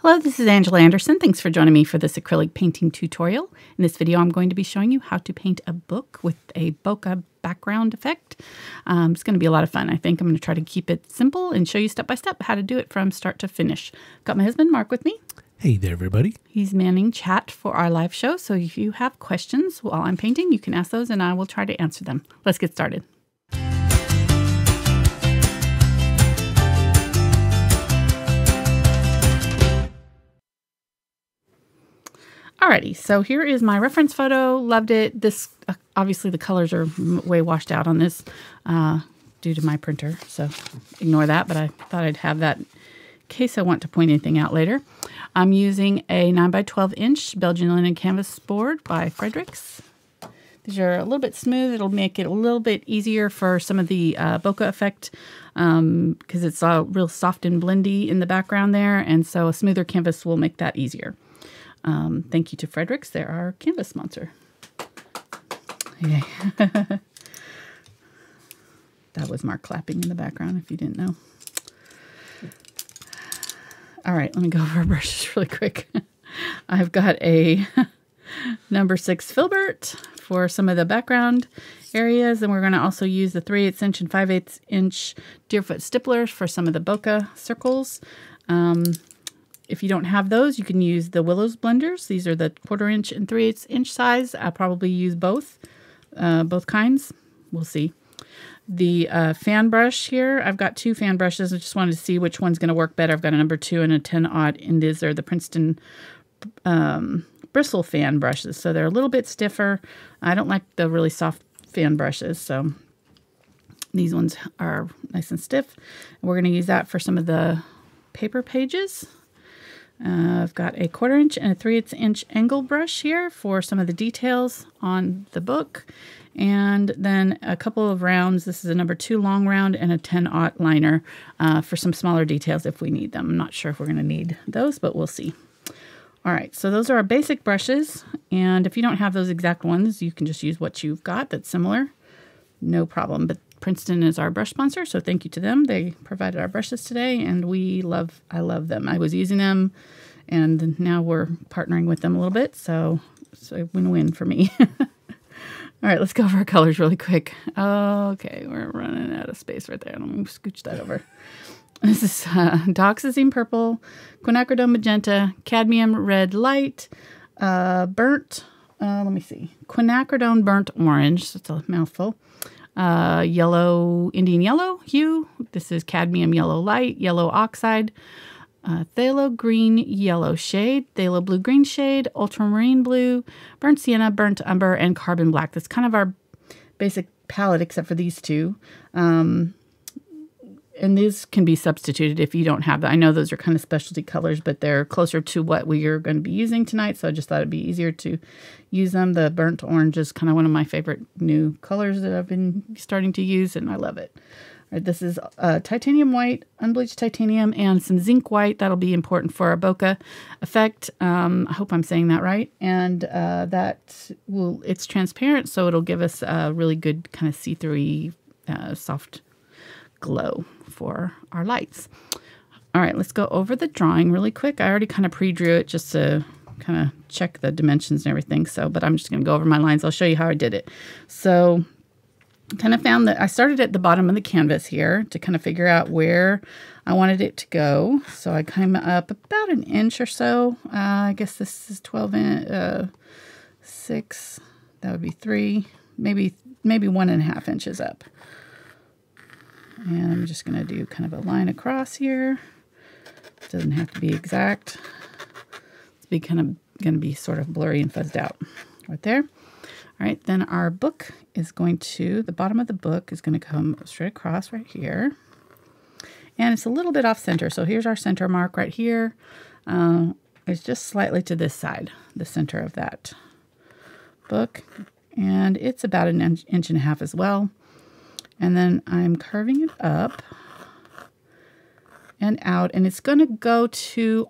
Hello, this is Angela Anderson. Thanks for joining me for this acrylic painting tutorial. In this video, I'm going to be showing you how to paint a book with a bokeh background effect. It's going to be a lot of fun. I think I'm going to try to keep it simple and show you step by step how to do it from start to finish. Got my husband, Mark, with me. Hey there, everybody. He's manning chat for our live show, so if you have questions while I'm painting, you can ask those and I will try to answer them. Let's get started. Alrighty, so here is my reference photo. Loved it. This obviously the colors are way washed out on this due to my printer, so ignore that. But I thought I'd have that in case I want to point anything out later. I'm using a 9 by 12 inch Belgian linen canvas board by Fredrix. These are a little bit smooth. It'll make it a little bit easier for some of the bokeh effect because it's real soft and blendy in the background there, and so a smoother canvas will make that easier. Thank you to Fredrix. They're our canvas sponsor. Yay. That was Mark clapping in the background, if you didn't know. All right, let me go over our brushes really quick. I've got a number 6 Filbert for some of the background areas, and we're going to also use the 3/8 inch and 5/8 inch Deerfoot Stipplers for some of the bokeh circles. If you don't have those, you can use the Willows blenders. These are the 1/4 inch and 3/8 inch size. I'll probably use both kinds. We'll see. The fan brush here, I've got 2 fan brushes. I just wanted to see which one's going to work better. I've got a number 2 and a 10/0, and these are the Princeton Bristle fan brushes. So they're a little bit stiffer. I don't like the really soft fan brushes, so these ones are nice and stiff. And we're going to use that for some of the paper pages. I've got a 1/4 inch and a 3/8 inch angle brush here for some of the details on the book. And then a couple of rounds. This is a number 2 long round and a 10/0 liner for some smaller details if we need them. I'm not sure if we're going to need those, but we'll see. All right, so those are our basic brushes. And if you don't have those exact ones, you can just use what you've got that's similar. No problem. But Princeton is our brush sponsor, so thank you to them. They provided our brushes today, and I love them. I was using them, and now we're partnering with them a little bit, so win-win for me. All right, let's go over our colors really quick. Okay, we're running out of space right there. Let me scooch that over. This is Dioxazine Purple, Quinacridone Magenta, Cadmium Red Light, Quinacridone Burnt Orange. That's a mouthful. Indian Yellow Hue. This is Cadmium Yellow Light, Yellow Oxide, Phthalo Green Yellow Shade, Phthalo Blue Green Shade, Ultramarine Blue, Burnt Sienna, Burnt Umber, and Carbon Black. That's kind of our basic palette except for these two. And these can be substituted if you don't have that. I know those are kind of specialty colors, but they're closer to what we are going to be using tonight, so I just thought it'd be easier to use them. The burnt orange is kind of one of my favorite new colors that I've been starting to use, and I love it. All right, this is Titanium White, Unbleached Titanium, and some Zinc White. That'll be important for our bokeh effect. I hope I'm saying that right. And it's transparent, so it'll give us a really good kind of see-through-y, soft glow for our lights. All right, let's go over the drawing really quick. I already kind of pre-drew it just to kind of check the dimensions and everything. But I'm just going to go over my lines. I'll show you how I did it. So kind of found that I started at the bottom of the canvas here to kind of figure out where I wanted it to go. So I came up about an inch or so. I guess this is 6. That would be 3, maybe 1.5 inches up. And I'm just going to do kind of a line across here. It doesn't have to be exact. It's kind of going to be sort of blurry and fuzzed out right there. All right, then our book is the bottom of the book is going to come straight across right here. And it's a little bit off center. So here's our center mark right here. It's just slightly to this side, the center of that book. And it's about an inch and a half as well. And then I'm curving it up and out, and it's going to go to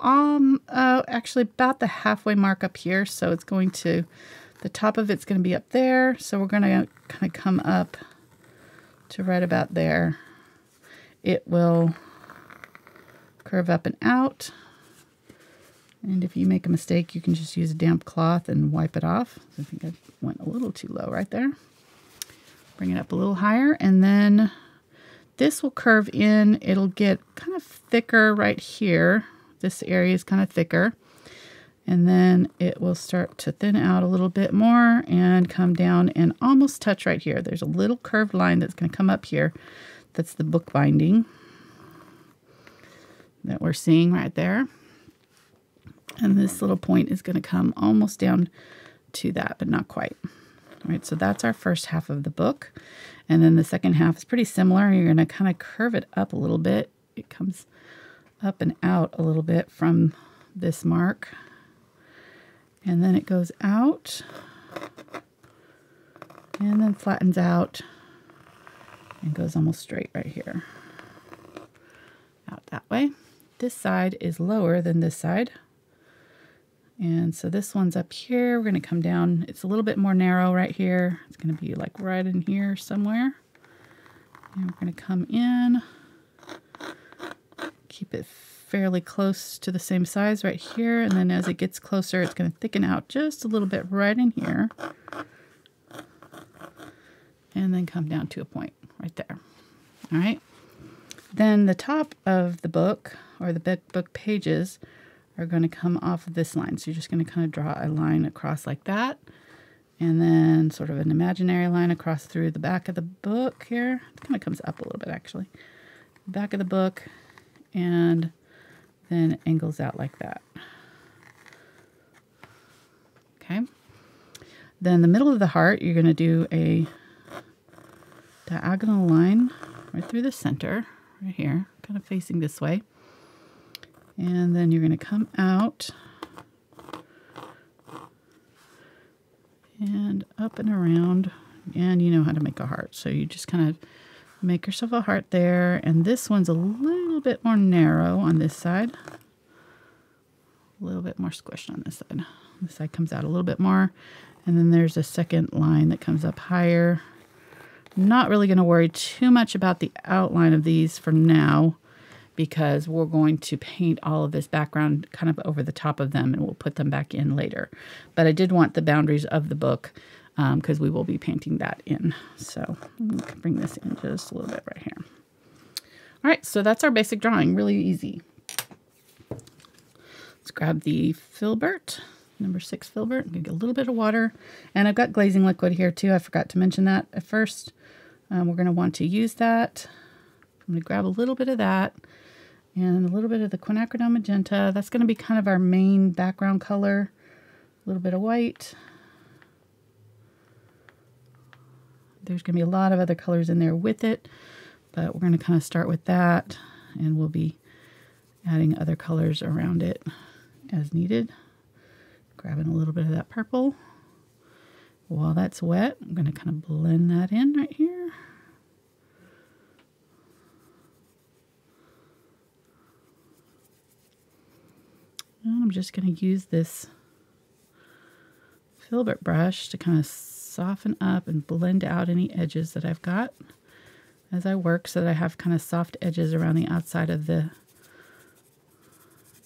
actually about the halfway mark up here. So it's going to, the top of it's going to be up there. So we're going to kind of come up to right about there. It will curve up and out. And if you make a mistake, you can just use a damp cloth and wipe it off. So I think I went a little too low right there. Bring it up a little higher, and then this will curve in. It'll get kind of thicker right here. This area is kind of thicker. And then it will start to thin out a little bit more and come down and almost touch right here. There's a little curved line that's going to come up here. That's the book binding that we're seeing right there. And this little point is going to come almost down to that, but not quite. All right, so that's our first half of the book. And then the second half is pretty similar. You're going to kind of curve it up a little bit. It comes up and out a little bit from this mark. And then it goes out and then flattens out and goes almost straight right here. Out that way. This side is lower than this side. And so this one's up here. We're going to come down. It's a little bit more narrow right here. It's going to be like right in here somewhere. And we're going to come in. Keep it fairly close to the same size right here. And then as it gets closer, it's going to thicken out just a little bit right in here. And then come down to a point right there. All right. Then the top of the book, or the book pages, are going to come off of this line. So you're just going to kind of draw a line across like that. And then sort of an imaginary line across through the back of the book here. It kind of comes up a little bit, actually. Back of the book. And then it angles out like that. Okay. Then the middle of the heart, you're going to do a diagonal line right through the center, right here, kind of facing this way. And then you're going to come out and up and around, and you know how to make a heart. So you just kind of make yourself a heart there. And this one's a little bit more narrow on this side. A little bit more squished on this side. This side comes out a little bit more. And then there's a second line that comes up higher. I'm not really going to worry too much about the outline of these for now, because we're going to paint all of this background kind of over the top of them, and we'll put them back in later. But I did want the boundaries of the book because we will be painting that in. So I'm going to bring this in just a little bit right here. All right, so that's our basic drawing. Really easy. Let's grab the Filbert, number 6 Filbert. I'm going to get a little bit of water. And I've got glazing liquid here too. I forgot to mention that at first. We're going to want to use that. I'm going to grab a little bit of that. And a little bit of the Quinacridone Magenta. That's going to be kind of our main background color. A little bit of white. There's going to be a lot of other colors in there with it, but we're going to kind of start with that, and we'll be adding other colors around it as needed. Grabbing a little bit of that purple. While that's wet, I'm going to kind of blend that in right here. And I'm just going to use this Filbert brush to kind of soften up and blend out any edges that I've got as I work, so that I have kind of soft edges around the outside of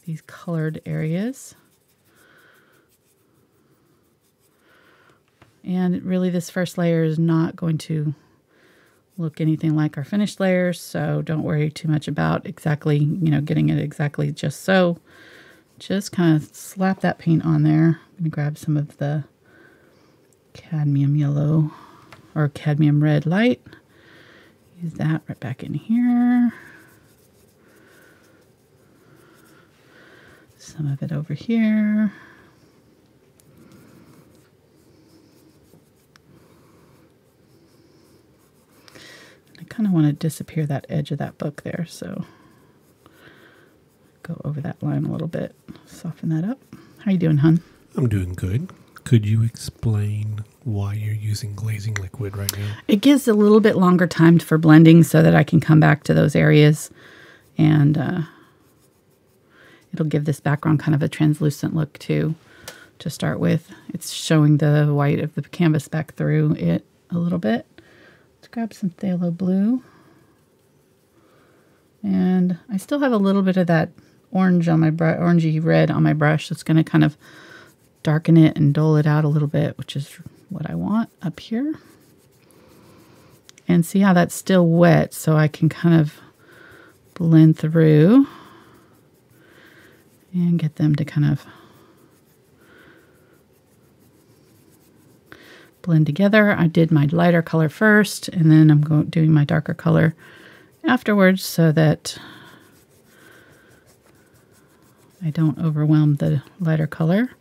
these colored areas. And really, this first layer is not going to look anything like our finished layers, so don't worry too much about exactly, getting it exactly just so. Just kind of slap that paint on there. I'm going to grab some of the cadmium yellow or cadmium red light. Use that right back in here. Some of it over here. I kind of want to disappear that edge of that book there, so go over that line a little bit, soften that up. How you doing, hon? I'm doing good. Could you explain why you're using glazing liquid right now? It gives a little bit longer time for blending so that I can come back to those areas, and it'll give this background kind of a translucent look too, to start with. It's showing the white of the canvas back through it a little bit. Let's grab some Phthalo blue. And I still have a little bit of that orange on my brush, orangey red on my brush. It's going to kind of darken it and dull it out a little bit, which is what I want up here. And see how that's still wet, so I can kind of blend through and get them to kind of blend together. I did my lighter color first, and then I'm doing my darker color afterwards so that I don't overwhelm the lighter color.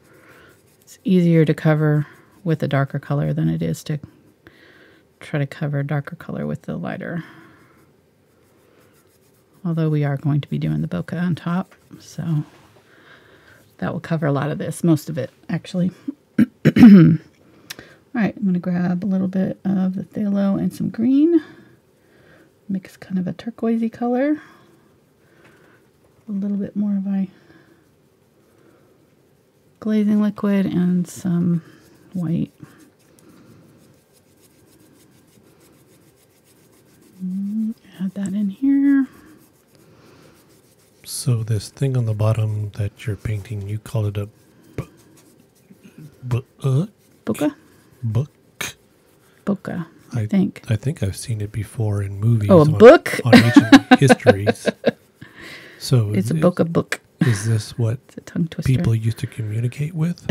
It's easier to cover with a darker color than it is to try to cover a darker color with the lighter. Although we are going to be doing the bokeh on top, so that will cover a lot of this, most of it, actually. All right, I'm going to grab a little bit of the phthalo and some green. Mix kind of a turquoisey color. A little bit more of my glazing liquid and some white. Add that in here. So this thing on the bottom that you're painting, you call it a bokeh? Bokeh, I think. I think I've seen it before in movies. Oh, a book? On ancient histories. So it's a bokeh book. Is this what it's a tongue twister. People used to communicate with?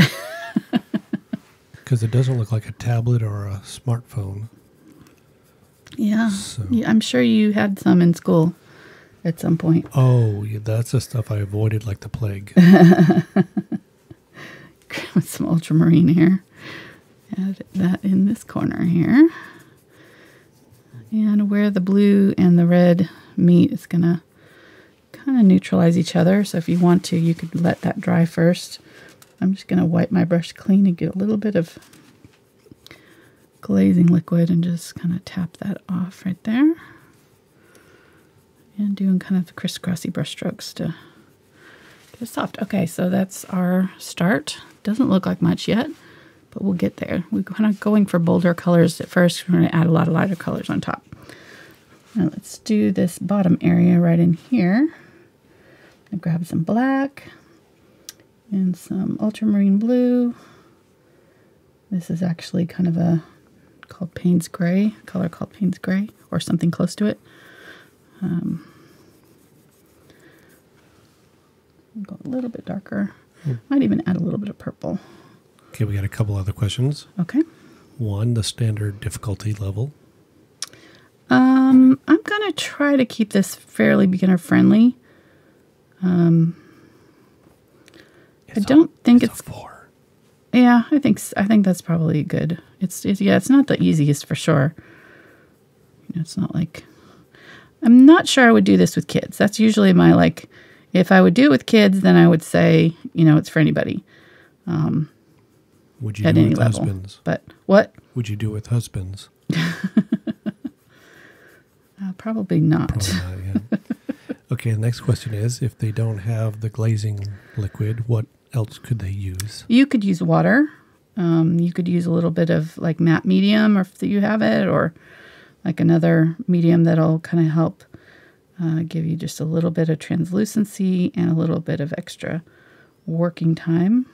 Because it doesn't look like a tablet or a smartphone. Yeah. So. Yeah, I'm sure you had some in school at some point. Oh, yeah, that's the stuff I avoided like the plague. With some ultramarine here. Add that in this corner here. And where the blue and the red meet, it's going to kind of neutralize each other. So if you want to, you could let that dry first. I'm just going to wipe my brush clean and get a little bit of glazing liquid and just kind of tap that off right there. And doing kind of crisscrossy brush strokes to get it soft. Okay, so that's our start. Doesn't look like much yet, but we'll get there. We're kind of going for bolder colors at first. We're going to add a lot of lighter colors on top. Now let's do this bottom area right in here. I'm going to grab some black and some ultramarine blue. This is actually kind of a called Payne's Gray, a color called Payne's Gray, or something close to it. Go a little bit darker. Might even add a little bit of purple. Okay, we got a couple other questions. Okay. One, the standard difficulty level. I'm going to try to keep this fairly beginner friendly. I don't think it's 4. Yeah, I think that's probably good. It's not the easiest for sure. It's not like, I'm not sure I would do this with kids. That's usually my, like, if I would do it with kids, then I would say, it's for anybody. Would you do it with husbands? But what? Would you do it with husbands? Probably not. Probably not, yeah. Okay, the next question is, if they don't have the glazing liquid, what else could they use? You could use water. You could use a little bit of like matte medium, or if you have it, or like another medium that'll kind of help give you just a little bit of translucency and a little bit of extra working time.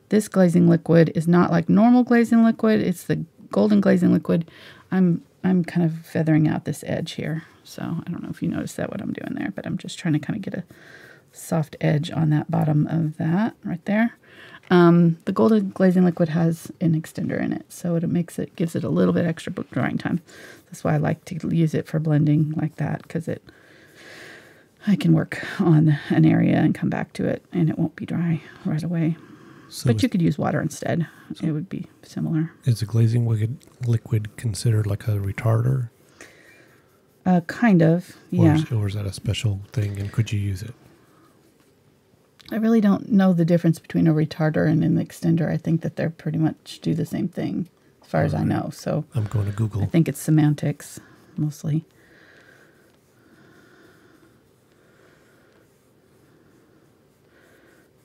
This glazing liquid is not like normal glazing liquid. It's the golden glazing liquid. I'm kind of feathering out this edge here. So I don't know if you noticed that, what I'm doing there, but I'm just trying to kind of get a soft edge on that bottom of that right there. The golden glazing liquid has an extender in it, so it gives it a little bit extra drying time. That's why I like to use it for blending like that, because I can work on an area and come back to it, and it won't be dry right away. So but you could use water instead. It would be similar. Is the glazing liquid considered like a retarder? Kind of, yeah. Or is that a special thing, and could you use it? I really don't know the difference between a retarder and an extender. I think that they're pretty much do the same thing, as far as I know. So I'm going to Google. I think it's semantics, mostly.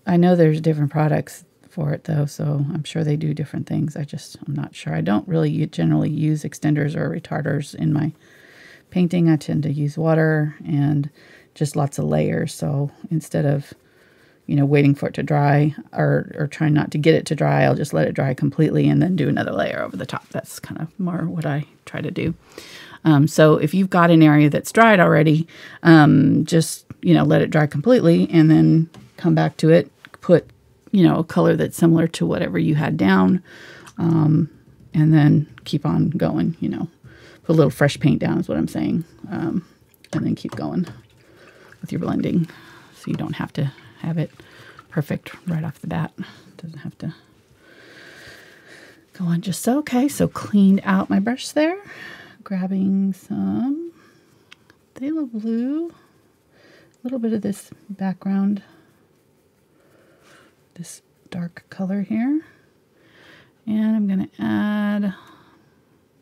I know there's different products for it, though, so I'm sure they do different things. I'm not sure. I don't really generally use extenders or retarders in my painting. I tend to use water, and just lots of layers. So instead of, waiting for it to dry or trying not to get it to dry, I'll just let it dry completely and then do another layer over the top. That's kind of more what I try to do. So if you've got an area that's dried already, just, let it dry completely and then come back to it, put, a color that's similar to whatever you had down, and then keep on going, put a little fresh paint down is what I'm saying. And then keep going with your blending so you don't have to have it perfect right off the bat. It doesn't have to go on just so. Okay, so cleaned out my brush there. Grabbing some Phthalo blue, a little bit of this background, this dark color here. And I'm going to add, let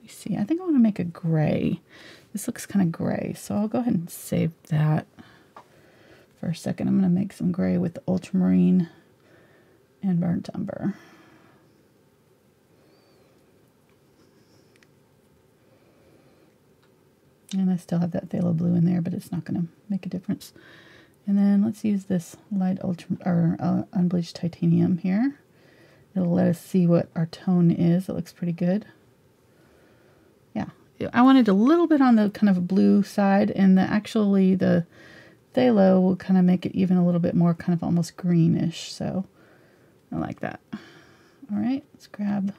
me see, I think I want to make a gray. This looks kind of gray, so I'll go ahead and save that for a second. I'm going to make some gray with the Ultramarine and Burnt Umber. And I still have that phthalo blue in there, but it's not going to make a difference. And then let's use this light unbleached titanium here. It'll let us see what our tone is. It looks pretty good. Yeah, I wanted a little bit on the kind of blue side, and actually the phthalo will kind of make it even a little bit more kind of almost greenish. So I like that. All right, let's grab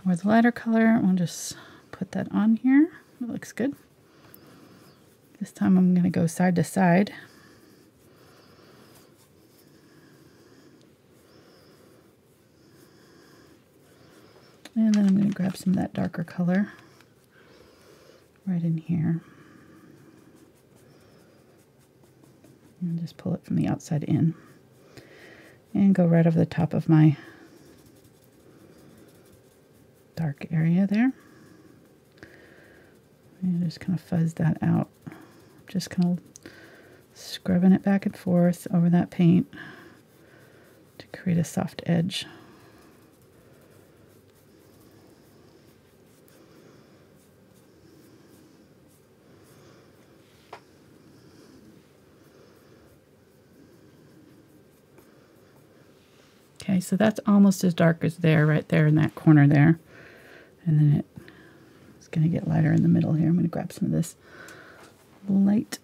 more of the lighter color. I'll just put that on here. It looks good. This time I'm going to go side to side. And then I'm going to grab some of that darker color right in here. And just pull it from the outside in. And go right over the top of my dark area there. And just kind of fuzz that out. Just kind of scrubbing it back and forth over that paint to create a soft edge. Okay, so that's almost as dark as there, right there in that corner there. And then it's going to get lighter in the middle here. I'm going to grab some of this light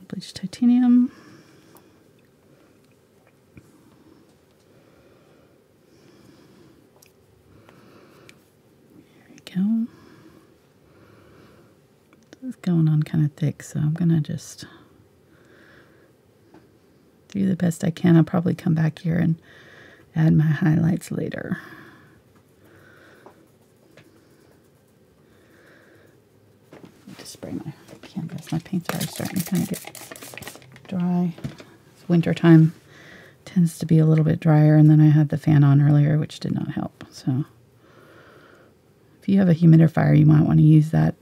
bleached titanium. There we go. This is going on kind of thick, so I'm going to just do the best I can. I'll probably come back here and add my highlights later. Just spray my canvas. My paint's already starting to kind of get dry. It's winter time. Tends to be a little bit drier, and then I had the fan on earlier, which did not help. So if you have a humidifier, you might want to use that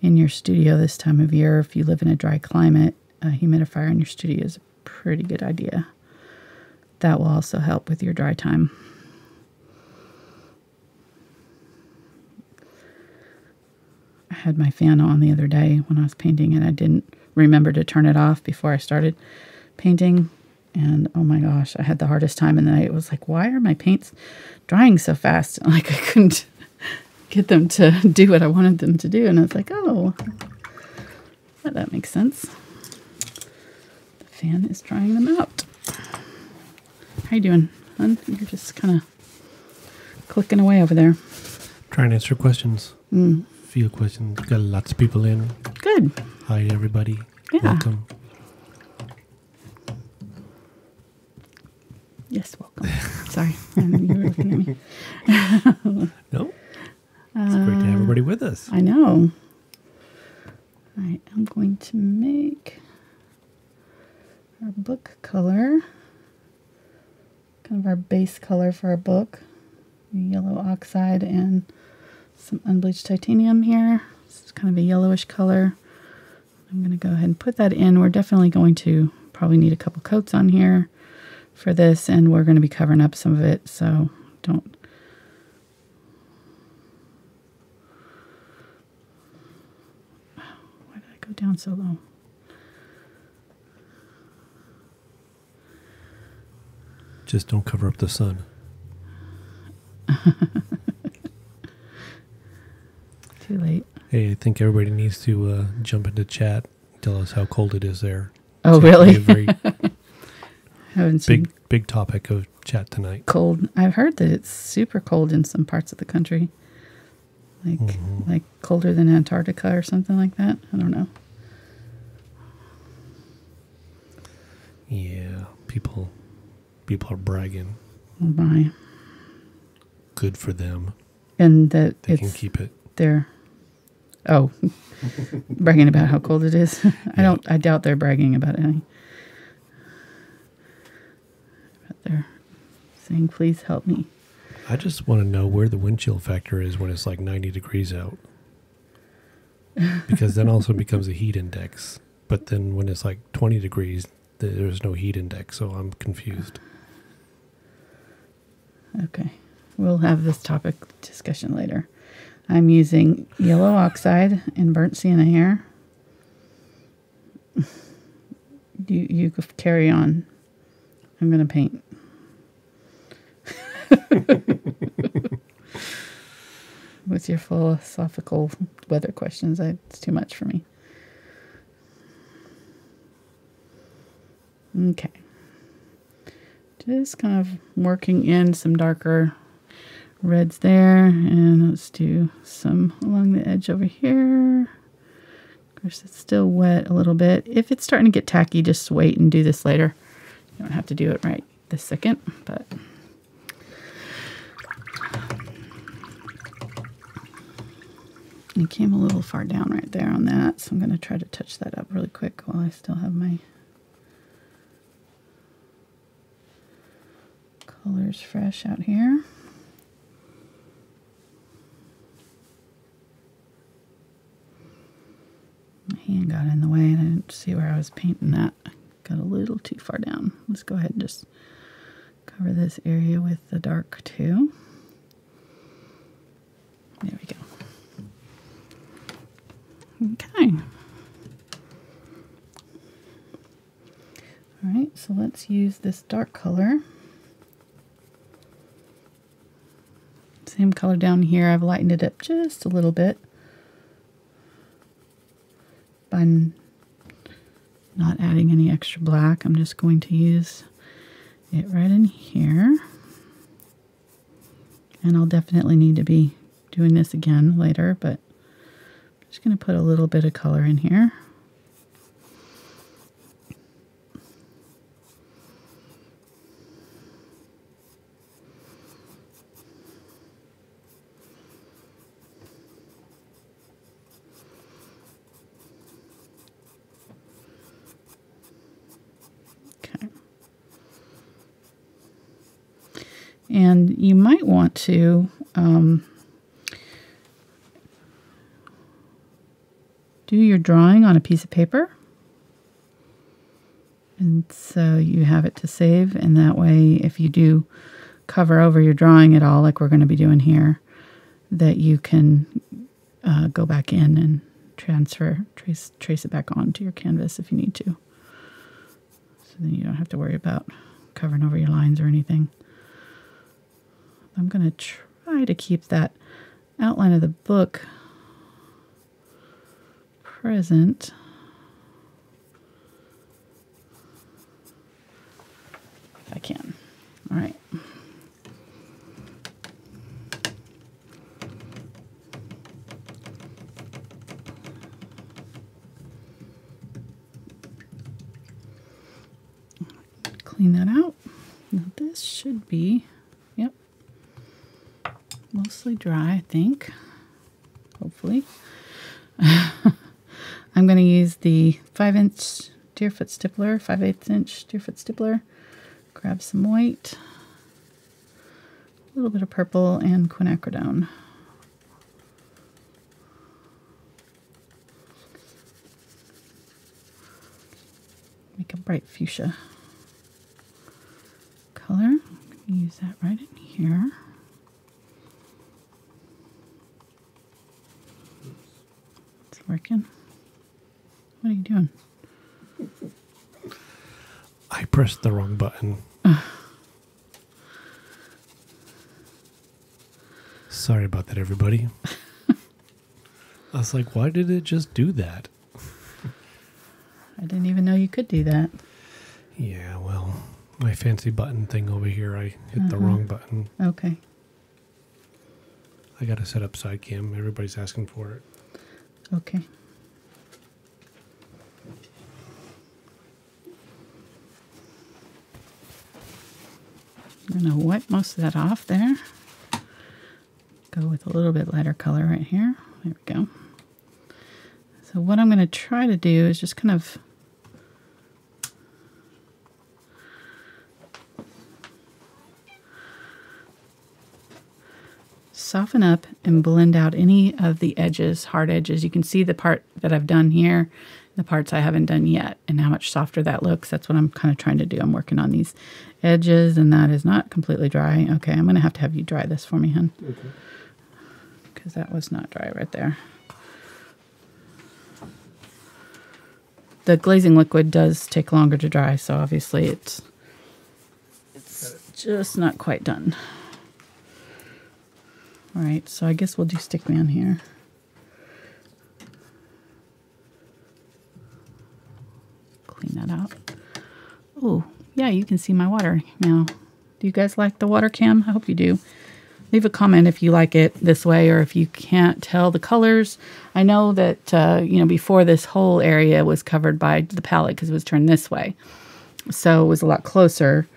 in your studio this time of year. If you live in a dry climate, a humidifier in your studio is a pretty good idea. That will also help with your dry time. I had my fan on the other day when I was painting, and I didn't remember to turn it off before I started painting. And oh my gosh, I had the hardest time. And then it was like, why are my paints drying so fast? Like I couldn't get them to do what I wanted them to do. And I was like, oh, that makes sense. The fan is drying them out. How you doing, hon? You're just kind of clicking away over there. Trying to answer questions. Field questions. Got lots of people in. Good. Hi, everybody. Yeah. Welcome. Yes, welcome. Sorry, I know you were looking at me. No. It's great to have everybody with us. I know. All right, I'm going to make our book color, kind of our base color for our book. Yellow oxide and some unbleached titanium here. This is kind of a yellowish color. I'm going to go ahead and put that in. We're definitely going to probably need a couple coats on here for this, and we're going to be covering up some of it, so don't. Why did I Go down so low. Just don't cover up the sun. Too late. Hey, I think everybody needs to jump into chat. Tell us how cold it is there. Oh, It's really? A very Haven't seen big topic of chat tonight. cold. I've heard that it's super cold in some parts of the country. Like colder than Antarctica or something like that. I don't know. Yeah, people are bragging. Oh my. Good for them. And that They it's can keep it. their bragging about how cold it is. I doubt they're bragging about it. But they're saying, please help me. I just want to know where the wind chill factor is when it's like 90 degrees out. Because then also becomes a heat index. But then when it's like 20 degrees, there's no heat index, so I'm confused. Okay. We'll have this topic discussion later. I'm using yellow oxide and burnt sienna here. You carry on. I'm going to paint. With your philosophical weather questions, it's too much for me. Okay. Just kind of working in some darker reds there. And let's do some along the edge over here. Of course, it's still wet a little bit. If it's starting to get tacky, just wait and do this later. You don't have to do it right this second, but... It came a little far down right there on that, so I'm going to try to touch that up really quick while I still have my colors fresh out here. My hand got in the way and I didn't see where I was painting that. I got a little too far down. Let's go ahead and just cover this area with the dark too. There we go. Okay. All right, so let's use this dark color. Same color down here. I've lightened it up just a little bit by not adding any extra black. I'm just going to use it right in here. And I'll definitely need to be doing this again later, but I'm just going to put a little bit of color in here. Okay. And you might want to do your drawing on a piece of paper. And so you have it to save, and that way if you do cover over your drawing at all, like we're going to be doing here, that you can go back in and trace it back onto your canvas if you need to. So then you don't have to worry about covering over your lines or anything. I'm going to try to keep that outline of the book present. If I can. All right. Clean that out. Now this should be, yep, mostly dry, I think. Hopefully. I'm going to use the 5-inch Deerfoot Stippler, 5/8 inch Deerfoot Stippler. Grab some white, a little bit of purple, and quinacridone. Make a bright fuchsia color. Use that right in here. It's working. What are you doing? I pressed the wrong button. Sorry about that, everybody. I was like, why did it just do that? I didn't even know you could do that. Yeah, well, my fancy button thing over here, I hit the wrong button. Okay. I got to set up side cam. Everybody's asking for it. Okay. I'm going to wipe most of that off there. Go with a little bit lighter color right here. There we go. So what I'm going to try to do is just kind of soften up and blend out any of the edges, hard edges. You can see the part that I've done here, the parts I haven't done yet, and how much softer that looks. That's what I'm kind of trying to do. I'm working on these edges, and that is not completely dry. Okay, I'm going to have you dry this for me, hon. Okay. Because that was not dry right there. The glazing liquid does take longer to dry, so obviously it's just not quite done. All right, so I guess we'll do Stickman here. Clean that out. Oh, yeah, you can see my water now. Do you guys like the water cam? I hope you do. Leave a comment if you like it this way or if you can't tell the colors. I know that, before this whole area was covered by the palette because it was turned this way. So it was a lot closer.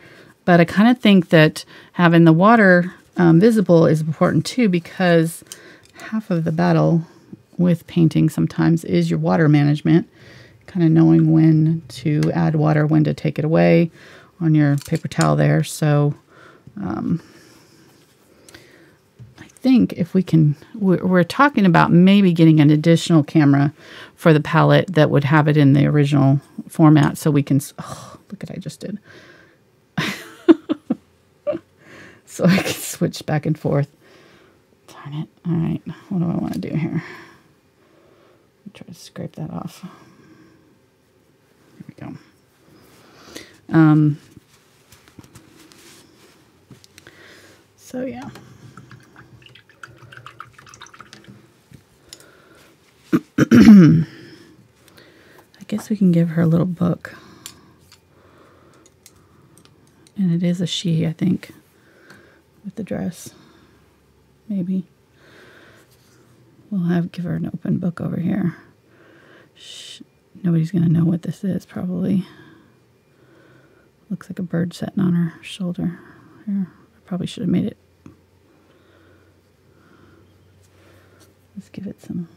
But I kind of think that having the water visible is important too, because half of the battle with painting sometimes is your water management, kind of knowing when to add water, when to take it away on your paper towel there. So I think if we can, we're talking about maybe getting an additional camera for the palette that would have it in the original format, so we can, look what I just did. So I can switch back and forth. Darn it. All right. What do I want to do here? Try to scrape that off. There we go. So yeah. I guess we can give her a little book. And it is a she, I think. With the dress, maybe we'll give her an open book over here. Nobody's gonna know what this is. Probably looks like a bird sitting on her shoulder. Here, I probably should have made it. Let's give it some.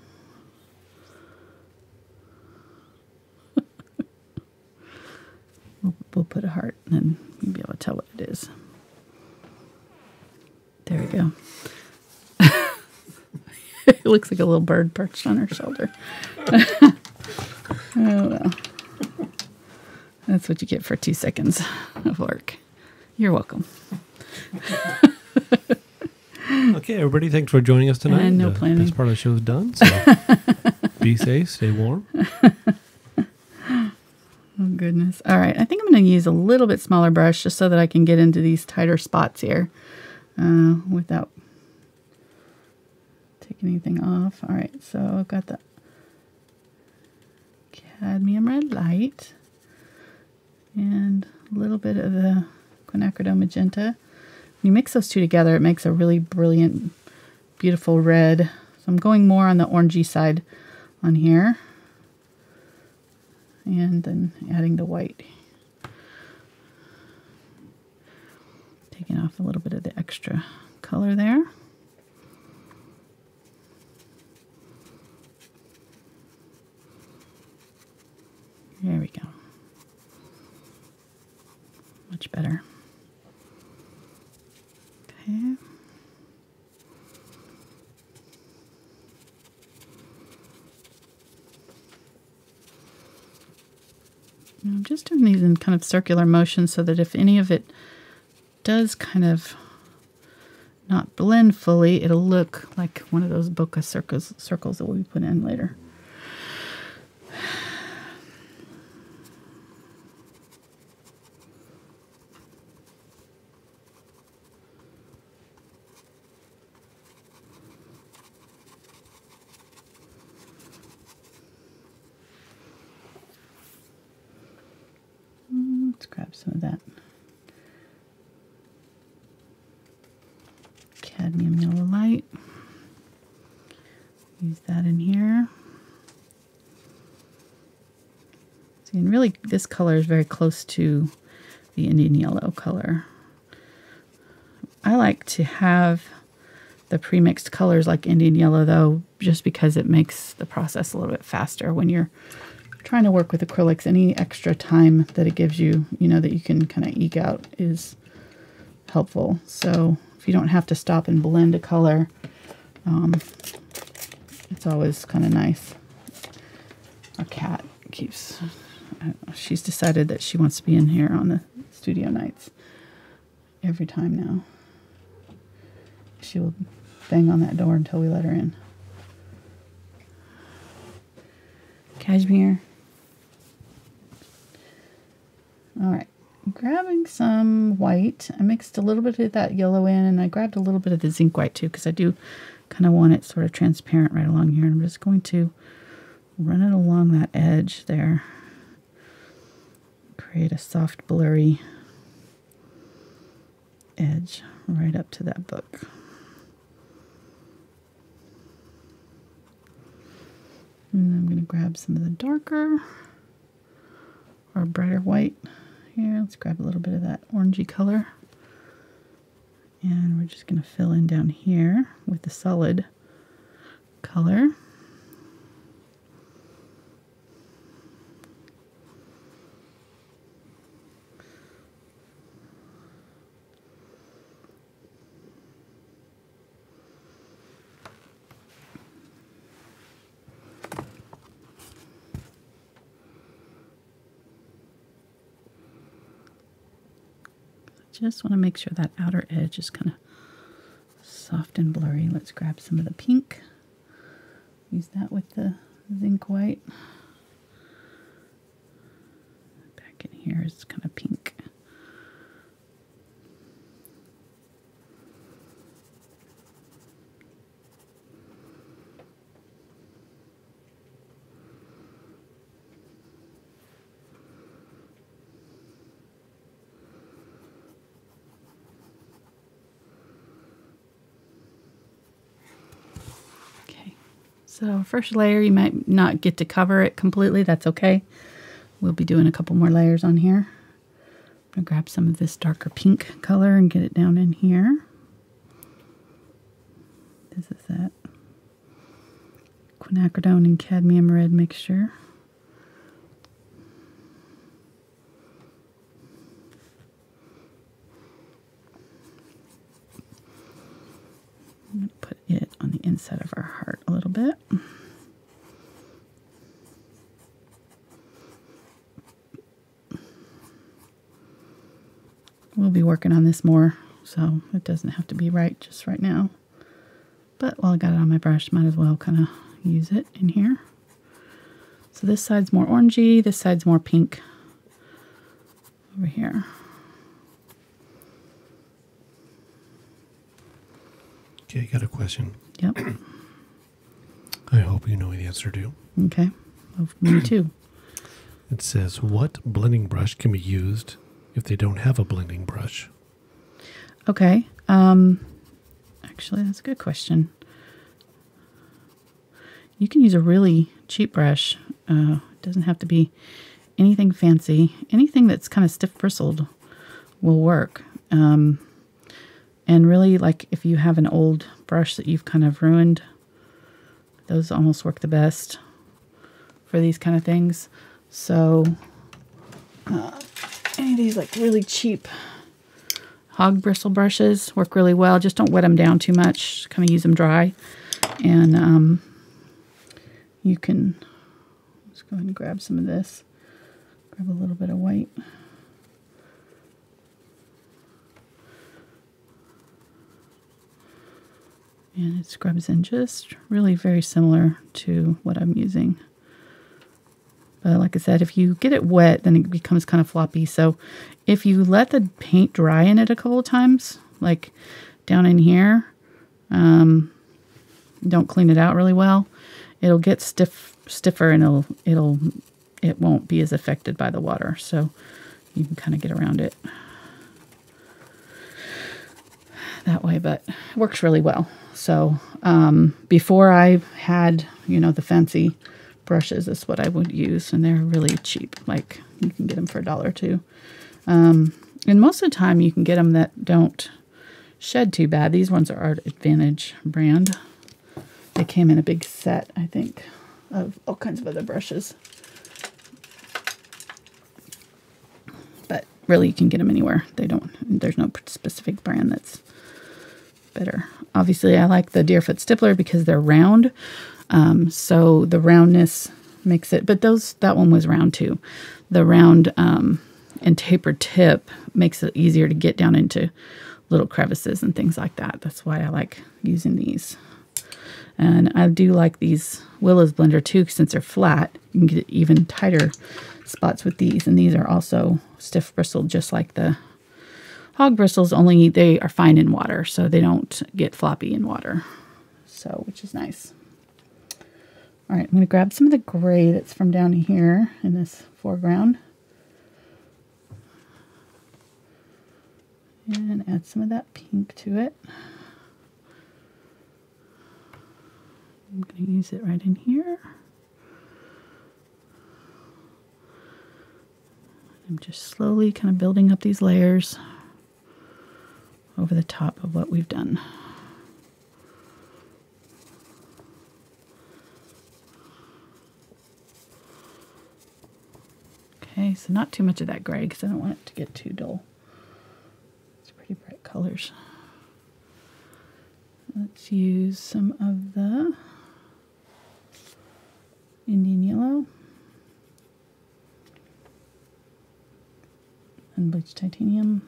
We'll put a heart, and then you'll be able to tell what it is. There we go. It looks like a little bird perched on her shoulder. Oh, well. That's what you get for 2 seconds of work. You're welcome. Okay, everybody, thanks for joining us tonight. And no planning. This part of the show is done, so be safe, stay warm. Oh, goodness. All right, I think I'm going to use a little bit smaller brush just so that I can get into these tighter spots here. Without taking anything off. All right, so I've got the Cadmium Red Light and a little bit of the Quinacridone Magenta. When you mix those two together, it makes a really brilliant, beautiful red. So I'm going more on the orangey side on here. And then adding the white. Taking off a little bit of the extra color there. There we go. Much better. Okay. Now I'm just doing these in kind of circular motion so that if any of it does kind of not blend fully, it'll look like one of those bokeh circles that we'll be putting in later. Let's grab some of that cadmium yellow light. Use that in here. See, and really this color is very close to the Indian yellow color. I like to have the pre-mixed colors like Indian yellow though, just because it makes the process a little bit faster when you're trying to work with acrylics. Any extra time that it gives you, you know, that you can kind of eke out is helpful. So if you don't have to stop and blend a color, it's always kind of nice. Our cat keeps, I don't know, she's decided that she wants to be in here on the studio nights every time now. She will bang on that door until we let her in. Cashmere. All right, grabbing some white. I mixed a little bit of that yellow in, and I grabbed a little bit of the zinc white too, because I do kind of want it sort of transparent right along here. And I'm just going to run it along that edge there. Create a soft, blurry edge right up to that book. And I'm going to grab some of the darker or brighter white here. Let's grab a little bit of that orangey color. And we're just going to fill in down here with the solid color. Just want to make sure that outer edge is kind of soft and blurry. Let's grab some of the pink. Use that with the zinc white. Back in here is kind of pink. So first layer, you might not get to cover it completely. That's okay. We'll be doing a couple more layers on here. I'm going to grab some of this darker pink color and get it down in here. This is that quinacridone and cadmium red mixture. I'm going to put it on the inside of our heart a little bit. We'll be working on this more, so it doesn't have to be right just right now. But while I got it on my brush, might as well kind of use it in here. So this side's more orangey, this side's more pink over here. Okay, got a question. Yep. I hope you know the answer to. Okay. Well, me too. It says, what blending brush can be used if they don't have a blending brush? Okay. Actually, that's a good question. You can use a really cheap brush. It doesn't have to be anything fancy. Anything that's kind of stiff bristled will work. And really, like, if you have an old brush that you've kind of ruined, those almost work the best for these kind of things. So, any of these, like, really cheap hog bristle brushes work really well. Just don't wet them down too much. Kind of use them dry. And you can, let's go ahead and grab some of this. Grab a little bit of white. And it scrubs in just really very similar to what I'm using. But like I said, if you get it wet, then it becomes kind of floppy. So if you let the paint dry in it a couple of times, like down in here, don't clean it out really well, it'll get stiffer, and it won't be as affected by the water. So you can kind of get around it that way, but it works really well. So before I had, the fancy brushes, is what I would use, and they're really cheap. Like, you can get them for $1 or $2. And most of the time you can get them that don't shed too bad. These ones are Art Advantage brand. They came in a big set, I think, of all kinds of other brushes. But really, you can get them anywhere. There's no specific brand that's better. Obviously, I like the Deerfoot Stippler because they're round. So the roundness makes it, but that one was round too. The round and tapered tip makes it easier to get down into little crevices and things like that. That's why I like using these. And I do like these Willow's blender too, since they're flat. You can get even tighter spots with these. And these are also stiff bristled, just like the hog bristles, only they are fine in water, so they don't get floppy in water. So, which is nice. All right, I'm going to grab some of the gray that's from down here in this foreground. And add some of that pink to it. I'm going to use it right in here. I'm just slowly kind of building up these layers over the top of what we've done. Okay, so not too much of that gray because I don't want it to get too dull. It's pretty bright colors. Let's use some of the Indian Yellow, Unbleached Titanium,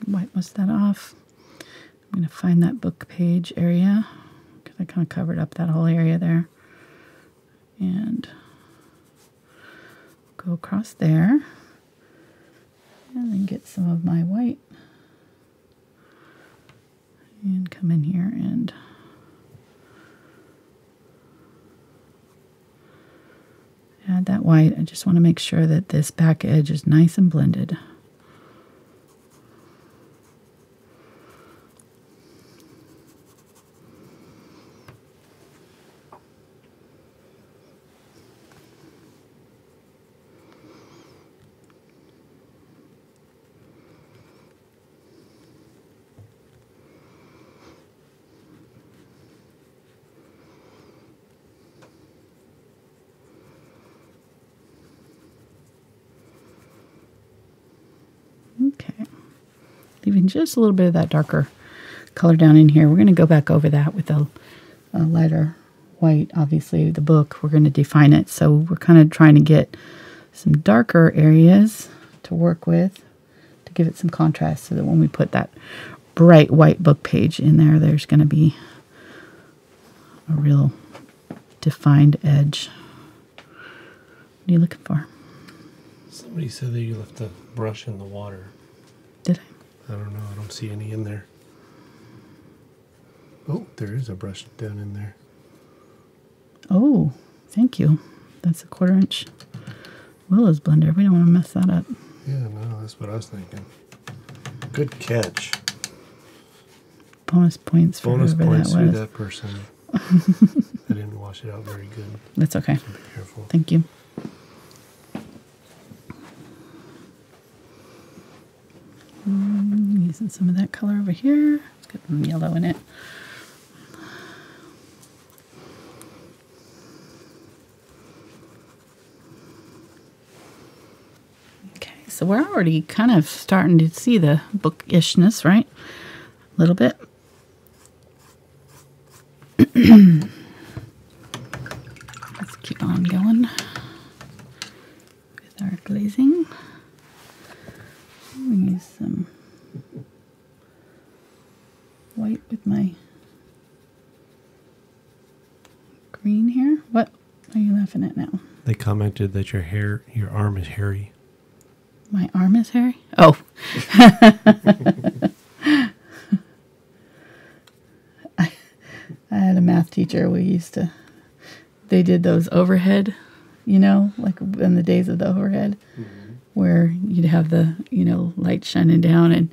wipe most of that off. I'm going to find that book page area because I kind of covered up that whole area there, and go across there and then get some of my white and come in here and add that white. I just want to make sure that this back edge is nice and blended. Okay, leaving just a little bit of that darker color down in here. We're going to go back over that with a lighter white. Obviously, the book, we're going to define it. So we're kind of trying to get some darker areas to work with to give it some contrast so that when we put that bright white book page in there, there's going to be a real defined edge. What are you looking for? Somebody said that you left the brush in the water. Did I? I don't know. I don't see any in there. Oh, there is a brush down in there. Oh, thank you. That's a 1/4 inch Willow's blender. We don't want to mess that up. Yeah, no, that's what I was thinking. Good catch. Bonus points for Bonus whoever points that to was. that person. I didn't wash it out very good. That's okay. So be careful. Thank you. Using some of that color over here. Let's get some yellow in it. Okay, so we're already kind of starting to see the bookishness, right? A little bit. Let's keep on going with our glazing. We use some white with my green here. What are you laughing at now? They commented that your arm is hairy. My arm is hairy? Oh. I had a math teacher, they did those overhead, like in the days of the overhead, where you'd have the, light shining down, and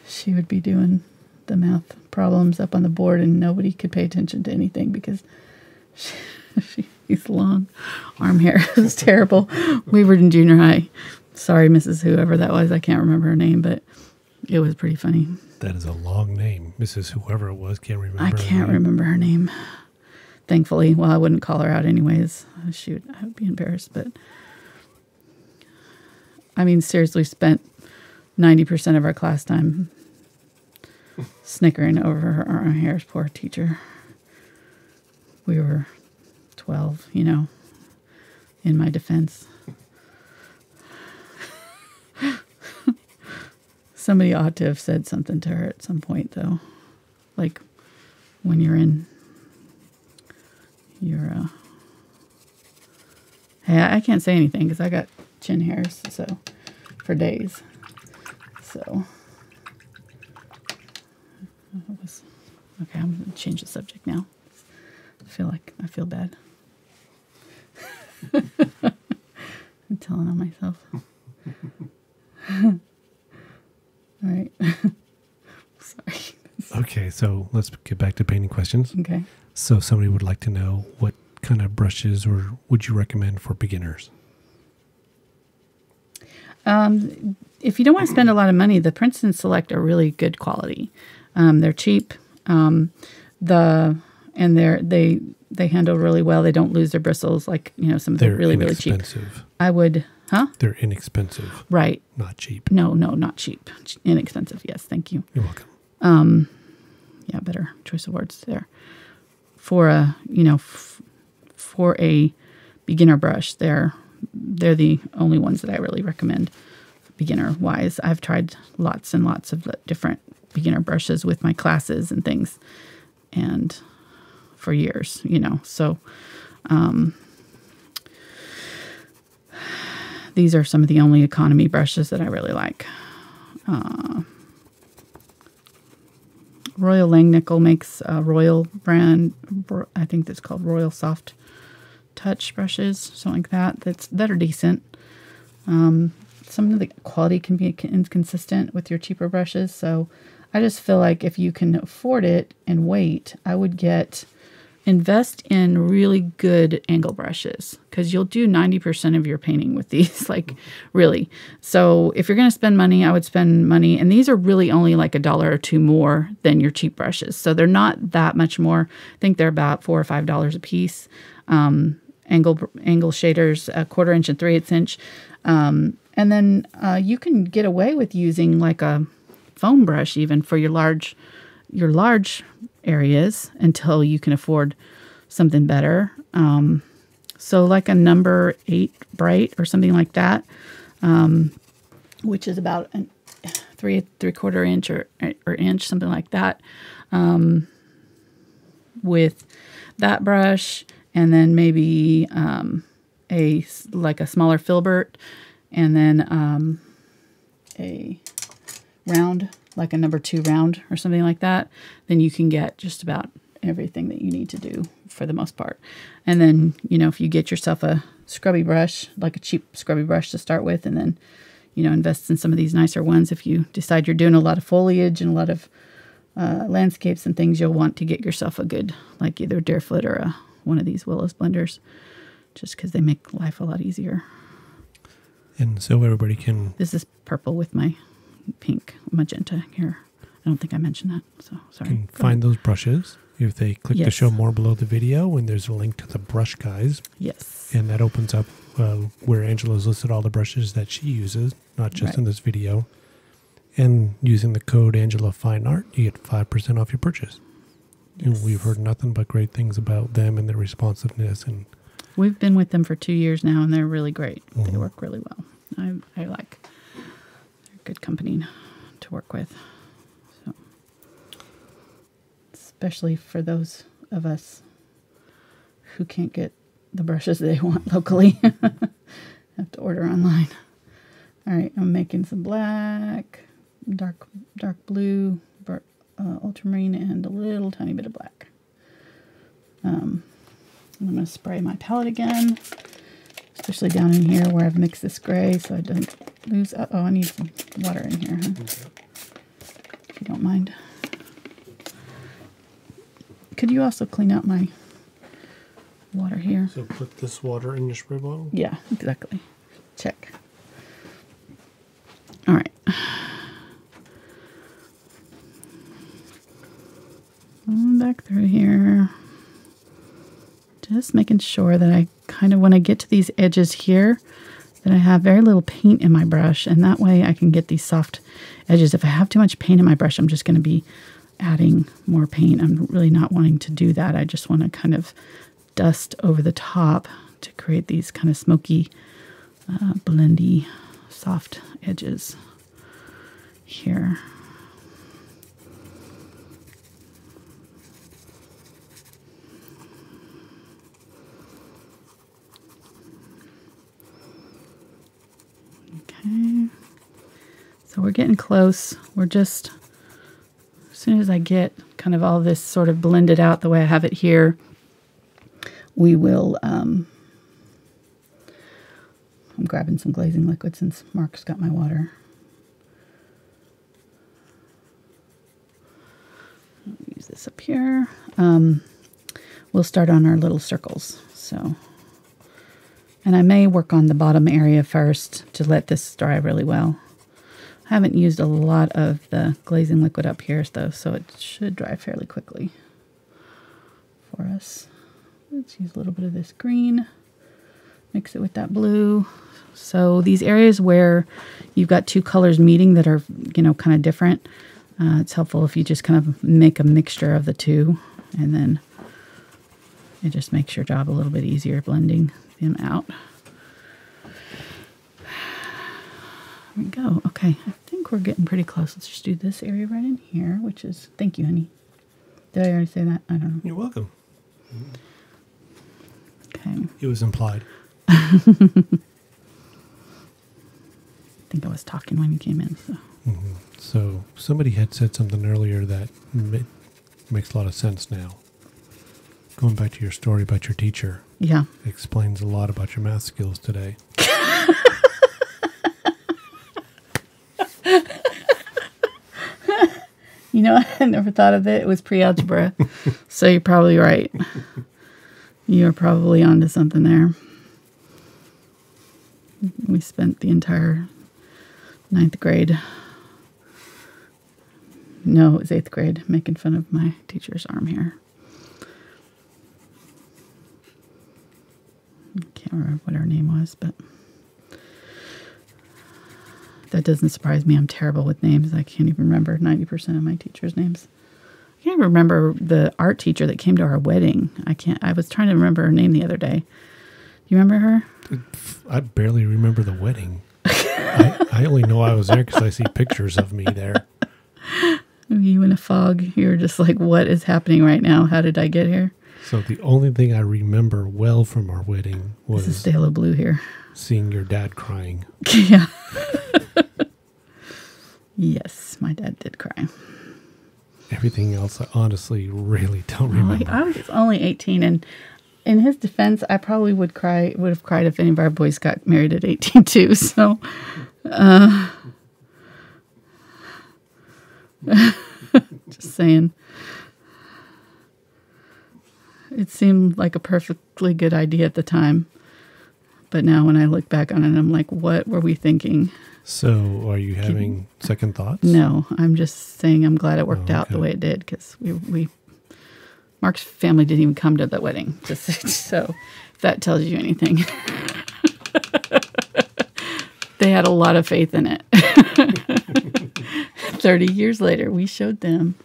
she would be doing the math problems up on the board, and nobody could pay attention to anything because she's long arm hair. It was terrible. We were in junior high. Sorry, Mrs. Whoever that was. I can't remember her name, but it was pretty funny. That is a long name. Mrs. Whoever it was, can't remember. I can't remember her name. Thankfully. Well, I wouldn't call her out anyways. Shoot, I would be embarrassed. But, I mean, seriously, spent 90% of our class time snickering over our hair. Poor teacher. We were 12, in my defense. Somebody ought to have said something to her at some point, though. Like when you're in your... Hey, I can't say anything because I got chin hairs, for days. So... Okay, I'm going to change the subject now. I feel bad. I'm telling on myself. All right. Sorry. Okay, so let's get back to painting questions. Okay. So somebody would like to know what kind of brushes or would you recommend for beginners? If you don't want to spend a lot of money, the Princeton Select are really good quality. They're cheap. They handle really well. They don't lose their bristles like, some of the really, really cheap. They're inexpensive. I would, huh? They're inexpensive. Right. Not cheap. No, not cheap. Inexpensive. Yes. Thank you. You're welcome. Yeah, better choice of words there. For a, for a beginner brush, they're the only ones that I really recommend beginner wise. I've tried lots and lots of different beginner brushes with my classes and things, and for years, so these are some of the only economy brushes that I really like. Royal Langnickel makes a Royal brand, I think that's called Royal Soft Touch brushes, something like that are decent. Some of the quality can be inconsistent with your cheaper brushes, so I just feel like if you can afford it and wait, I would invest in really good angle brushes, because you'll do 90% of your painting with these, really. So if you're going to spend money, I would spend money, and these are really only like $1 or $2 more than your cheap brushes. So they're not that much more. I think they're about $4 or $5 a piece. Angle shaders, 1/4 inch and 3/8 inch. And then you can get away with using like a foam brush even for your large areas until you can afford something better. So like a number 8 bright or something like that, which is about 3/4 inch or inch, something like that, with that brush, and then maybe a smaller filbert, and then a round, like a number 2 round or something like that, then you can get just about everything that you need to do for the most part. And then, if you get yourself a scrubby brush, like a cheap scrubby brush to start with, and then, invest in some of these nicer ones. If you decide you're doing a lot of foliage and a lot of landscapes and things, you'll want to get yourself a good, like either Deerfoot or one of these Willows blenders, just because they make life a lot easier. And so everybody can... This is purple with my pink magenta here. I don't think I mentioned that, so sorry. Can find those brushes if they click the show more below the video, and there's a link to the brush guys. Yes. And that opens up where Angela's listed all the brushes that she uses, not just in this video. And using the code AngelaFineArt, you get 5% off your purchase. Yes. And we've heard nothing but great things about them and their responsiveness. And we've been with them for 2 years now, and they're really great. They work really well. I like. They're good company to work with. So, especially for those of us who can't get the brushes they want locally. Have to order online. All right, I'm making some black, dark blue, ultramarine, and a little tiny bit of black. I'm going to spray my palette again, especially down in here where I've mixed this gray so I don't lose. Oh, I need some water in here, huh? If you don't mind. Could you also clean out my water here? So put this water in your spray bottle? Yeah, exactly. Check. All right. Going back through here. Just making sure that I kind of, when I get to these edges here, that I have very little paint in my brush, and that way I can get these soft edges. If I have too much paint in my brush, I'm just going to be adding more paint. I'm really not wanting to do that. I just want to kind of dust over the top to create these kind of smoky, blendy, soft edges here. Okay, so we're getting close. We're just, as soon as I get kind of all this sort of blended out the way I have it here, we will, I'm grabbing some glazing liquid since Mark's got my water. I'll use this up here. We'll start on our little circles, so. And I may work on the bottom area first to let this dry really well. I haven't used a lot of the glazing liquid up here, though, so it should dry fairly quickly for us. Let's use a little bit of this green, mix it with that blue. So these areas where you've got two colors meeting that are, you know, kind of different, it's helpful if you just kind of make a mixture of the two, and then it just makes your job a little bit easier blending them out. There we go. Okay, I think we're getting pretty close. Let's just do this area right in here, which is, thank you, honey. Did I already say that? I don't know. You're welcome. Okay. It was implied. I think I was talking when you came in. So, So somebody had said something earlier that makes a lot of sense now. Going back to your story about your teacher. yeah. Explains a lot about your math skills today. You know, I never thought of it. It was pre-algebra. So you're probably right. You're probably onto something there. We spent the entire 9th grade, no, it was 8th grade, making fun of my teacher's arm here. I can't remember what her name was, but that doesn't surprise me. I'm terrible with names. I can't even remember 90% of my teachers' names. I can't even remember the art teacher that came to our wedding. I was trying to remember her name the other day. You remember her? I barely remember the wedding. I only know I was there because I see pictures of me there. You in a fog. You were just like, what is happening right now? How did I get here? So the only thing I remember well from our wedding was This is Phthalo blue here. seeing your dad crying. Yeah. Yes, my dad did cry. Everything else I honestly really don't remember. I was only 18, and in his defense, I probably would have cried if any of our boys got married at 18 too. So, just saying. It seemed like a perfectly good idea at the time. But now when I look back on it, I'm like, what were we thinking? So are you having second thoughts? No, I'm just saying I'm glad it worked out the way it did, because Mark's family didn't even come to the wedding. Just so if that tells you anything. They had a lot of faith in it. 30 years later, we showed them.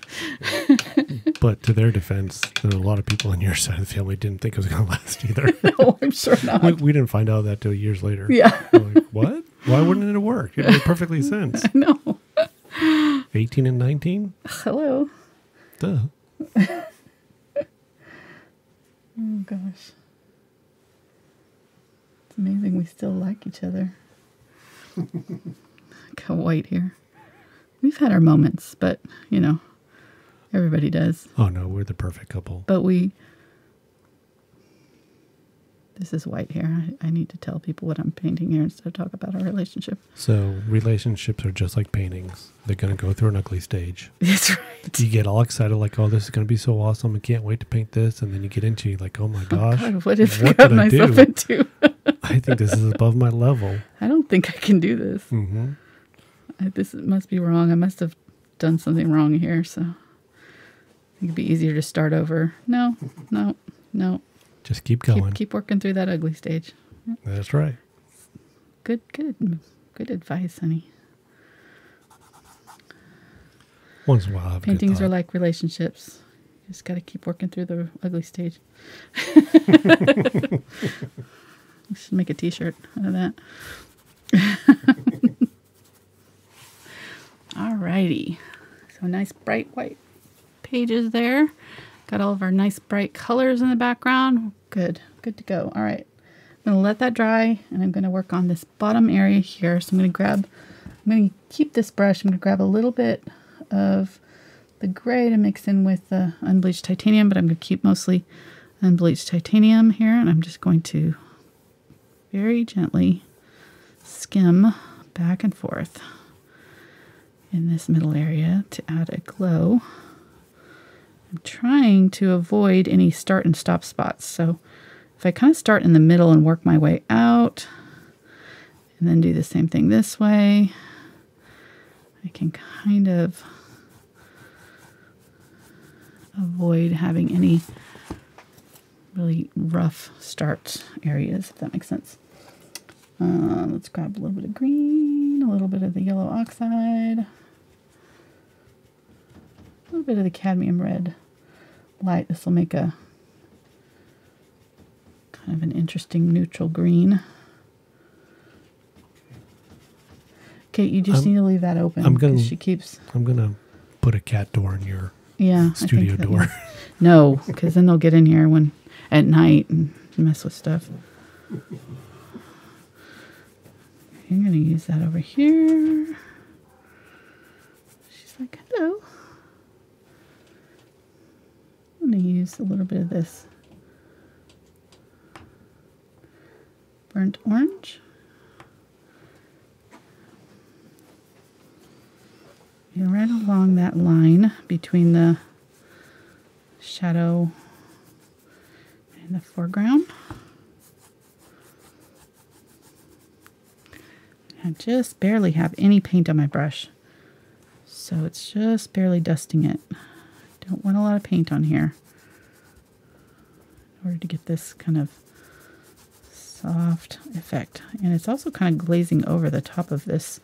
But to their defense, there were a lot of people on your side of the family didn't think it was going to last either. No, I'm sure not. We didn't find out that till years later. Yeah. We're like, what? Why wouldn't it have worked? It made perfectly sense. I know. 18 and 19? Hello. Duh. Oh, gosh. It's amazing we still like each other. Got white here. We've had our moments, but, you know, everybody does. Oh, no, we're the perfect couple. But This is white here. I need to tell people what I'm painting here instead of talk about our relationship. So relationships are just like paintings. They're going to go through an ugly stage. That's right. You get all excited like, oh, this is going to be so awesome. I can't wait to paint this. And then you get into it like, oh my gosh. Oh God, what have I got myself into? I think this is above my level. I don't think I can do this. Mm-hmm. This must be wrong. I must have done something wrong here. So I think it'd be easier to start over. No. Just keep going. Keep working through that ugly stage. That's right. Good advice, honey. Once in a while, I have Paintings a are like relationships. You just got to keep working through the ugly stage. We should make a t-shirt out of that. Alrighty. So nice bright white pages there. Got all of our nice bright colors in the background. Good to go. All right. I'm going to let that dry, and I'm going to work on this bottom area here. So I'm going to keep this brush. I'm going to grab a little bit of the gray to mix in with the unbleached titanium, but I'm going to keep mostly unbleached titanium here, and I'm just going to very gently skim back and forth in this middle area to add a glow. I'm trying to avoid any start and stop spots. So if I kind of start in the middle and work my way out, and then do the same thing this way, I can kind of avoid having any really rough start areas, if that makes sense. Let's grab a little bit of green, a little bit of the yellow oxide, a little bit of the cadmium red light. This will make a kind of an interesting neutral green. Kate, you just need to leave that open. I'm gonna put a cat door in your studio door. No, because then they'll get in here at night and mess with stuff. I'm gonna use that over here. She's like, hello. I'm going to use a little bit of this burnt orange. And right along that line between the shadow and the foreground. I just barely have any paint on my brush, so it's just barely dusting it. Don't want a lot of paint on here in order to get this kind of soft effect. And it's also kind of glazing over the top of this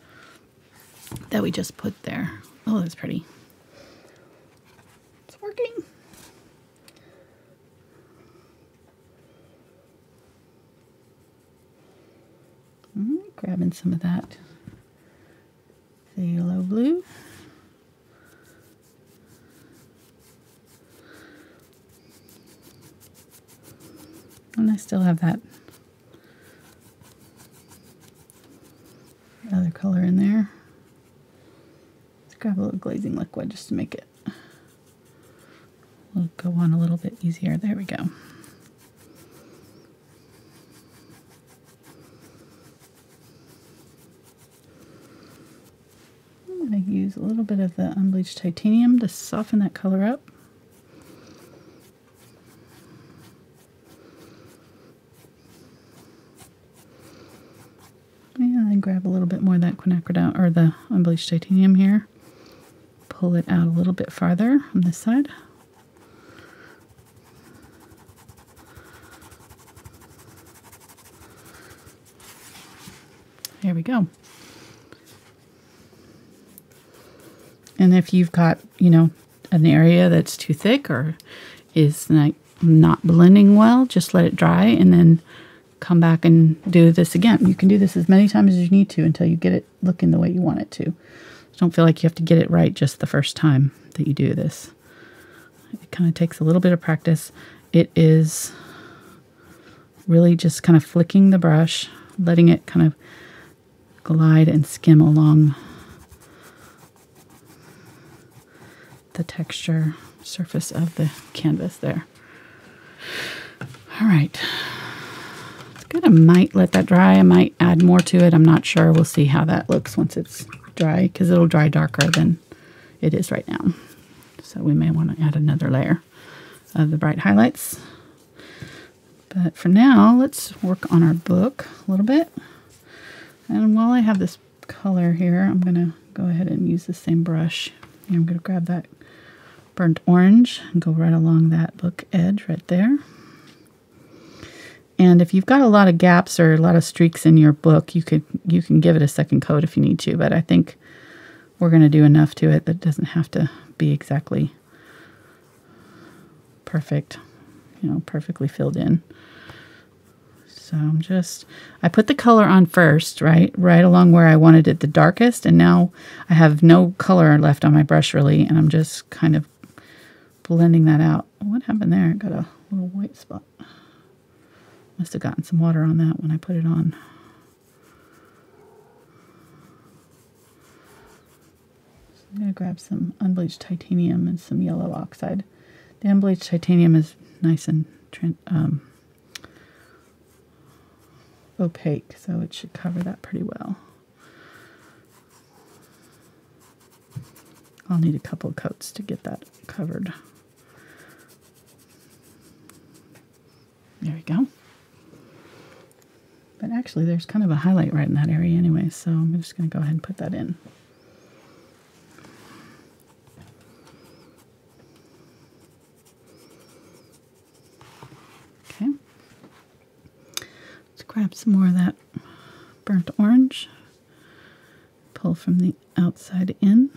that we just put there. Oh, that's pretty. It's working. Grabbing some of that phthalo blue. And I still have that other color in there. Let's grab a little glazing liquid just to make it go on a little bit easier. There we go. I'm going to use a little bit of the unbleached titanium to soften that color up. And then grab a little bit more of that quinacridone or the unbleached titanium here. Pull it out a little bit farther on this side. There we go. And if you've got, an area that's too thick or is not blending well, just let it dry and then come back and do this again. You can do this as many times as you need to until you get it looking the way you want it to. Don't feel like you have to get it right just the first time that you do this. It kind of takes a little bit of practice. It is really just kind of flicking the brush, letting it kind of glide and skim along the texture surface of the canvas there. All right. might let that dry. I might add more to it. I'm not sure. We'll see how that looks once it's dry, because it'll dry darker than it is right now. So we may want to add another layer of the bright highlights. But for now, let's work on our book a little bit. And while I have this color here, I'm going to go ahead and use the same brush. And I'm going to grab that burnt orange and go right along that book edge right there. And if you've got a lot of gaps or a lot of streaks in your book, you can give it a second coat if you need to. But I think we're going to do enough to it that it doesn't have to be exactly perfect, perfectly filled in. So I put the color on first, right along where I wanted it the darkest, and now I have no color left on my brush really, and I'm just kind of blending that out. What happened there? It got a little white spot. Must have gotten some water on that when I put it on. So I'm going to grab some unbleached titanium and some yellow oxide. The unbleached titanium is nice and opaque, so it should cover that pretty well. I'll need a couple of coats to get that covered. There we go. But actually there's kind of a highlight right in that area anyway, so I'm just going to go ahead and put that in. Okay. Let's grab some more of that burnt orange. Pull from the outside in,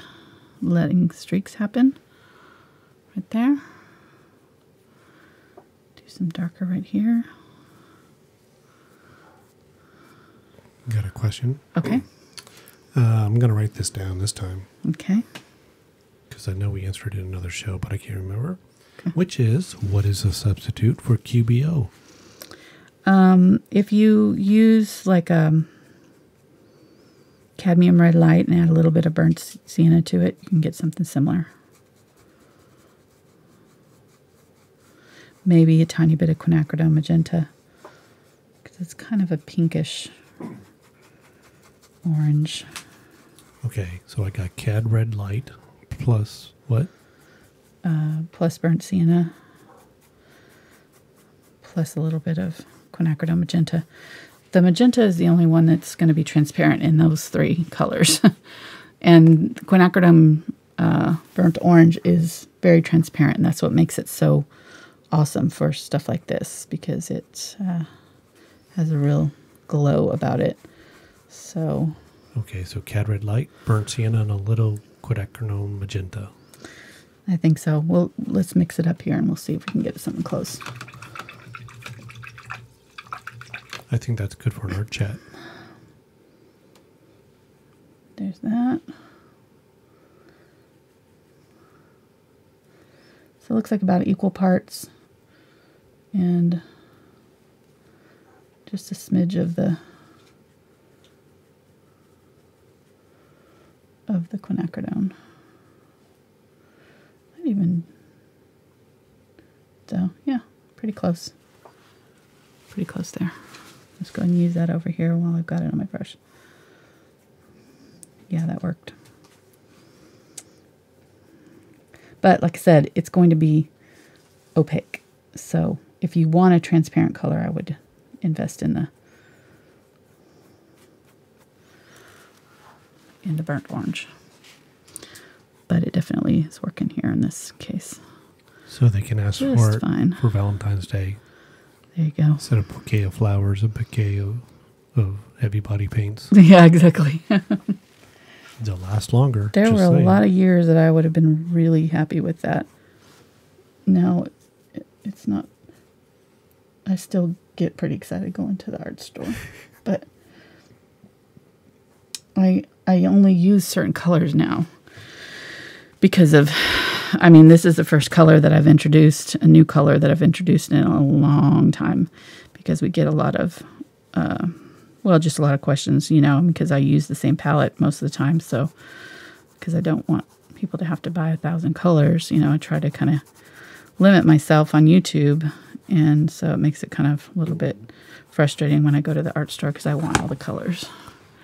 letting streaks happen right there. Do some darker right here. Got a question. Okay. I'm going to write this down this time. Okay. Because I know we answered it in another show, but I can't remember. Okay. Which is, what is a substitute for QBO? If you use like a Cadmium Red Light and add a little bit of burnt sienna to it, you can get something similar. Maybe a tiny bit of Quinacridone Magenta, because it's kind of a pinkish orange. Okay, so I got Cad Red Light plus what? Plus burnt sienna, plus a little bit of Quinacridone Magenta. The magenta is the only one that's going to be transparent in those three colors. And Quinacridone burnt orange is very transparent, and that's what makes it so awesome for stuff like this, because it has a real glow about it. So okay, so Cad Red Light, burnt sienna, and a little Quinacridone Magenta. I think so. Well, let's mix it up here and we'll see if we can get something close. I think that's good for an art chat. There's that. So it looks like about equal parts, and just a smidge of the quinacridone. Not even, so yeah, pretty close. Pretty close there. Let's go and use that over here while I've got it on my brush. Yeah, that worked. But like I said, it's going to be opaque. So if you want a transparent color, I would invest in the burnt orange. But it definitely is working here in this case. So they can ask Just for it fine. For Valentine's Day. There you go. Instead of a bouquet of flowers, a bouquet of heavy body paints. Yeah, exactly. They'll last longer. There were a lot of years that I would have been really happy with that. Now, it's not. I still get pretty excited going to the art store. But I only use certain colors now. Because of, I mean, this is the first color that I've introduced, a new color that I've introduced in a long time. Because we get a lot of, well, just a lot of questions, you know, because I use the same palette most of the time. So, because I don't want people to have to buy 1,000 colors, you know, I try to kind of limit myself on YouTube And so it makes it kind of a little bit frustrating when I go to the art store because I want all the colors.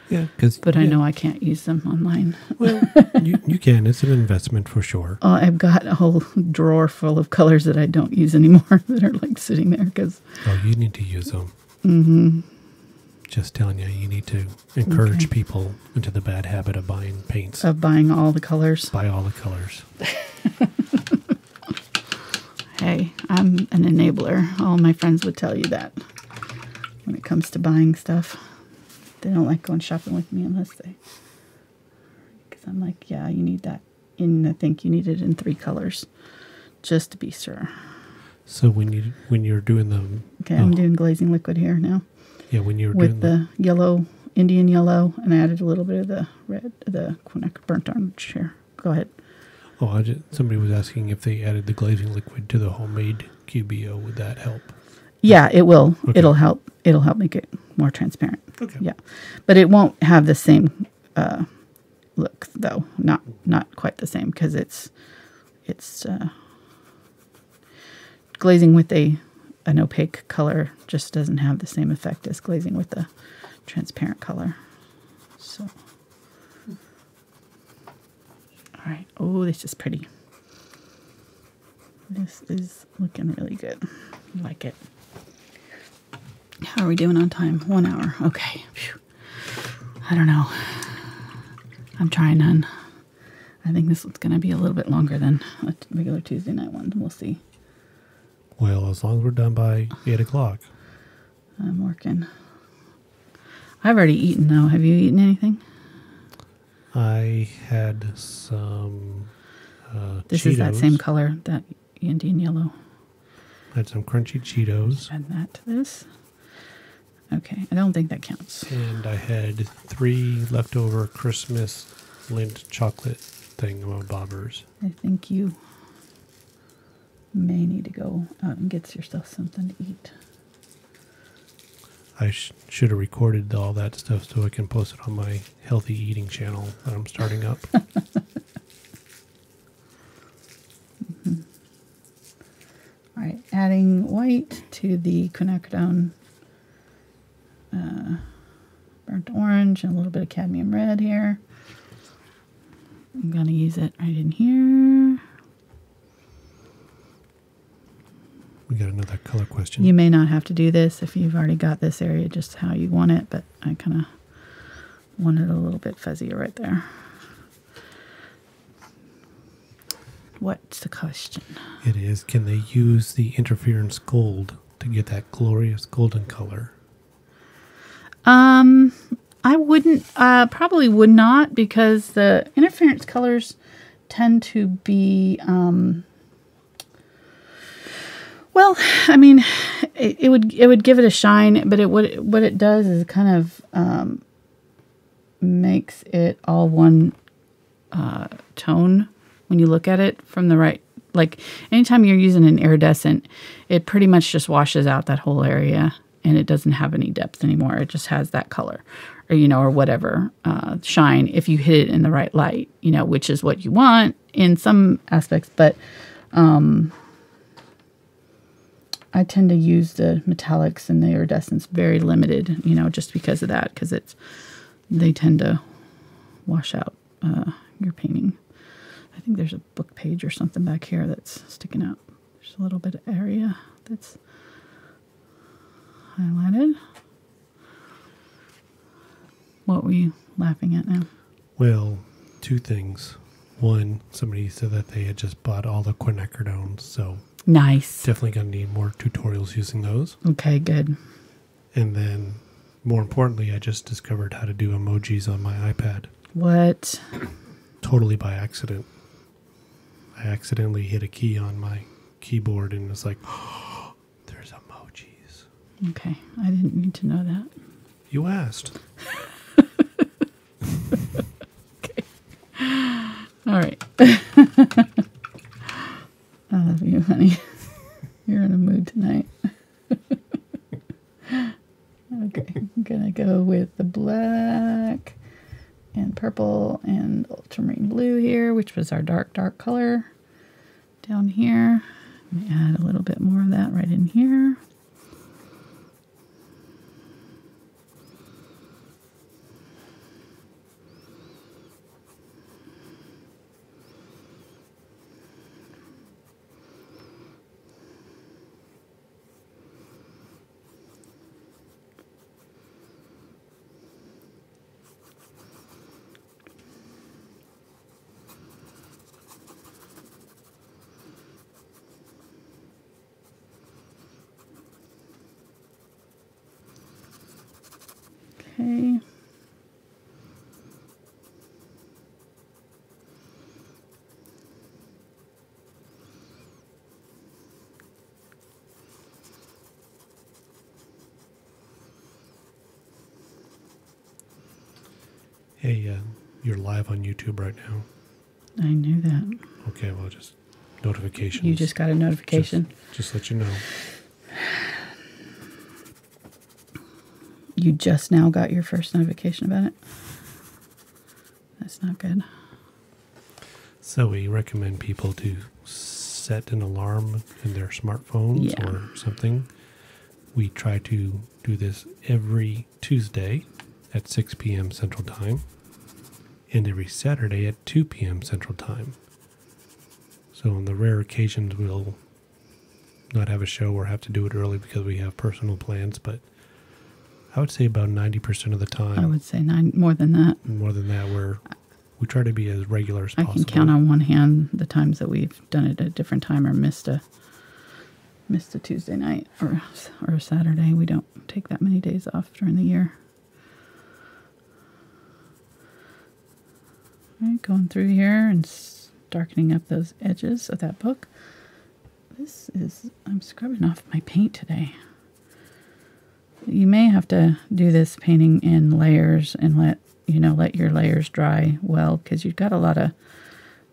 Yeah, but I know I can't use them online. Well, you can. It's an investment for sure. I've got a whole drawer full of colors that I don't use anymore that are like sitting there because. Oh, you need to use them. Mm-hmm. Just telling you, you need to encourage people into the bad habit of buying paints. Of buying all the colors. Buy all the colors. Hey, I'm an enabler. All my friends would tell you that when it comes to buying stuff. They don't like going shopping with me unless they... Because I'm like, yeah, you need that. I think you need it in 3 colors. Just to be sure. So when you're doing them... Okay, I'm doing glazing liquid here now. Yeah, when you're with the yellow, Indian yellow, and I added a little bit of the red, the Quinacridone burnt orange here. Go ahead. Oh, somebody was asking if they added the glazing liquid to the homemade QBO. Would that help? Yeah, it will. Okay. It'll help. It'll help make it more transparent. Okay. Yeah, but it won't have the same look, though. Not quite the same because it's glazing with an opaque color just doesn't have the same effect as glazing with a transparent color. So, all right. Oh, this is pretty. This is looking really good. I like it. How are we doing on time? 1 hour. Okay. Phew. I don't know. I'm trying none. I think this one's going to be a little bit longer than a regular Tuesday night one. We'll see. Well, as long as we're done by 8 o'clock. I'm working. I've already eaten, though. Have you eaten anything? I had some This Cheetos. is that same color, that Indian yellow. I had some crunchy Cheetos. Add that to this. Okay, I don't think that counts. And I had 3 leftover Christmas Lindt chocolate thingamabobbers. I think you may need to go out and get yourself something to eat. I should have recorded all that stuff so I can post it on my healthy eating channel that I'm starting up. Mm-hmm. All right, adding white to the Quinacridone burnt orange and a little bit of cadmium red here. I'm going to use it right in here. We got another color question. You may not have to do this if you've already got this area just how you want it, but I kind of want it a little bit fuzzier right there. What's the question? It is, can they use the interference gold to get that glorious golden color? I wouldn't, probably would not, because the interference colors tend to be, well, I mean, it would give it a shine, but what it does is kind of makes it all one tone when you look at it from the right. Like anytime you're using an iridescent, it pretty much just washes out that whole area, and it doesn't have any depth anymore. It just has that color, or or whatever shine if you hit it in the right light, which is what you want in some aspects, but. I tend to use the metallics and the iridescents very limited, just because of that, because they tend to wash out your painting. I think there's a book page or something back here that's sticking out. There's a little bit of area that's highlighted. What were you laughing at now? Well, 2 things. One, somebody said that they had just bought all the Quinacridones, so... Nice. Definitely going to need more tutorials using those. Okay, good. And then, more importantly, I just discovered how to do emojis on my iPad. What? Totally by accident. I accidentally hit a key on my keyboard and it's like, oh, there's emojis. Okay, I didn't need to know that. You asked. Okay. All right. I love you, honey. You're in a mood tonight. Okay, I'm going to go with the black and purple and ultramarine blue here, which was our dark color down here. Let me add a little bit more of that right in here. Okay. Hey, you're live on YouTube right now. I knew that. Okay, well, just notifications. You just got a notification. Just let you know. You just now got your first notification about it? That's not good. So we recommend people to set an alarm in their smartphones or something. We try to do this every Tuesday at 6 p.m. Central Time and every Saturday at 2 p.m. Central Time. So on the rare occasions we'll not have a show or have to do it early because we have personal plans, but I would say about 90% of the time. I would say more than that. More than that, we try to be as regular as possible. I can count on one hand the times that we've done it at a different time or missed a Tuesday night or a Saturday. We don't take that many days off during the year. All right, going through here and darkening up those edges of that book. I'm scrubbing off my paint today. You may have to do this painting in layers and let your layers dry well, because you've got a lot of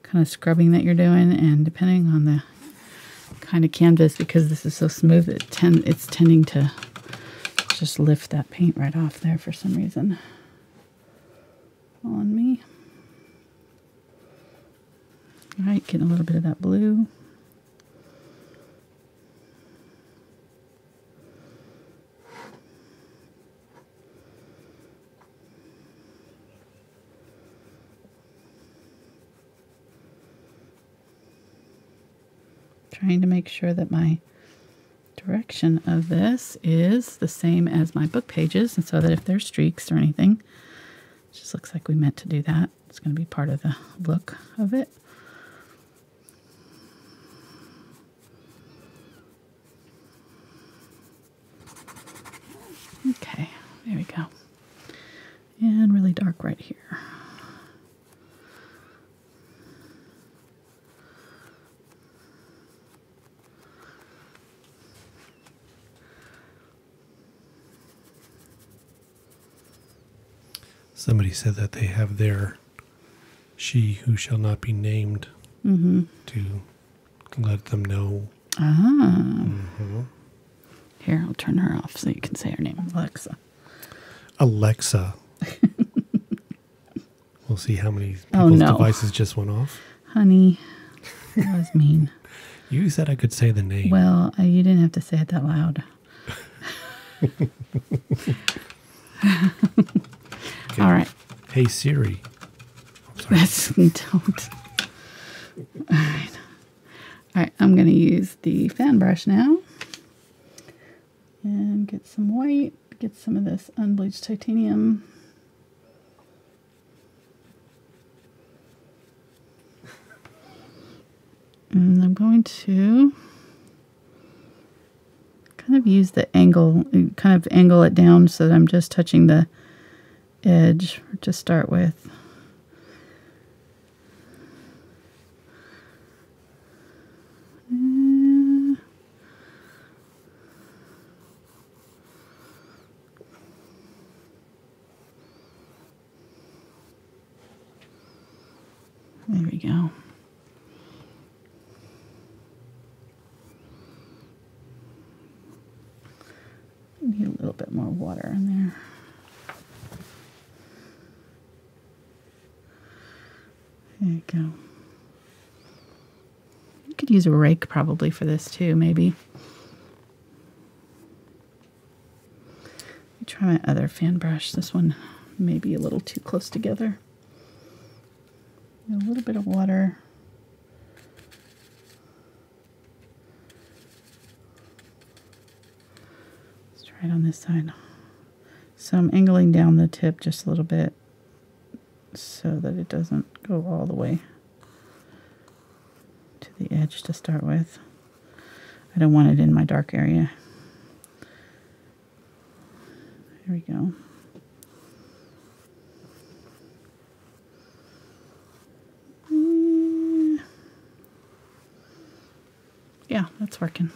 kind of scrubbing that you're doing, and depending on the kind of canvas, because this is so smooth, it's tending to just lift that paint right off there for some reason on me. All right, getting a little bit of that blue. Trying to make sure that my direction of this is the same as my book pages, and so that if there's streaks or anything, it just looks like we meant to do that. It's going to be part of the look of it. Okay, there we go. And really dark right here. Somebody said that they have their she who shall not be named to let them know. Here, I'll turn her off so you can say her name. Alexa. We'll see how many people's devices just went off. Honey, that was mean. You said I could say the name. Well, you didn't have to say it that loud. Okay. All right. Hey, Siri. Don't. All right. All right, I'm going to use the fan brush now. And get some white. Get some of this unbleached titanium. And I'm going to kind of use the angle, kind of angle it down so that I'm just touching the edge to start with. There we go. Need a little bit more water in there. There you go. You could use a rake probably for this too, maybe. Let me try my other fan brush. This one may be a little too close together. A little bit of water. Let's try it on this side. So I'm angling down the tip just a little bit so that it doesn't go all the way to the edge to start with. I don't want it in my dark area. There we go. Yeah, that's working.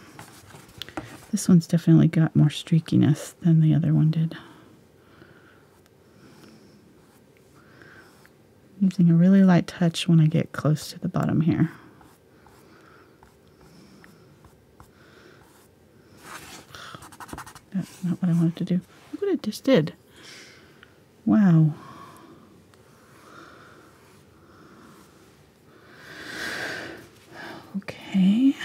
This one's definitely got more streakiness than the other one did. Using a really light touch when I get close to the bottom here. That's not what I wanted to do. Look what it just did. Wow. Okay.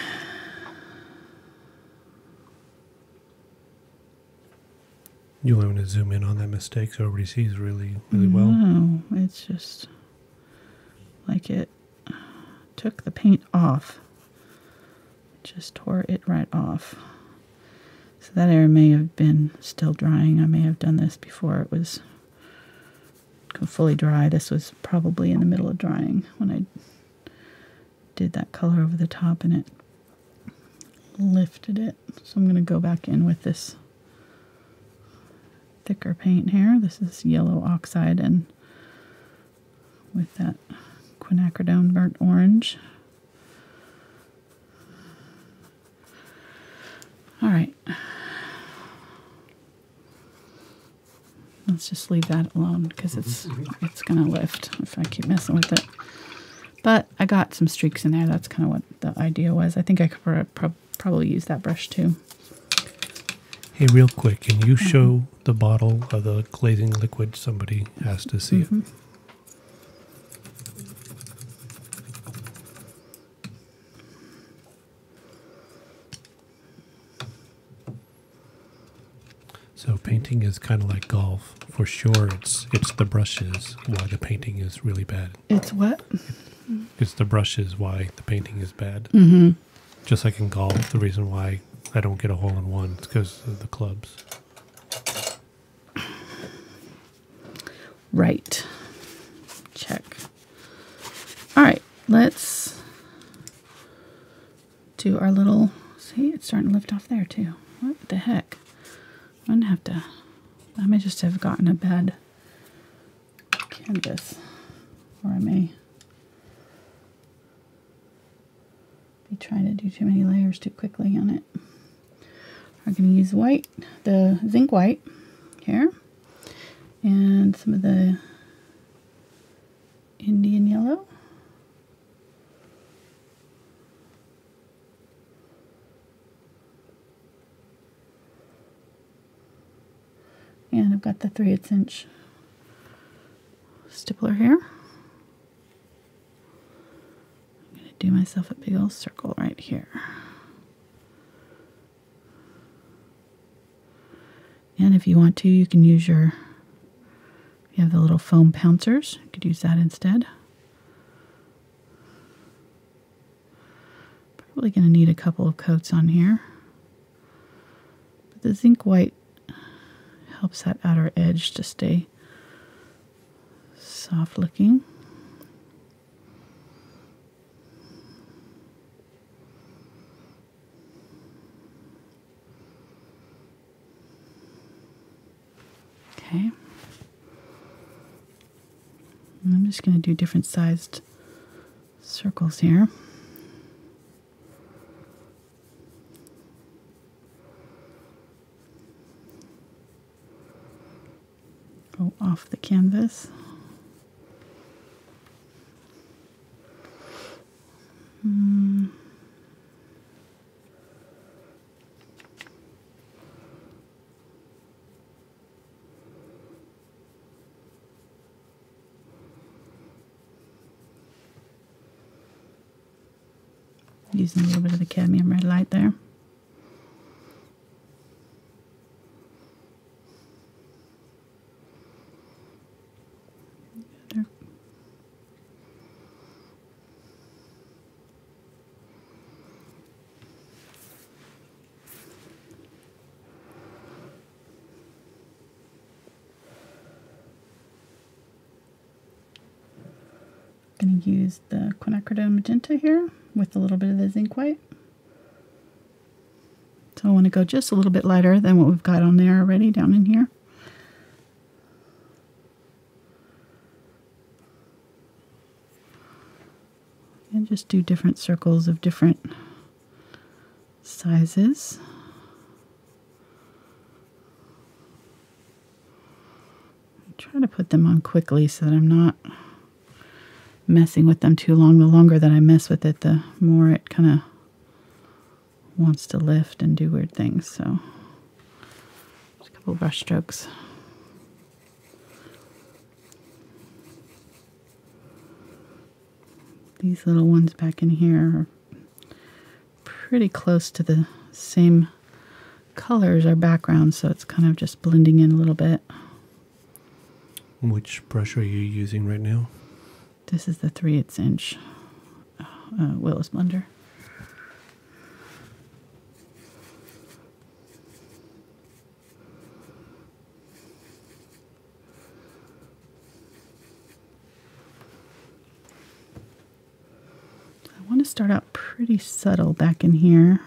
You want me to zoom in on that mistake so everybody sees really well? No, it's just like it took the paint off. Just tore it right off. So that area may have been still drying. I may have done this before it was fully dry. This was probably in the middle of drying when I did that color over the top and it lifted it. So I'm going to go back in with this thicker paint here. This is yellow oxide and with that quinacridone burnt orange. All right. Let's just leave that alone because it's going to lift if I keep messing with it. But I got some streaks in there. That's kind of what the idea was. I think I could probably use that brush too. Hey, real quick, can you show the bottle of the glazing liquid? Somebody has to see it. So painting is kind of like golf. For sure, it's the brushes why the painting is really bad. It's what? It's the brushes why the painting is bad. Mm-hmm. Just like in golf, the reason why I don't get a hole-in-one is because of the clubs. Right. Check. All right, let's do our little, see, it's starting to lift off there too. What the heck? I'm gonna have to, I may just have gotten a bad canvas, or I may be trying to do too many layers too quickly on it. I'm going to use white, the Zinc White here, and some of the Indian Yellow. And I've got the 3/8 inch stippler here. I'm going to do myself a big old circle right here. And if you want to, you can use you have the little foam pouncers. You could use that instead. Probably going to need a couple of coats on here. But the Zinc White helps that outer edge to stay soft looking. Okay. And I'm just going to do different sized circles here. Go off the canvas. Using a little bit of the Cadmium Red Light there. Going to use the Quinacridone Magenta here with a little bit of the Zinc White. So I want to go just a little bit lighter than what we've got on there already down in here. And just do different circles of different sizes. Try to put them on quickly so that I'm not messing with them too long. The longer that I mess with it, the more it kind of wants to lift and do weird things. So just a couple of brush strokes. These little ones back in here are pretty close to the same color as our background, so it's kind of just blending in a little bit. Which brush are you using right now? This is the 3/8 inch Willis blender. I want to start out pretty subtle back in here.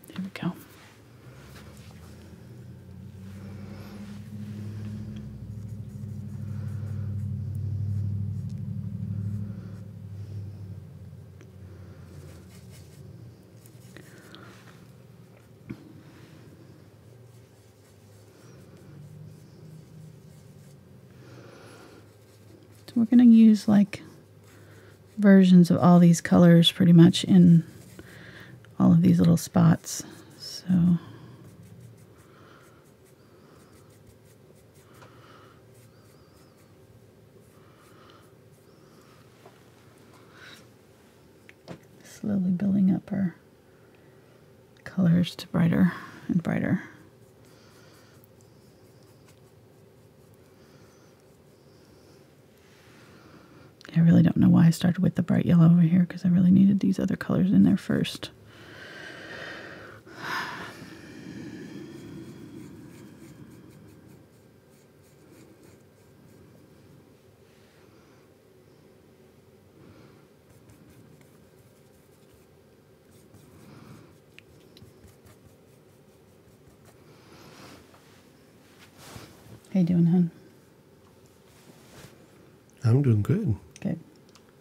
There we go. So we're going to use like versions of all these colors pretty much in all of these little spots. So slowly building up our colors to brighter and brighter. I really don't know why I started with the bright yellow over here, because I really needed these other colors in there first. How you doing, hon? I'm doing good. Good.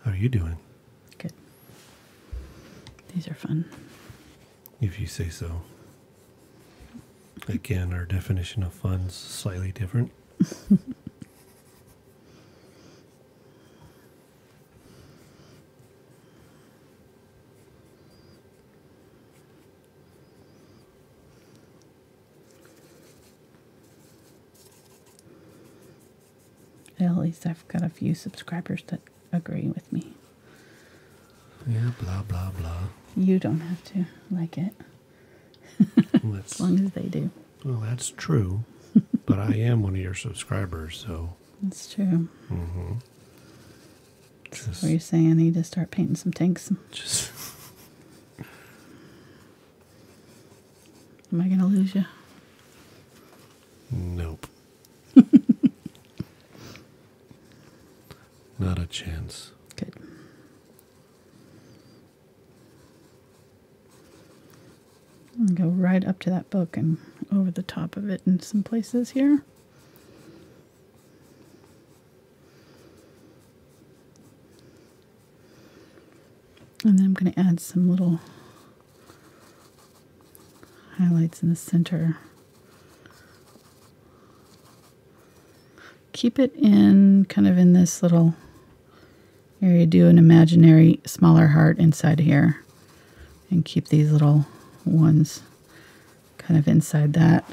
How are you doing? Good. These are fun. If you say so. Again, our definition of fun's slightly different. At least I've got a few subscribers that agree with me. Yeah, blah, blah, blah. You don't have to like it. As long as they do. Well, that's true. But I am one of your subscribers, so. That's true. Mm-hmm. What are you saying? I need to start painting some tanks. Just. Am I going to lose you? Nope. Not a chance. Good. And go right up to that book and over the top of it in some places here. And then I'm going to add some little highlights in the center. keep it in kind of in this little area. Do an imaginary smaller heart inside here and keep these little ones kind of inside that.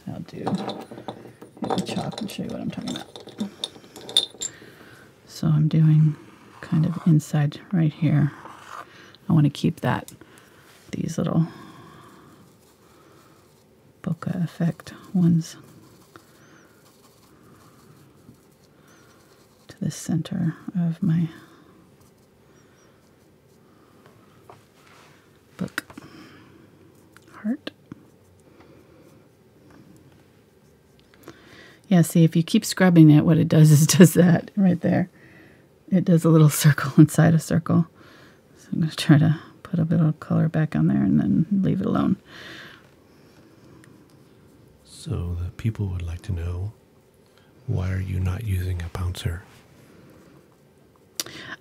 I'll do the chalk and show you what I'm talking about. So I'm doing kind of inside right here. I want to keep that, these little bokeh effect ones to the center of my book heart. Yeah, see, if you keep scrubbing it, what it does is does that right there. It does a little circle inside a circle. So I'm going to try to put a bit of color back on there and then leave it alone. So the people would like to know, why are you not using a pouncer?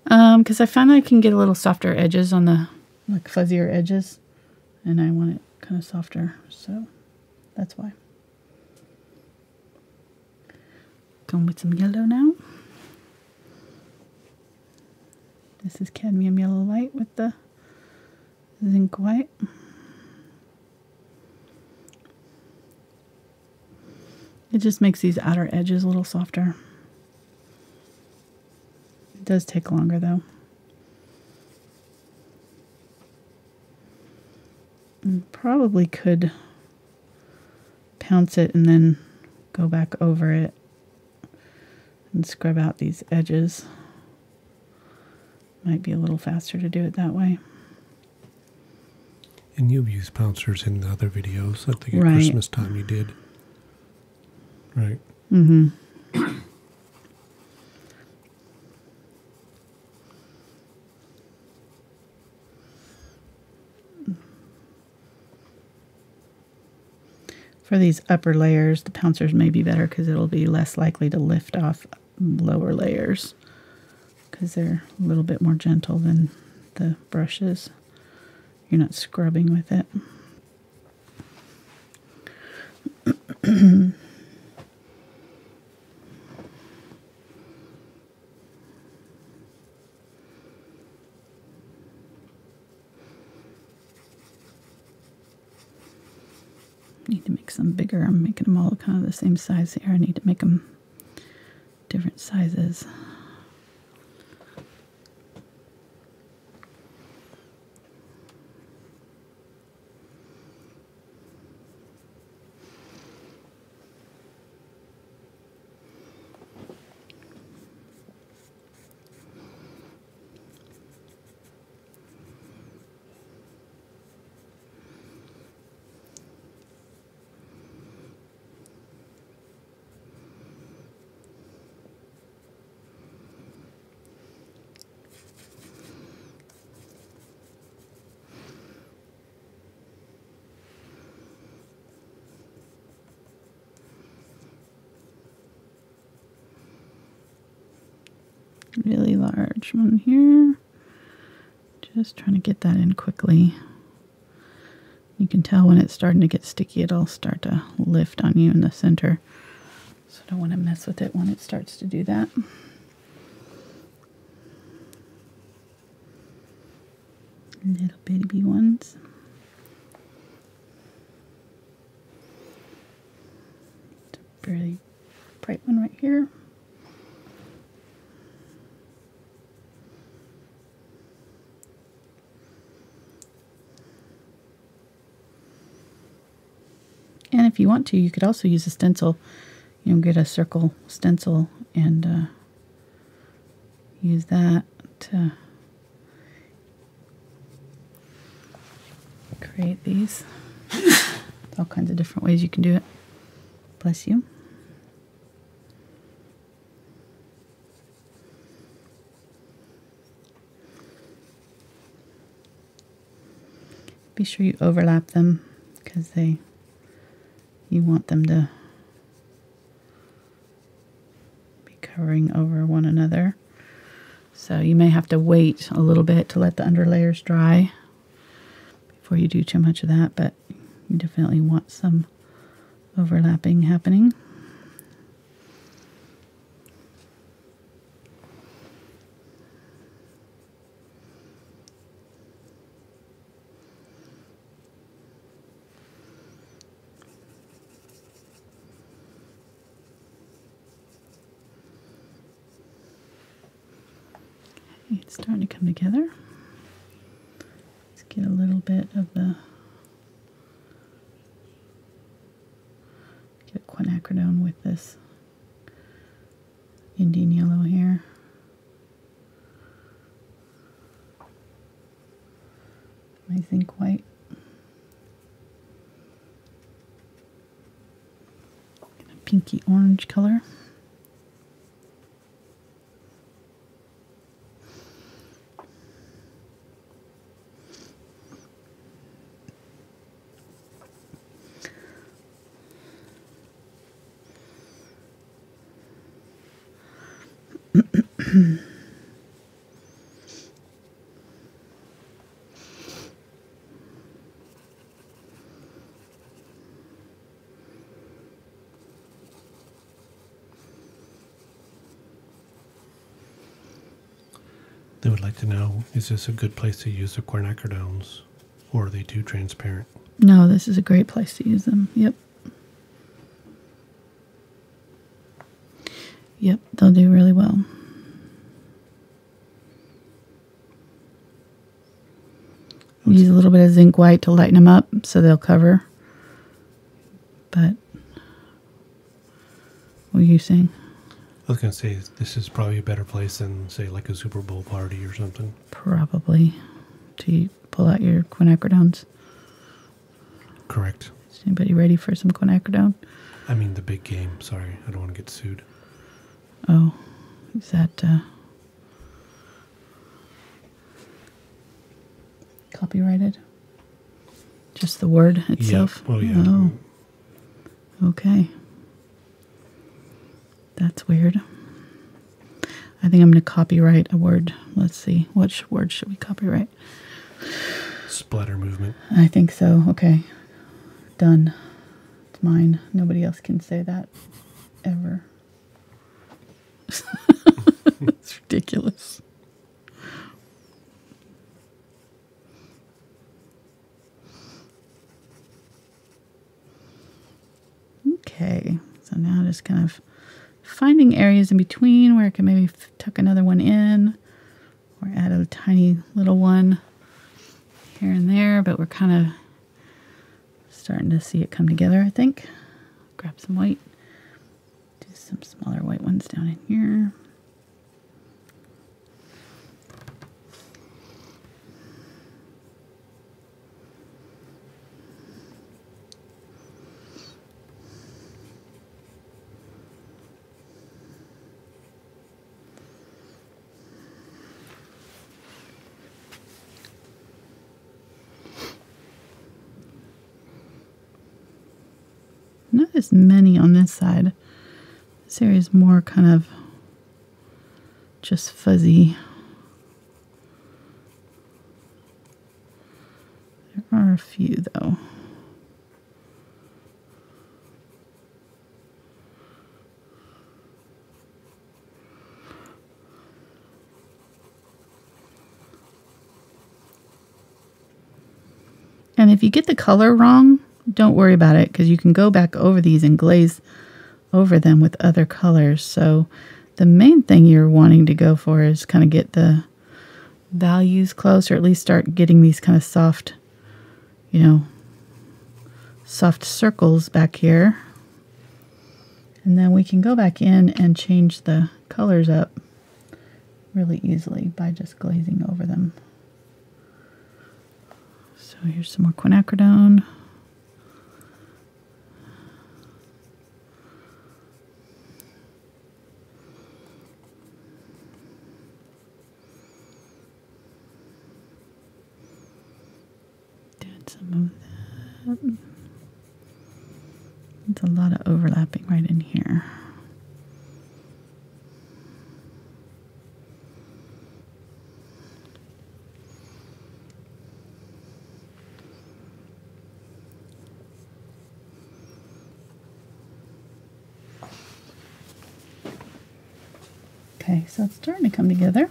Because I find I can get a little softer edges on the, like fuzzier edges, and I want it kind of softer, so that's why. Going with some yellow now. This is Cadmium Yellow Light with the Zinc White. It just makes these outer edges a little softer. It does take longer though. And probably could pounce it and then go back over it and scrub out these edges. Might be a little faster to do it that way. And you've used pouncers in the other videos. I think at Right. Christmas time you did. Right. Mm-hmm. For these upper layers, the pouncers may be better because it'll be less likely to lift off lower layers because they're a little bit more gentle than the brushes. You're not scrubbing with it. Need to make some bigger. I'm making them all kind of the same size here. I need to make them different sizes. Really large one here. Just trying to get that in quickly. You can tell when it's starting to get sticky, it'll start to lift on you in the center. So I don't want to mess with it when it starts to do that. Little bitty ones. It's a really bright one right here. And if you want to, you could also use a stencil. You know, get a circle stencil and use that to create these. All kinds of different ways you can do it. Bless you. Be sure you overlap them because you want them to be covering over one another. So you may have to wait a little bit to let the under layers dry before you do too much of that, but you definitely want some overlapping happening. Okay, it's starting to come together. Let's get a little bit of the quinacridone with this Indian yellow here. My zinc white. A pinky orange color. They would like to know, is this a good place to use the quinacridones, or are they too transparent? No, this is a great place to use them. Yep. Yep, they'll do really well. Use a little bit of zinc white to lighten them up so they'll cover. But what are you saying? I was going to say, this is probably a better place than, say, like a Super Bowl party or something. Probably. To pull out your quinacridones. Correct. Is anybody ready for some quinacridone? I mean the big game. Sorry, I don't want to get sued. Oh, is that copyrighted? Just the word itself? Yeah. Oh, yeah. Oh, okay. That's weird. I think I'm going to copyright a word. Let's see. Which word should we copyright? Splatter movement. I think so. Okay. Done. It's mine. Nobody else can say that ever. It's ridiculous. Okay. So now just kind of finding areas in between where I can maybe tuck another one in or add a tiny little one here and there, but we're kind of starting to see it come together, I think. Grab some white. Do some smaller white ones down in here. Not as many on this side. This area is more kind of just fuzzy. There are a few though. And if you get the color wrong, don't worry about it, because you can go back over these and glaze over them with other colors. So the main thing you're wanting to go for is kind of get the values close, or at least start getting these kind of soft, you know, soft circles back here. And then we can go back in and change the colors up really easily by just glazing over them. So here's some more quinacridone. Some of that. It's a lot of overlapping right in here. Okay, so it's starting to come together.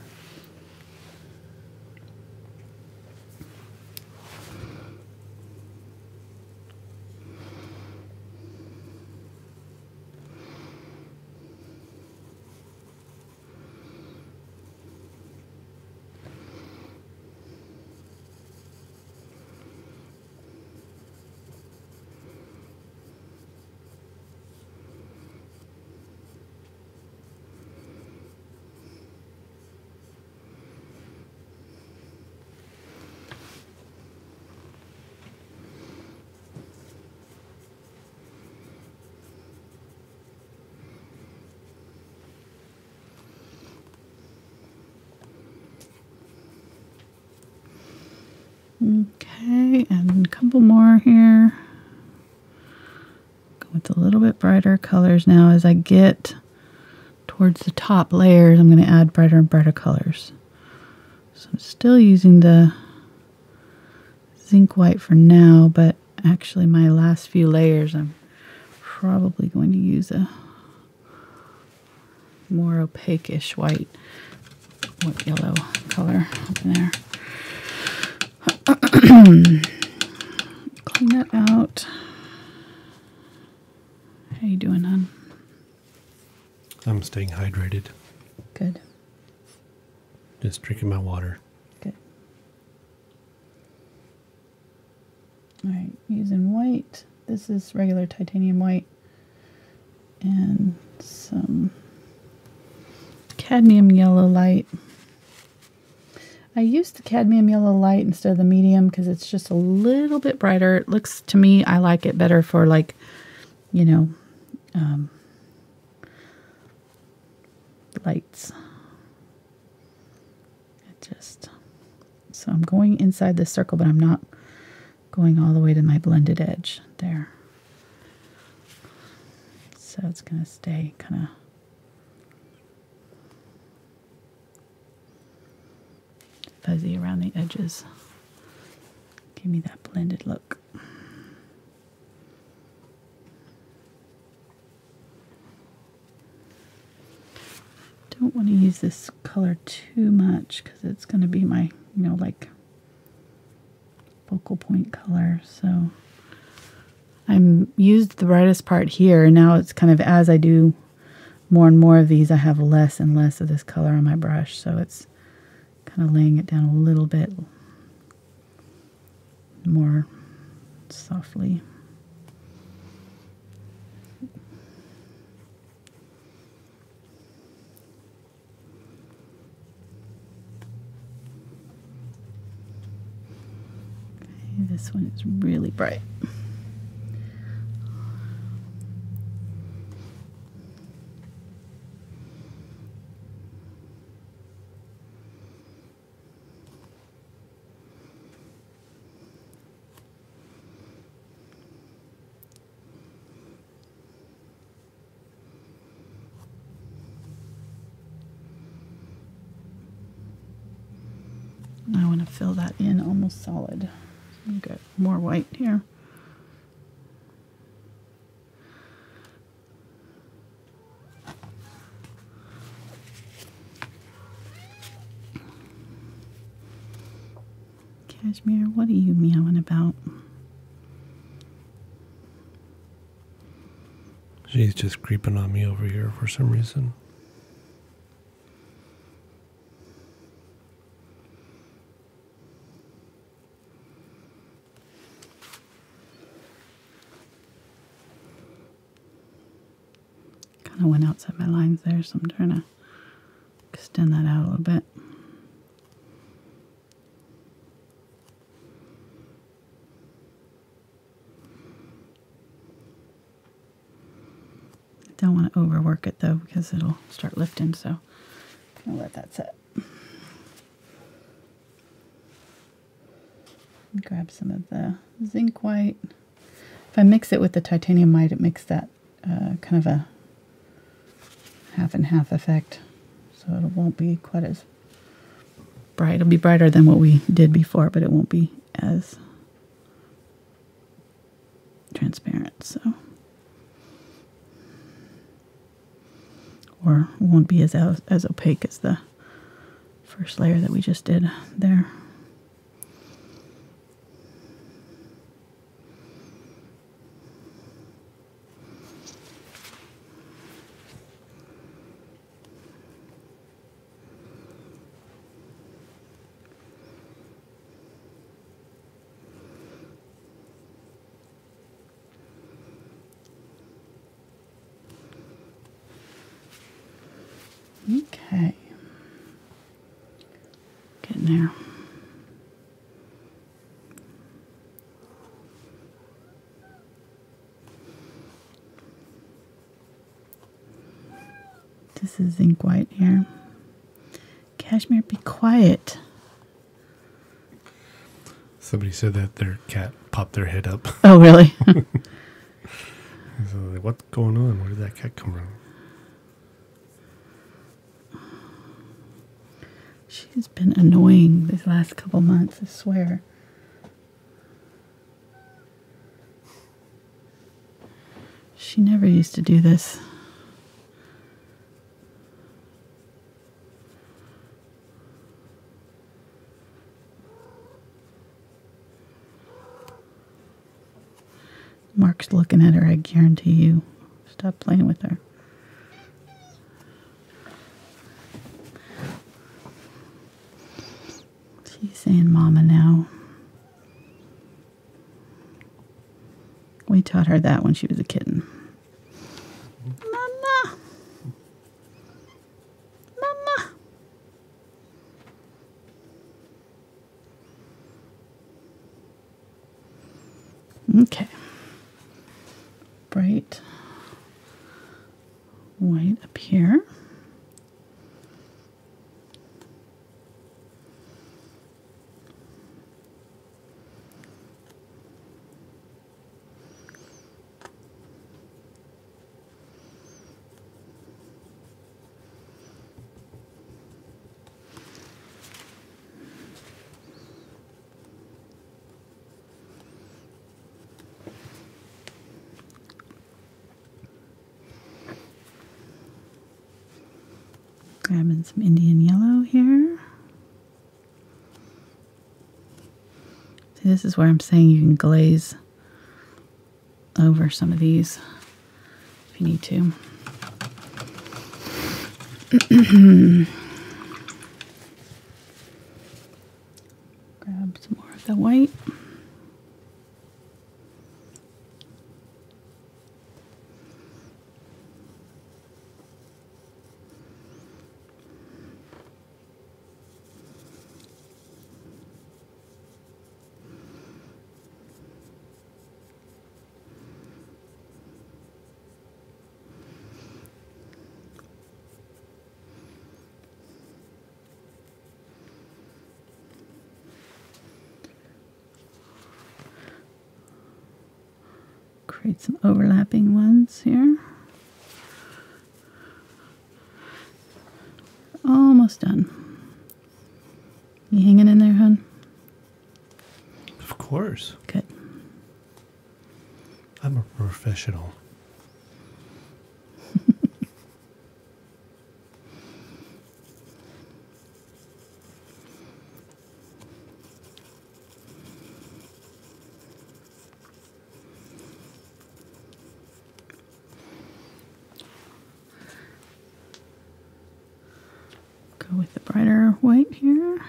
Okay, and a couple more here. Go with a little bit brighter colors now. As I get towards the top layers, I'm going to add brighter and brighter colors. So I'm still using the Zinc White for now, but actually my last few layers I'm probably going to use a more opaque-ish white. What yellow color up in there. Clean that out. How you doing, hon? I'm staying hydrated. Good. Just drinking my water. Good. All right, using white. This is regular titanium white. And some cadmium yellow light. I used the cadmium yellow light instead of the medium because it's just a little bit brighter. It looks, to me, I like it better for, like, you know, lights. So I'm going inside this circle, but I'm not going all the way to my blended edge there. So it's going to stay kind of fuzzy around the edges. Give me that blended look. Don't want to use this color too much because it's going to be my, you know, like focal point color. So I'm used the brightest part here, and now it's kind of, as I do more and more of these, I have less and less of this color on my brush. So it's kind of laying it down a little bit more softly. Okay, this one is really bright. I want to fill that in almost solid. I've got more white here. Cashmere, what are you meowing about? She's just creeping on me over here for some reason. Kind of went outside my lines there, so I'm trying to extend that out a little bit. Don't want to overwork it though because it'll start lifting, so I'll let that set. Grab some of the Zinc White. If I mix it with the titanium white, it makes that kind of a half and half effect, so it won't be quite as bright. It'll be brighter than what we did before, but it won't be as transparent, so, or won't be as opaque as the first layer that we just did there. Okay, getting there. This is Zinc White here. Cashmere, be quiet. Somebody said that their cat popped their head up. Oh, really? So like, what's going on? Where did that cat come from? She's been annoying these last couple months, I swear. She never used to do this. Mark's looking at her, I guarantee you. Stop playing with her. She's saying mama now. We taught her that when she was a kitten. Mama! Mama! Okay. Bright white up here. Grabbing some Indian yellow here. See, this is where I'm saying you can glaze over some of these if you need to. Grab some more of the white. Create some overlapping ones here. Almost done. You hanging in there, hon? Of course. Good. I'm a professional. Go with the brighter white here.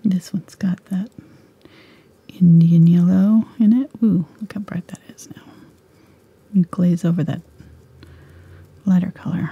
This one's got that Indian yellow in it. Ooh, look how bright that is now. And glaze over that lighter color.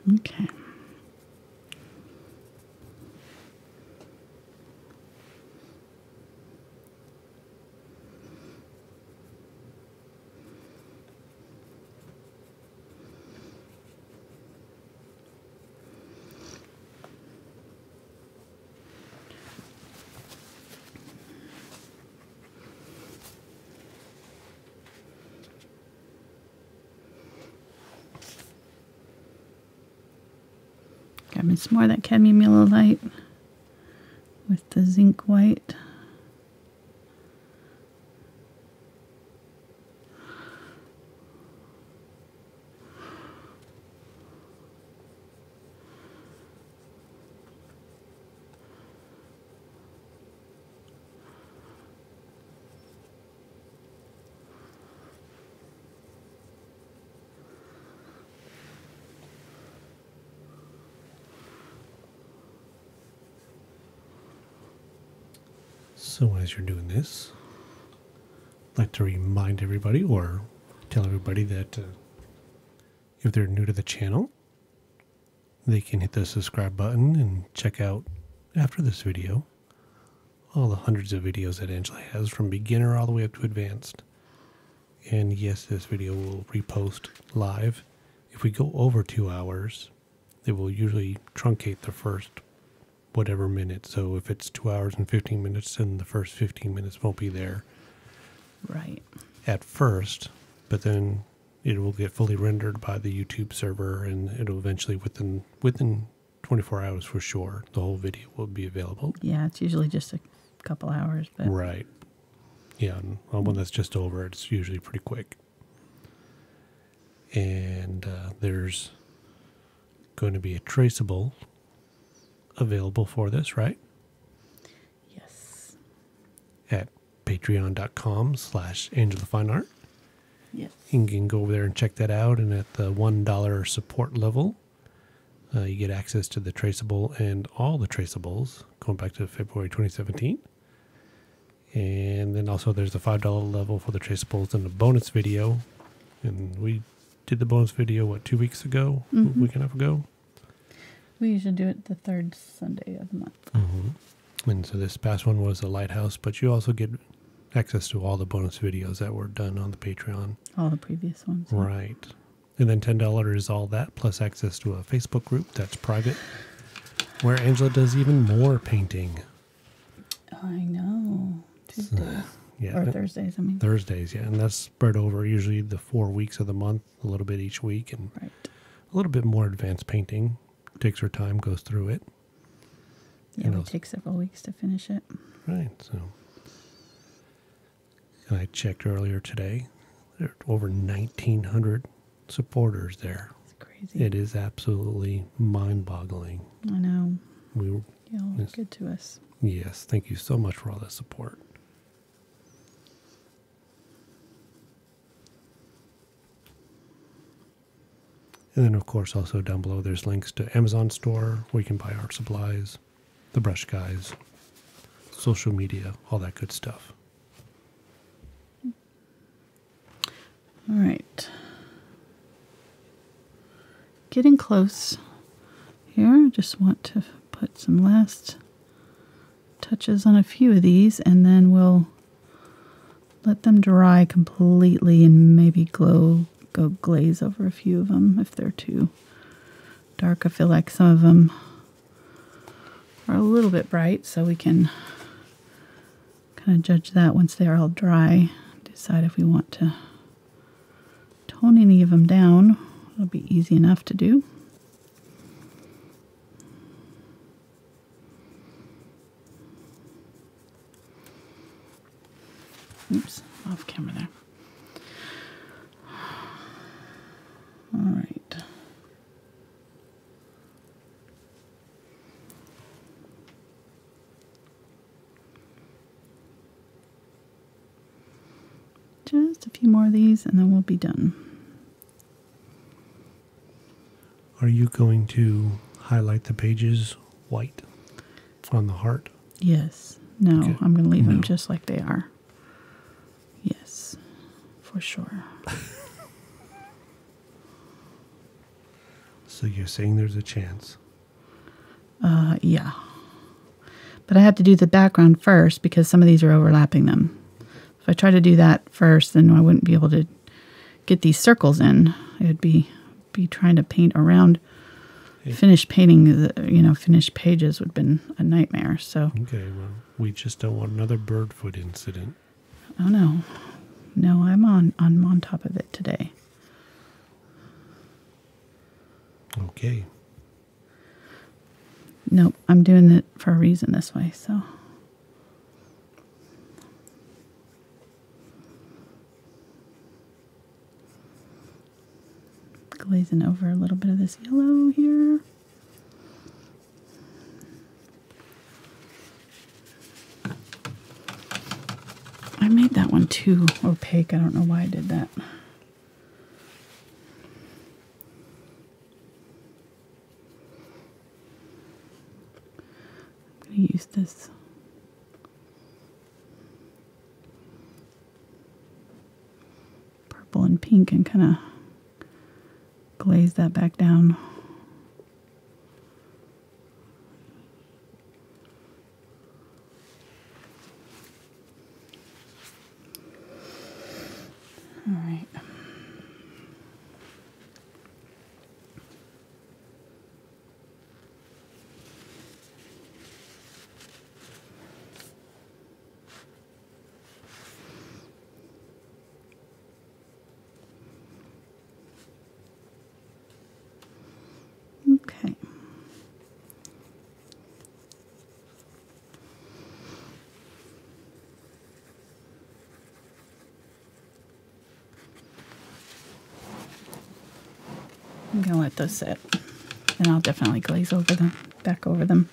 Okay. Grabbing some more of that cadmium yellow light with the zinc white. So as you're doing this, I'd like to remind everybody or tell everybody that if they're new to the channel, they can hit the subscribe button and check out, after this video, all the hundreds of videos that Angela has from beginner all the way up to advanced. And yes, this video will repost live. If we go over 2 hours, it will usually truncate the first whatever minute. So if it's 2 hours and 15 minutes, then the first 15 minutes won't be there. Right. At first, but then it will get fully rendered by the YouTube server, and it'll eventually, within 24 hours for sure, the whole video will be available. Yeah, it's usually just a couple hours. But Right. Yeah, and when that's just over, it's usually pretty quick. And there's going to be a traceable available for this, right? Yes. At patreon.com/AngelaFineArt. Yes. You can go over there and check that out. And at the $1 support level, you get access to the traceable and all the traceables going back to February 2017. And then also there's a $5 level for the traceables and the bonus video. And we did the bonus video, 2 weeks ago? A week and a half ago? We usually do it the third Sunday of the month. And so this past one was a lighthouse, but you also get access to all the bonus videos that were done on the Patreon. All the previous ones. Right. And then $10 is all that, plus access to a Facebook group that's private, where Angela does even more painting. I know. Tuesdays. Yeah. Or Thursdays, I mean. Thursdays, yeah. And that's spread over usually the 4 weeks of the month, a little bit each week, and Right. a little bit more advanced painting. Takes her time, goes through it. Yeah, it takes several weeks to finish it. Right, so. And I checked earlier today. There are over 1,900 supporters there. It's crazy. It is absolutely mind-boggling. I know. Y'all are good to us. Yes, thank you so much for all that support. And then, of course, also down below, there's links to Amazon store where you can buy art supplies, the brush guys, social media, all that good stuff. All right. Getting close here. Just want to put some last touches on a few of these, and then we'll let them dry completely and maybe go glaze over a few of them if they're too dark. I feel like some of them are a little bit bright, so we can kind of judge that once they're all dry. Decide if we want to tone any of them down. It'll be easy enough to do. Oops, off camera there. All right. Just a few more of these and then we'll be done. Are you going to highlight the pages white on the heart? Yes. No, Okay. I'm going to leave them just like they are. Yes, for sure. So you're saying there's a chance? Yeah. But I have to do the background first because some of these are overlapping them. If I try to do that first, then I wouldn't be able to get these circles in. It would be trying to paint around. Finished painting, finished pages would have been a nightmare. So. Okay, well, we just don't want another bird foot incident. Oh, no. No, I'm on top of it today. Okay. Nope, I'm doing it for a reason this way, so. Glazing over a little bit of this yellow here. I made that one too opaque. I don't know why I did that. I'm going to use this in pink and kind of glaze that back down. All right. Okay. I'm going to let those sit, and I'll definitely glaze over them, back over them.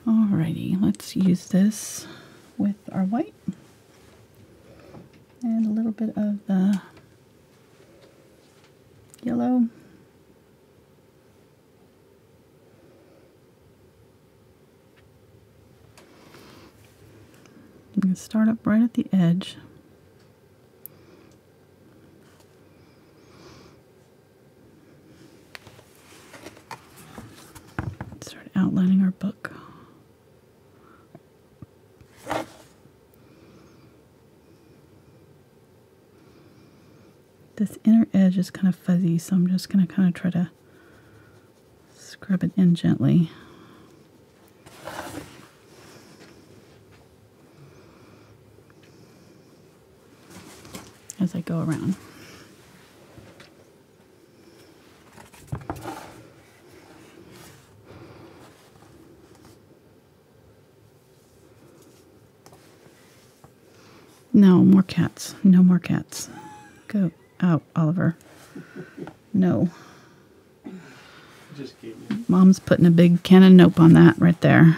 Alrighty, let's use this with our white and a little bit of the yellow. I'm going to start up right at the edge. Start outlining our book. This inner edge is kind of fuzzy, so I'm just going to kind of try to scrub it in gently. As I go around. No more cats. No more cats. Go out, Oliver. No. Just kidding. Mom's putting a big can of nope on that right there.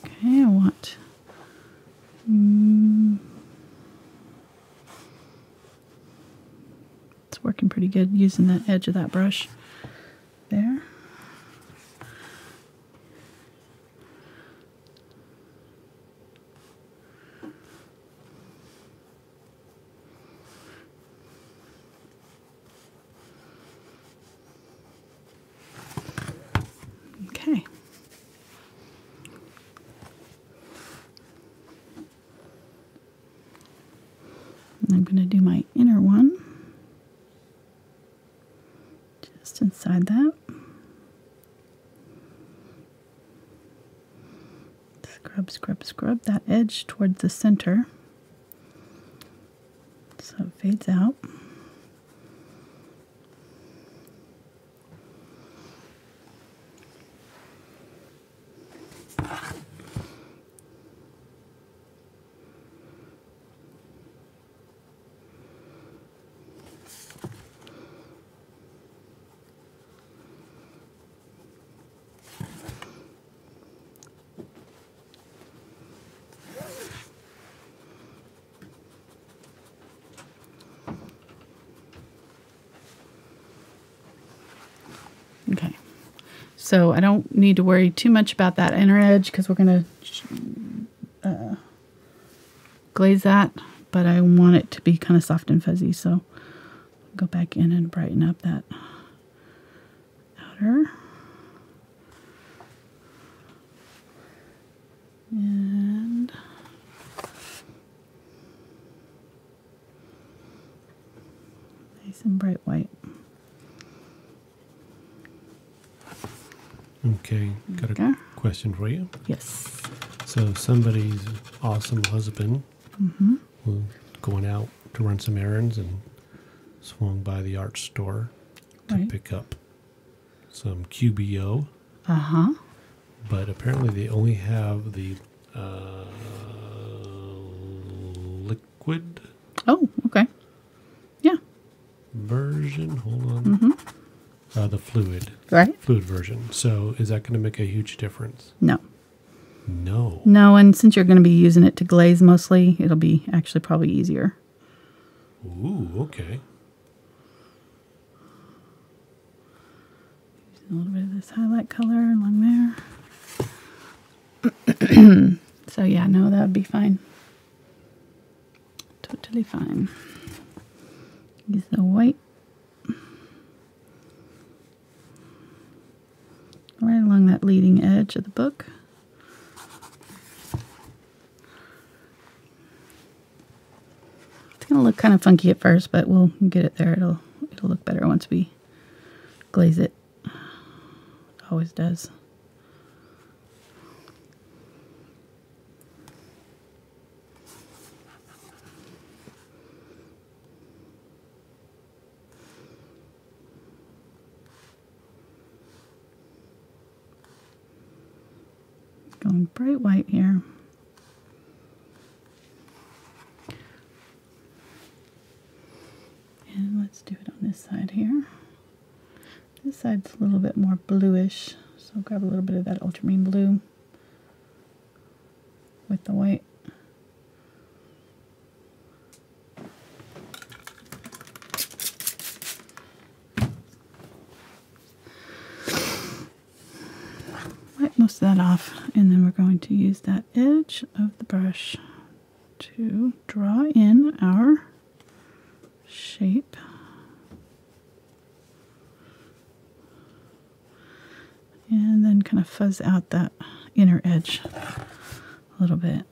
Okay, I want... It's working pretty good using that edge of that brush there. Okay. I'm going to do my inner one, just inside that. Scrub, scrub, scrub that edge towards the center so it fades out. Okay, so I don't need to worry too much about that inner edge because we're going to glaze that, but I want it to be kind of soft and fuzzy, so go back in and brighten up that outer. And nice and bright white. Okay, got a question for you. Yes. So somebody's awesome husband was going out to run some errands and swung by the art store to pick up some QBO. Uh-huh. But apparently they only have the liquid Oh, okay. Yeah. version. Hold on. The fluid. Right? Fluid version. So is that going to make a huge difference? No. No. No, and since you're going to be using it to glaze mostly, it'll be actually probably easier. Ooh, okay. A little bit of this highlight color along there. So yeah, no, that would be fine. Totally fine. Use the white right along that leading edge of the book. It's going to look kind of funky at first, but we'll get it there. It'll look better once we glaze it. It always does. Going bright white here. And let's do it on this side here. This side's a little bit more bluish, so I'll grab a little bit of that ultramarine blue with the white. Wipe most of that off, and then we're going to use that edge of the brush to draw in our shape. And then kind of fuzz out that inner edge a little bit.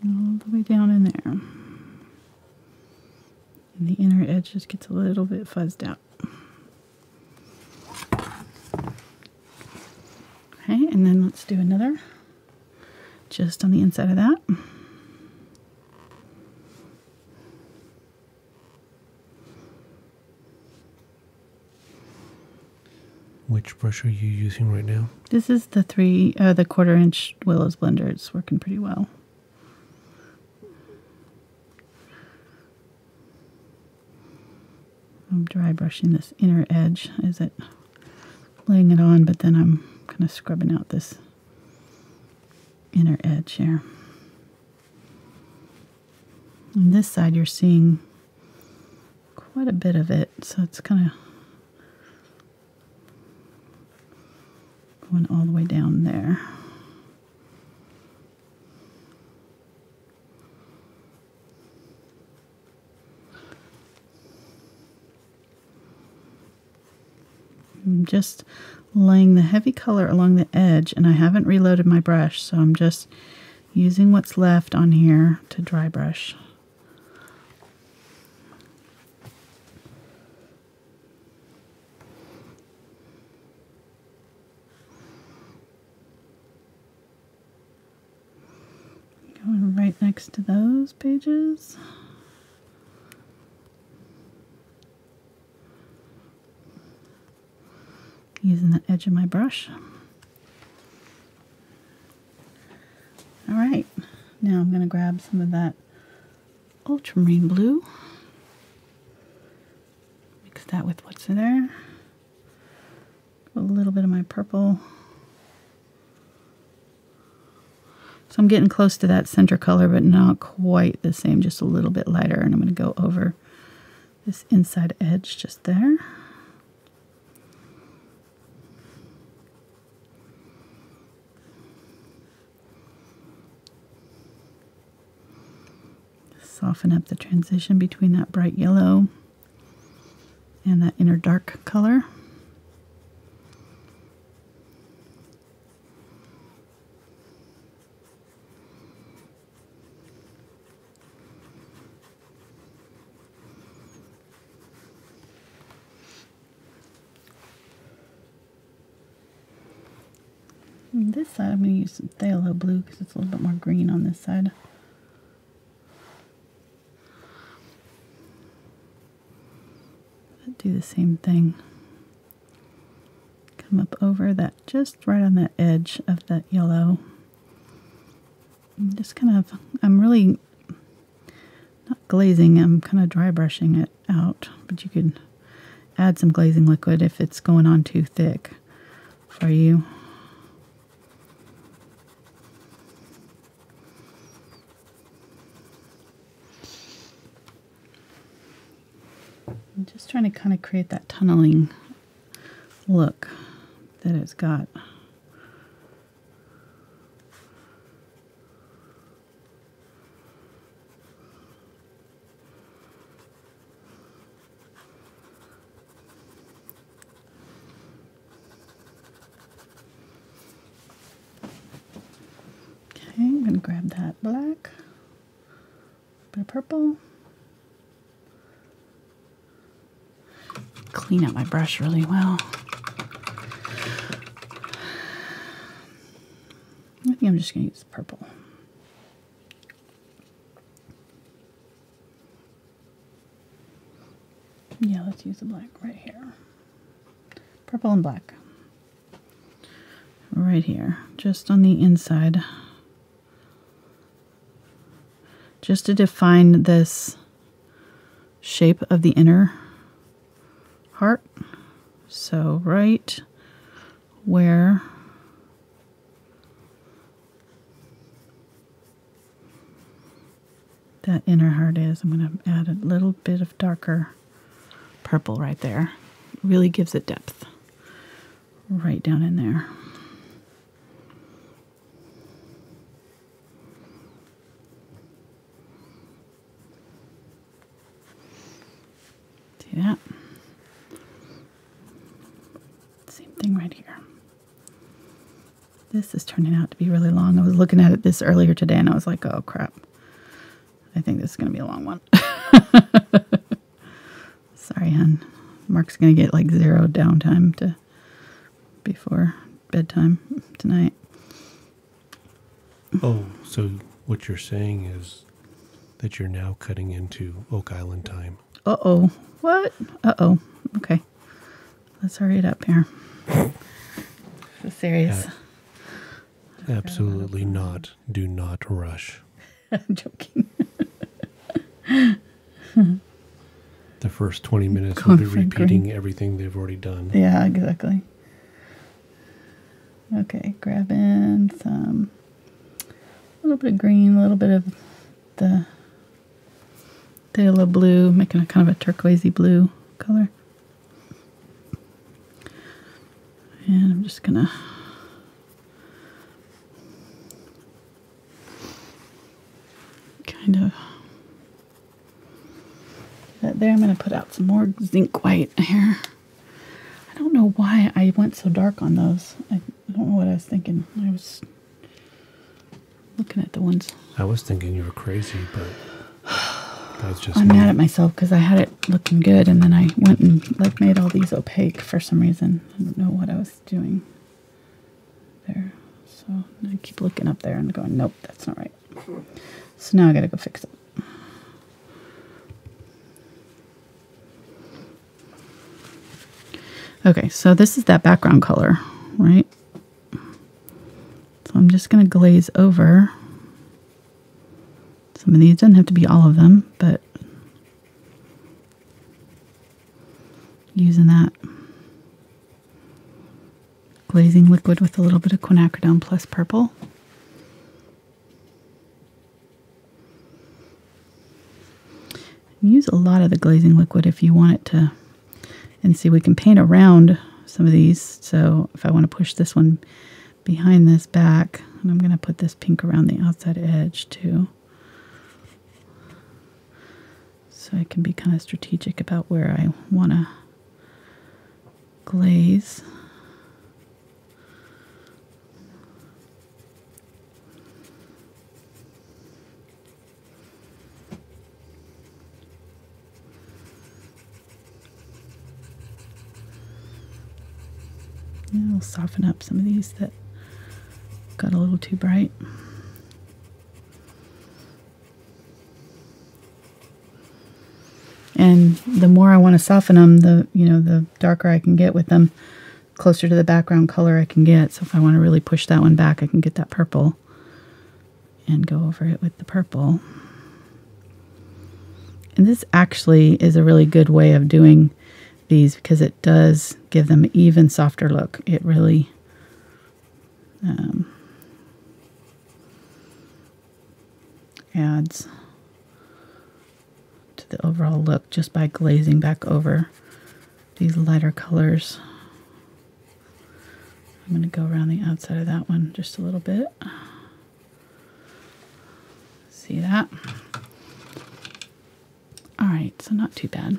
All the way down in there. And the inner edge just gets a little bit fuzzed out. Okay, and then let's do another just on the inside of that. Which brush are you using right now? This is the 1/4-inch Willow's blender. It's working pretty well. I'm dry brushing this inner edge as it laying it on, but then I'm kind of scrubbing out this inner edge here. On this side you're seeing quite a bit of it, so it's kind of going all the way down there. I'm just laying the heavy color along the edge, and I haven't reloaded my brush, so I'm just using what's left on here to dry brush. Going right next to those pages. Using the edge of my brush. All right, now I'm going to grab some of that ultramarine blue, mix that with what's in there, a little bit of my purple. So I'm getting close to that center color, but not quite the same, just a little bit lighter, and I'm going to go over this inside edge just there. Soften up the transition between that bright yellow and that inner dark color. On this side I'm going to use some Phthalo blue because it's a little bit more green on this side. Do the same thing. Come up over that, just right on that edge of that yellow. I'm really not glazing, I'm kind of dry brushing it out, but you could add some glazing liquid if it's going on too thick for you. I'm just trying to kind of create that tunneling look that it's got. Okay, I'm going to grab that black, bit of purple. Clean out my brush really well. I think I'm just going to use purple. Yeah, let's use the black right here. Purple and black. Right here, just on the inside. Just to define this shape of the inner heart. So right where that inner heart is, I'm going to add a little bit of darker purple right there. It really gives it depth right down in there. See that? Same thing right here. This is turning out to be really long. I was looking at it this earlier today and I was like, oh crap. I think this is going to be a long one. Sorry, hon. Mark's going to get like 0 downtime before bedtime tonight. Oh, so what you're saying is that you're now cutting into Oak Island time. Uh-oh. What? Uh-oh. Okay. Let's hurry it up here. This is serious. Absolutely not. Do not rush. I'm joking. The first 20 minutes will be repeating everything they've already done. Yeah, exactly. Okay, grabbing some, a little bit of green, a little bit of the phthalo blue, making a kind of a turquoisey blue color. And I'm just gonna kind of that there. I'm gonna put out some more zinc white here. I don't know why I went so dark on those. I don't know what I was thinking. I was looking at the ones. I was thinking you were crazy, but that's just I'm mad at myself because I had it looking good and then I went and like made all these opaque for some reason. I don't know what I was doing there. So I keep looking up there and going, nope, that's not right. So now I gotta go fix it. Okay, so this is that background color, right? So I'm just going to glaze over some of these. It doesn't have to be all of them, but using that glazing liquid with a little bit of quinacridone plus purple. Use a lot of the glazing liquid if you want it to. And see, we can paint around some of these. So if I want to push this one behind this back, and I'm going to put this pink around the outside edge too. So I can be kind of strategic about where I want to glaze. I'll soften up some of these that got a little too bright. And the more I want to soften them, the darker I can get with them, closer to the background color I can get. So if I want to really push that one back, I can get that purple and go over it with the purple. And this actually is a really good way of doing these because it does give them an even softer look. It really adds to the overall look just by glazing back over these lighter colors. I'm going to go around the outside of that one just a little bit. See that? All right, so not too bad.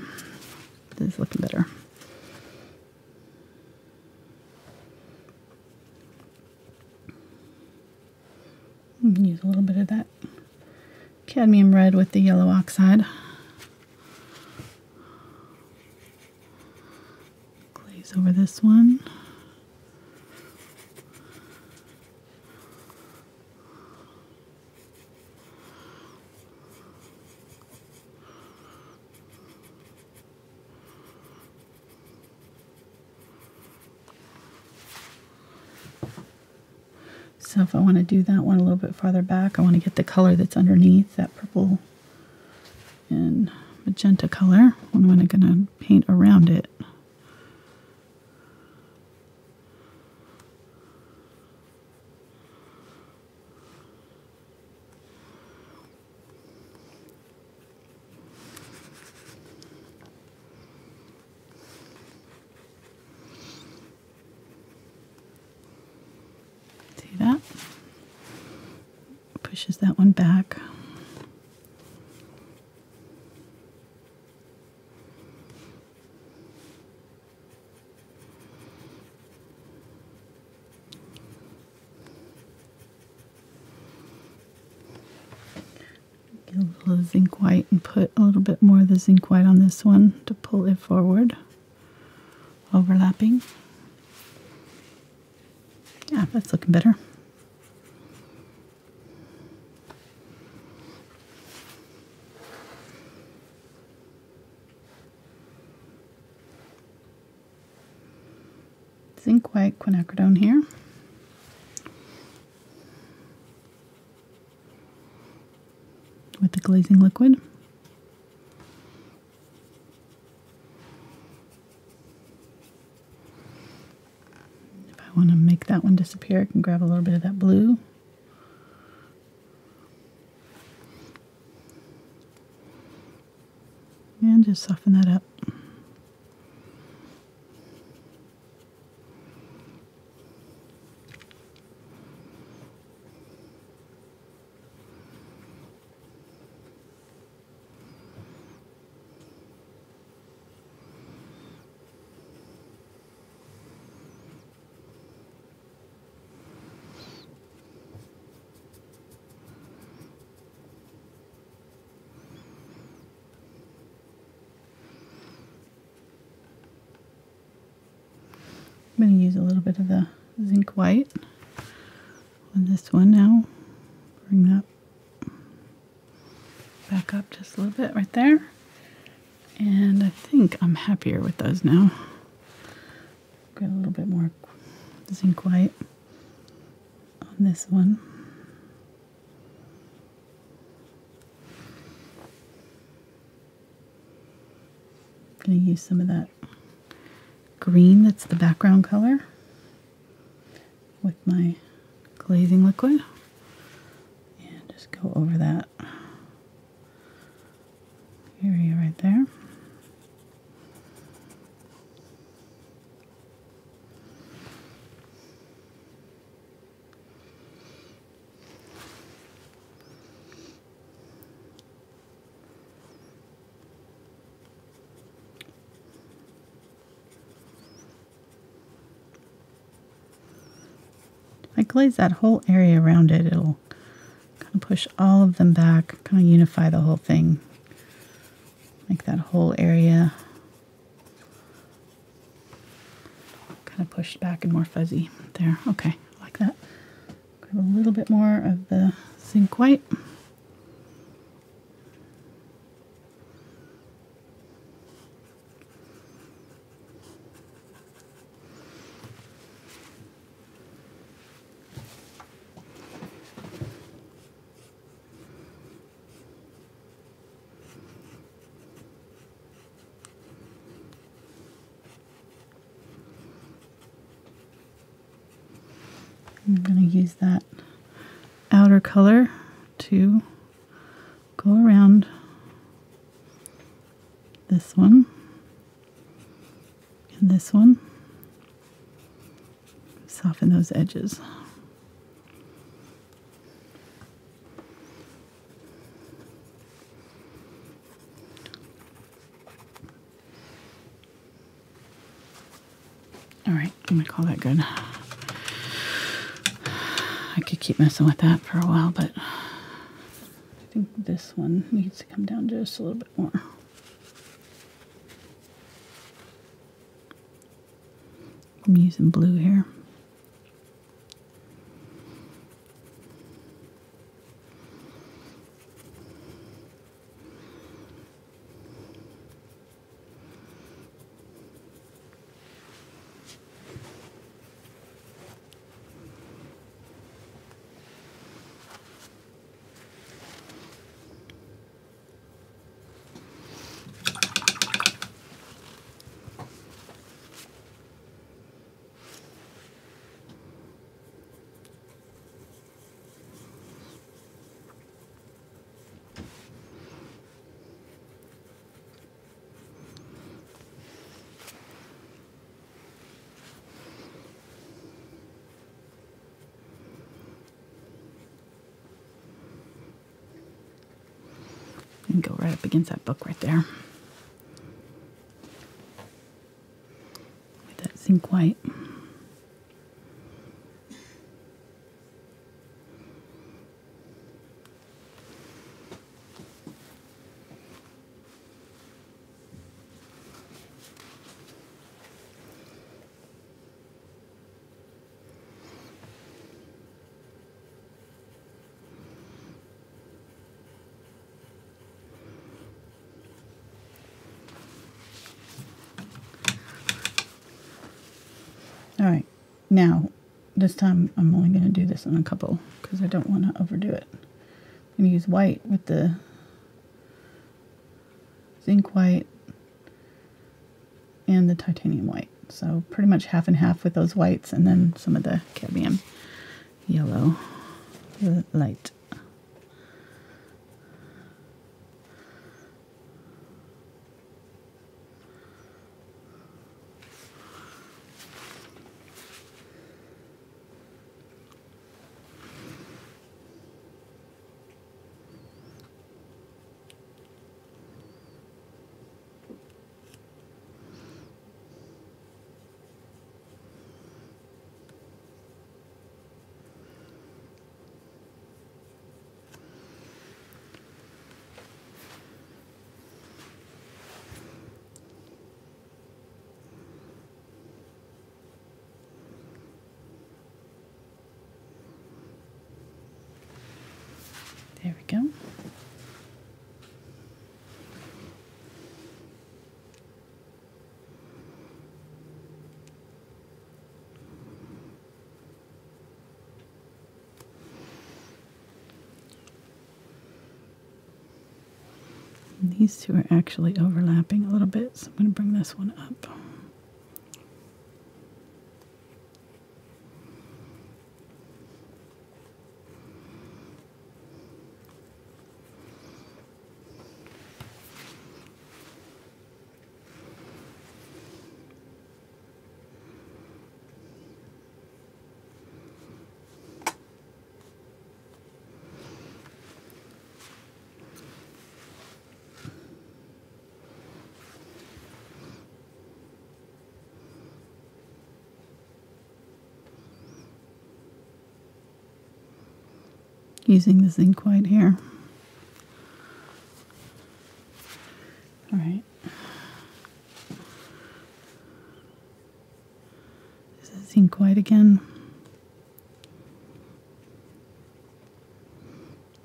This is looking better. Use a little bit of that cadmium red with the yellow oxide. Glaze over this one. So if I want to do that one a little bit farther back, I want to get the color that's underneath, that purple and magenta color. I'm going to paint around it. That pushes that one back. Get a little zinc white and put a little bit more of the zinc white on this one to pull it forward, overlapping. Yeah, that's looking better. Zinc white quinacridone here. With the glazing liquid. I want to make that one disappear, I can grab a little bit of that blue. And just soften that up. I'm going to use a little bit of the zinc white on this one now. Bring that back up just a little bit right there. And I think I'm happier with those now. Get a little bit more zinc white on this one. I'm going to use some of that green that's the background color with my glazing liquid and just go over that area right there. If I glaze that whole area around it, it'll kind of push all of them back, kind of unify the whole thing. Make that whole area kind of pushed back and more fuzzy. There, okay, like that. Grab a little bit more of the zinc white. I'm going to use that outer color to go around this one and this one. Soften those edges. All right, I'm gonna call that good. I could keep messing with that for a while, but I think this one needs to come down just a little bit more. I'm using blue here. And go right up against that book right there. With that zinc white. All right, now, this time I'm only going to do this on a couple because I don't want to overdo it. I'm going to use white with the zinc white and the titanium white. So pretty much half and half with those whites and then some of the cadmium yellow light. There we go. And these two are actually overlapping a little bit, so I'm going to bring this one up. Using the zinc white here. All right. This is zinc white again.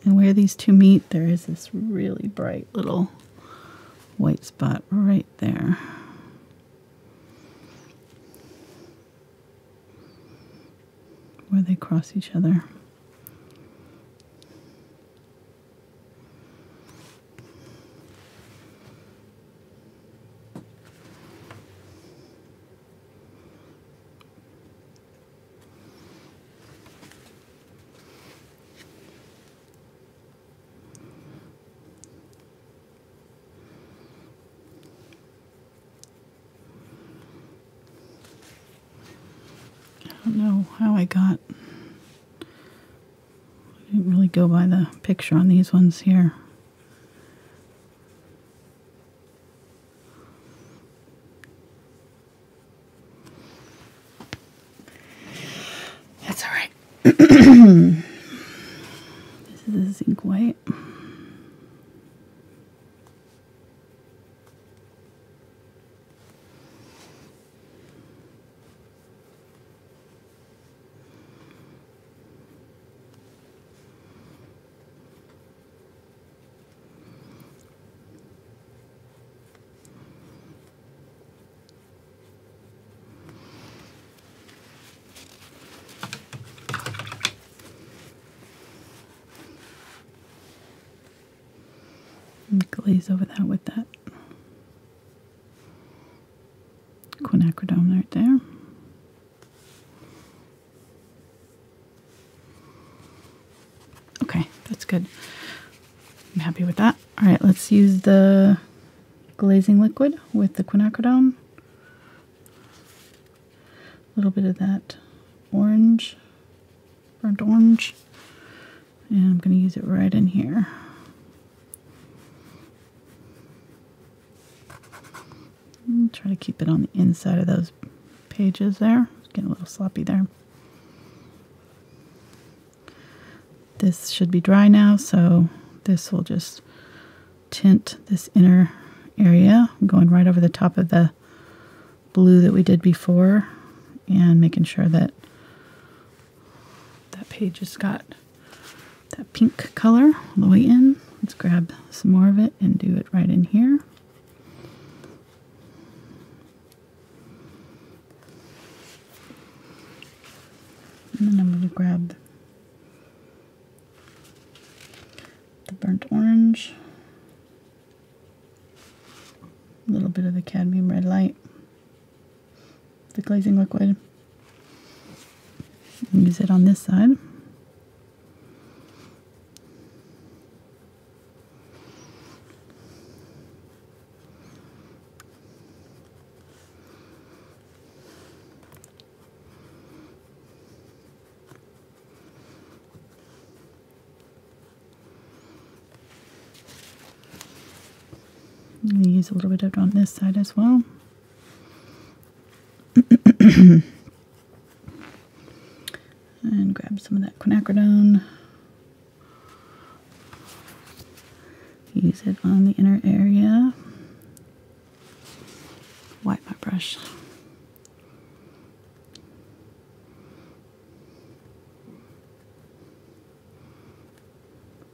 And where these two meet, there is this really bright little white spot right there. Where they cross each other. don't know how I didn't really go by the picture on these ones here. That's all right. This is a Zinc White. And glaze over that with that quinacridone right there. Okay, that's good. I'm happy with that. All right, let's use the glazing liquid with the quinacridone. A little bit of that orange, burnt orange, and I'm going to use it right in here. Try to keep it on the inside of those pages there. It's getting a little sloppy there. This should be dry now, so this will just tint this inner area. I'm going right over the top of the blue that we did before and making sure that that page has got that pink color all the way in. Let's grab some more of it and do it right in here. And then I'm going to grab the burnt orange, a little bit of the Cadmium Red Light, the glazing liquid, and use it on this side. I'm going to use a little bit of it on this side as well. And grab some of that quinacridone. Use it on the inner area. Wipe my brush.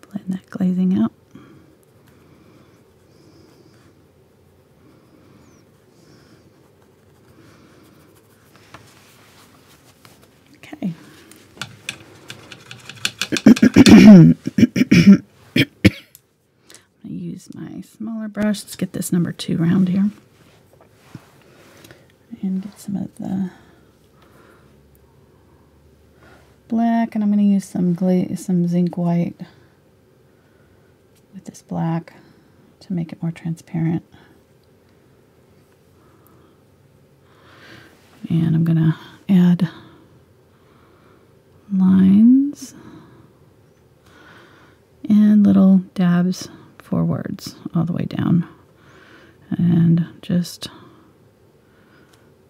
Blend that glazing out. Okay. I'm going to use my smaller brush. Let's get this number 2 round here. And get some of the black. And I'm going to use some Zinc White with this black to make it more transparent. And I'm going to add lines and little dabs forwards all the way down. And just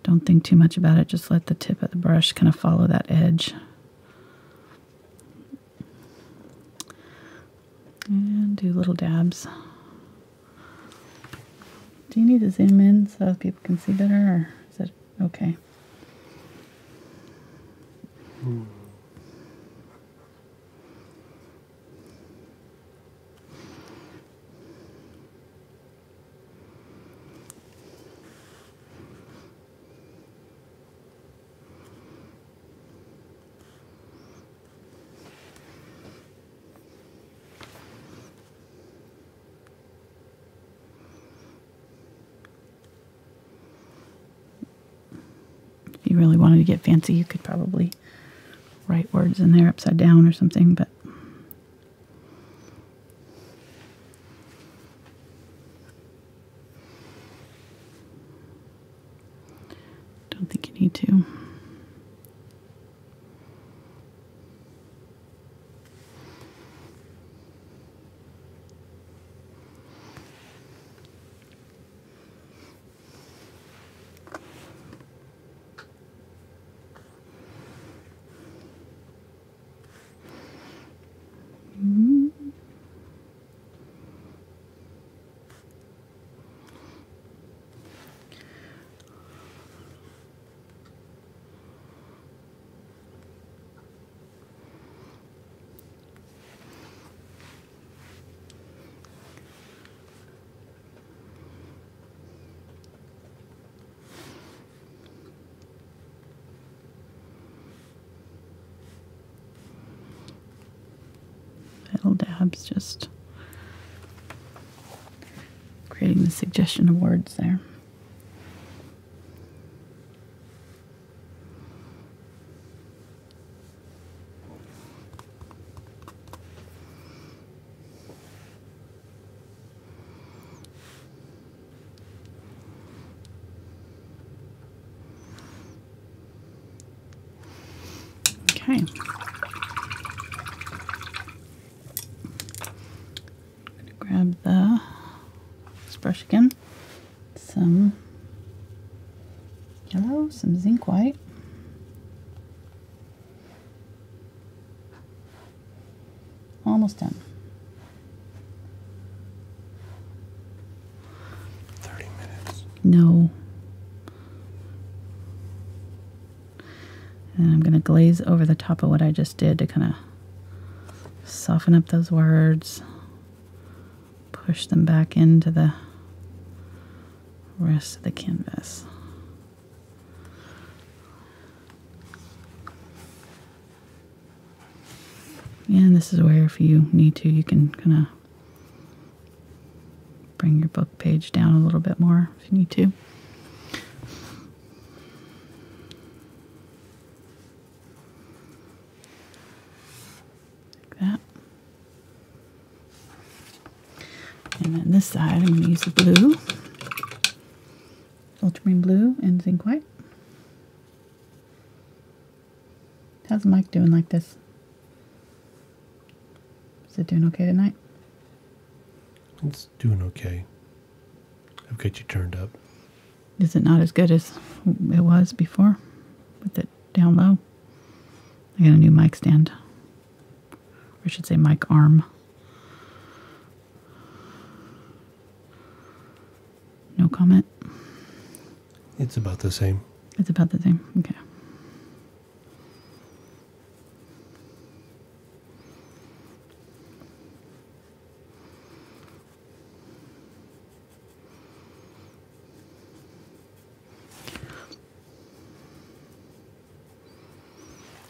don't think too much about it. Just let the tip of the brush kind of follow that edge. And do little dabs. Do you need to zoom in so people can see better, or is it okay? If you really wanted to get fancy, you could probably write words in there upside down or something, but don't think you need to. little dabs, just creating the suggestion of words there. Okay. I'm going to grab this brush again. Some yellow, some zinc white. Almost done. 30 minutes. No. And I'm going to glaze over the top of what I just did to kind of soften up those words, push them back into the rest of the canvas. And this is where, if you need to, you can kind of bring your book page down a little bit more if you need to. That. And then this side, I'm going to use the blue, Ultramarine Blue and Zinc White. How's the mic doing like this? Is it doing okay tonight? It's doing okay. I've got you turned up. Is it not as good as it was before with it down low? I got a new mic stand. Or I should say mic arm. No comment? It's about the same. It's about the same. Okay.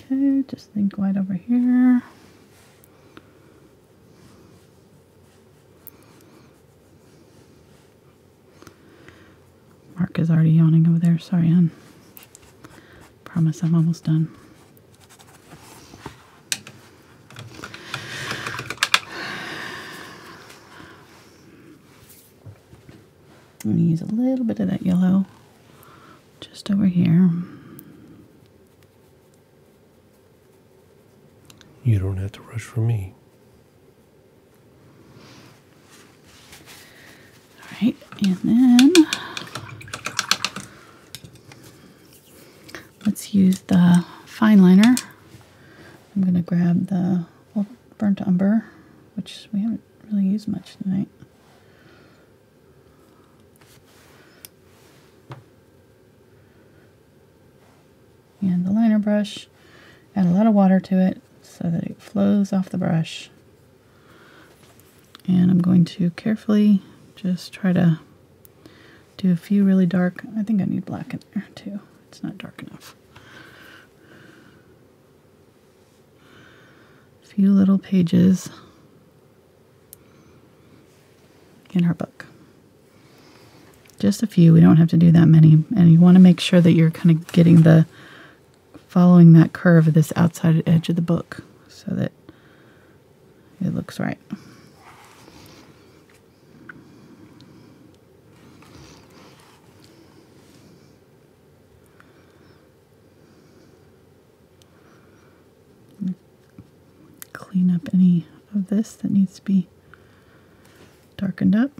Okay, just Zinc White over here. Mark is already yawning over there. Sorry, hon. Promise I'm almost done. I'm going to use a little bit of that yellow just over here. You don't have to rush for me. All right, and then let's use the fine liner. I'm going to grab the burnt umber, which we haven't really used much tonight. And the liner brush, add a lot of water to it so that it flows off the brush. And I'm going to carefully just try to do a few really dark, I think I need black in there too. It's not dark enough. A few little pages in her book. Just a few, we don't have to do that many. And you want to make sure that you're kind of getting the, following that curve of this outside edge of the book so that it looks right. Clean up any of this that needs to be darkened up.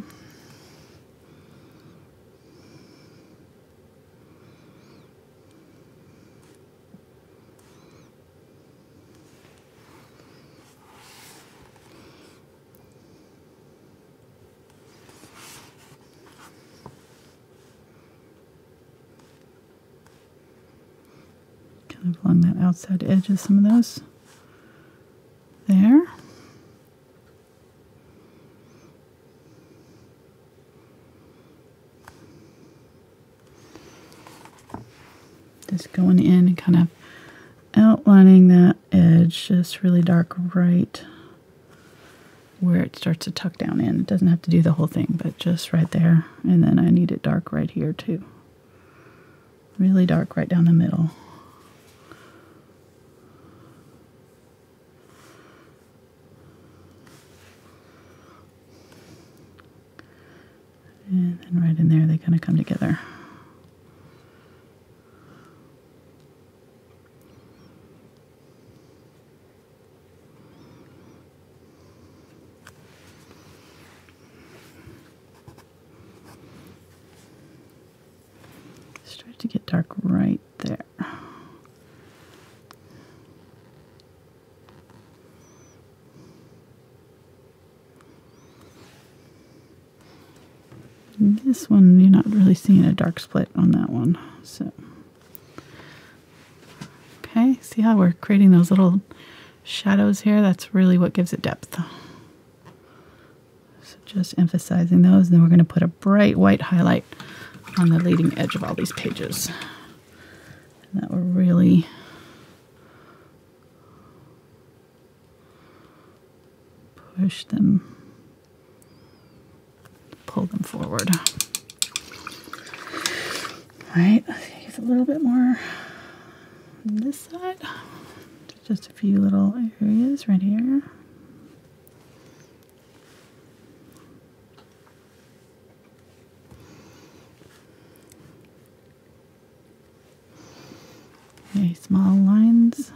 Kind of along that outside edge of some of those. There. Just going in and kind of outlining that edge just really dark right where it starts to tuck down in. It doesn't have to do the whole thing, but just right there. And then I need it dark right here too. Really dark right down the middle. And then right in there, they kind of come together. Start to get dark right there. This one, you're not really seeing a dark split on that one. So, okay, see how we're creating those little shadows here? That's really what gives it depth. So just emphasizing those. Then we're going to put a bright white highlight on the leading edge of all these pages. And that will really push them, pull them forward. All right, let's use a little bit more on this side. Just a few little areas right here. Okay, small lines.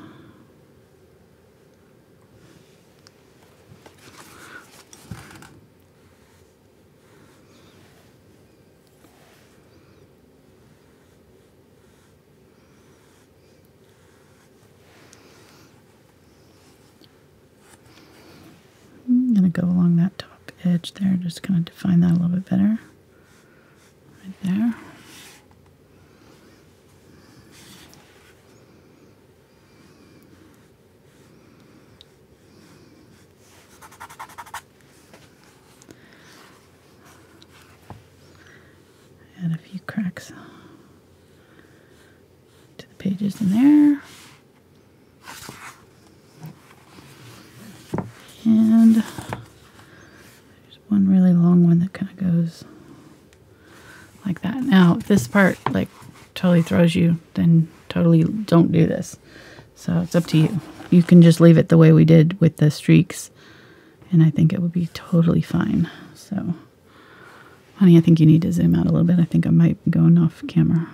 I'm going to go along that top edge there, just kind of define that a little bit better. Right there. Add a few cracks to the pages in there. And there's one really long one that kind of goes like that. Now, if this part like totally throws you, then totally don't do this. So it's up to you. You can just leave it the way we did with the streaks, and I think it would be totally fine. So, honey, I think you need to zoom out a little bit. I think I might be going off camera.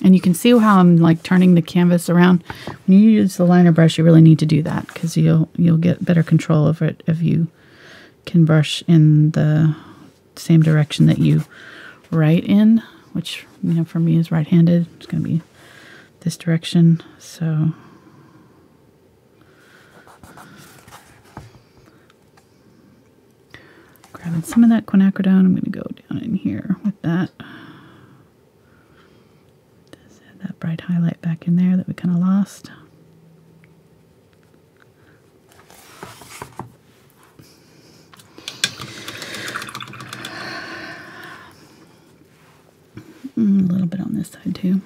And you can see how I'm like turning the canvas around. When you use the liner brush, you really need to do that because you'll get better control over it if you can brush in the same direction that you write in, which, you know, for me is right-handed. It's going to be this direction. So grabbing some of that quinacridone, I'm going to go down in here with that. That bright highlight back in there that we kind of lost. A little bit on this side too.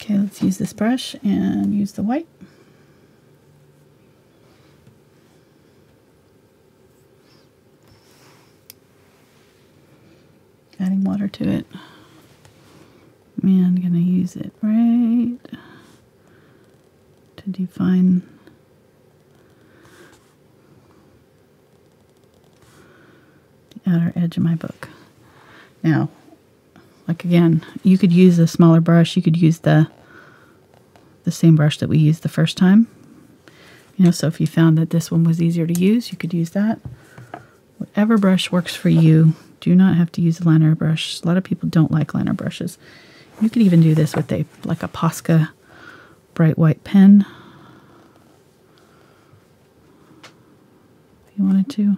Okay, let's use this brush and use the white. Adding water to it. And I'm going to use it right to define the outer edge of my book. Now, like again, you could use a smaller brush. You could use the same brush that we used the first time. You know, so if you found that this one was easier to use, you could use that. Whatever brush works for you. Do not have to use a liner brush. A lot of people don't like liner brushes. You could even do this with like a Posca bright white pen if you wanted to.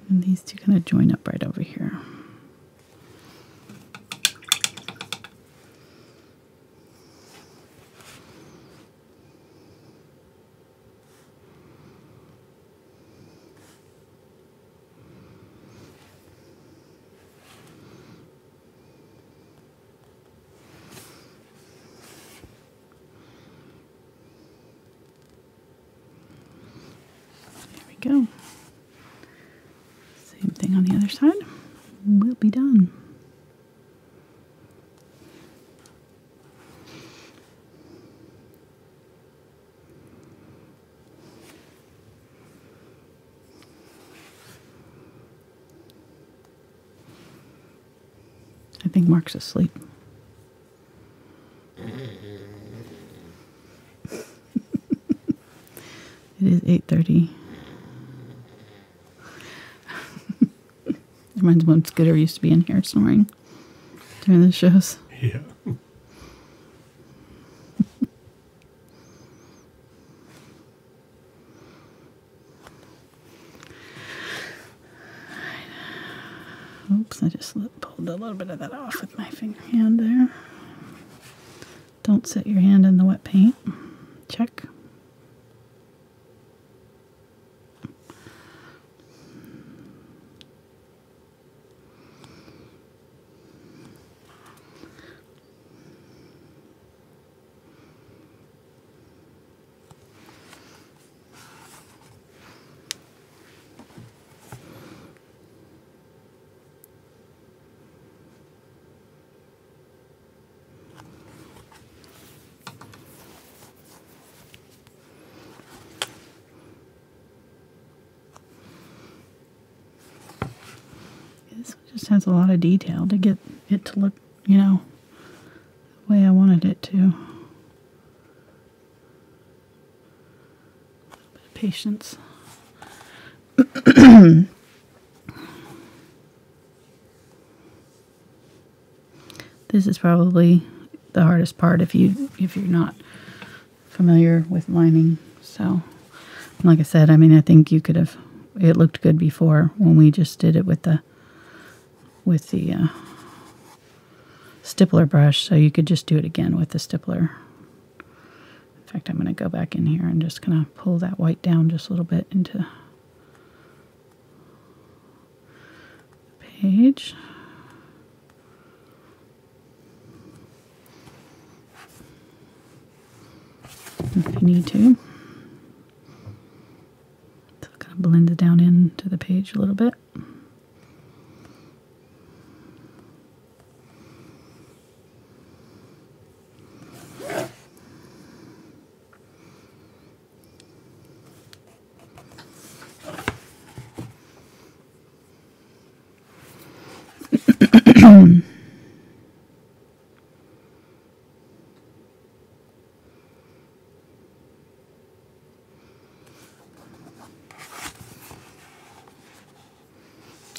And these two kind of join up right over here. There we go. Same thing on the other side. We'll be done. I think Mark's asleep. It is 8:30. Reminds me when Scooter used to be in here snoring during the shows. Yeah. Oops, I just pulled a little bit of that off with my finger hand there. Don't set your hand in the wet paint. Check. This one just has a lot of detail to get it to look, you know, the way I wanted it to. A little bit of patience. This is probably the hardest part if you're not familiar with lining. So, like I said, I mean, I think you could have. It looked good before when we just did it with the stippler brush, so you could just do it again with the stippler. In fact, I'm going to go back in here and just kind of pull that white down just a little bit into the page. If you need to. So it kind of blends it down into the page a little bit.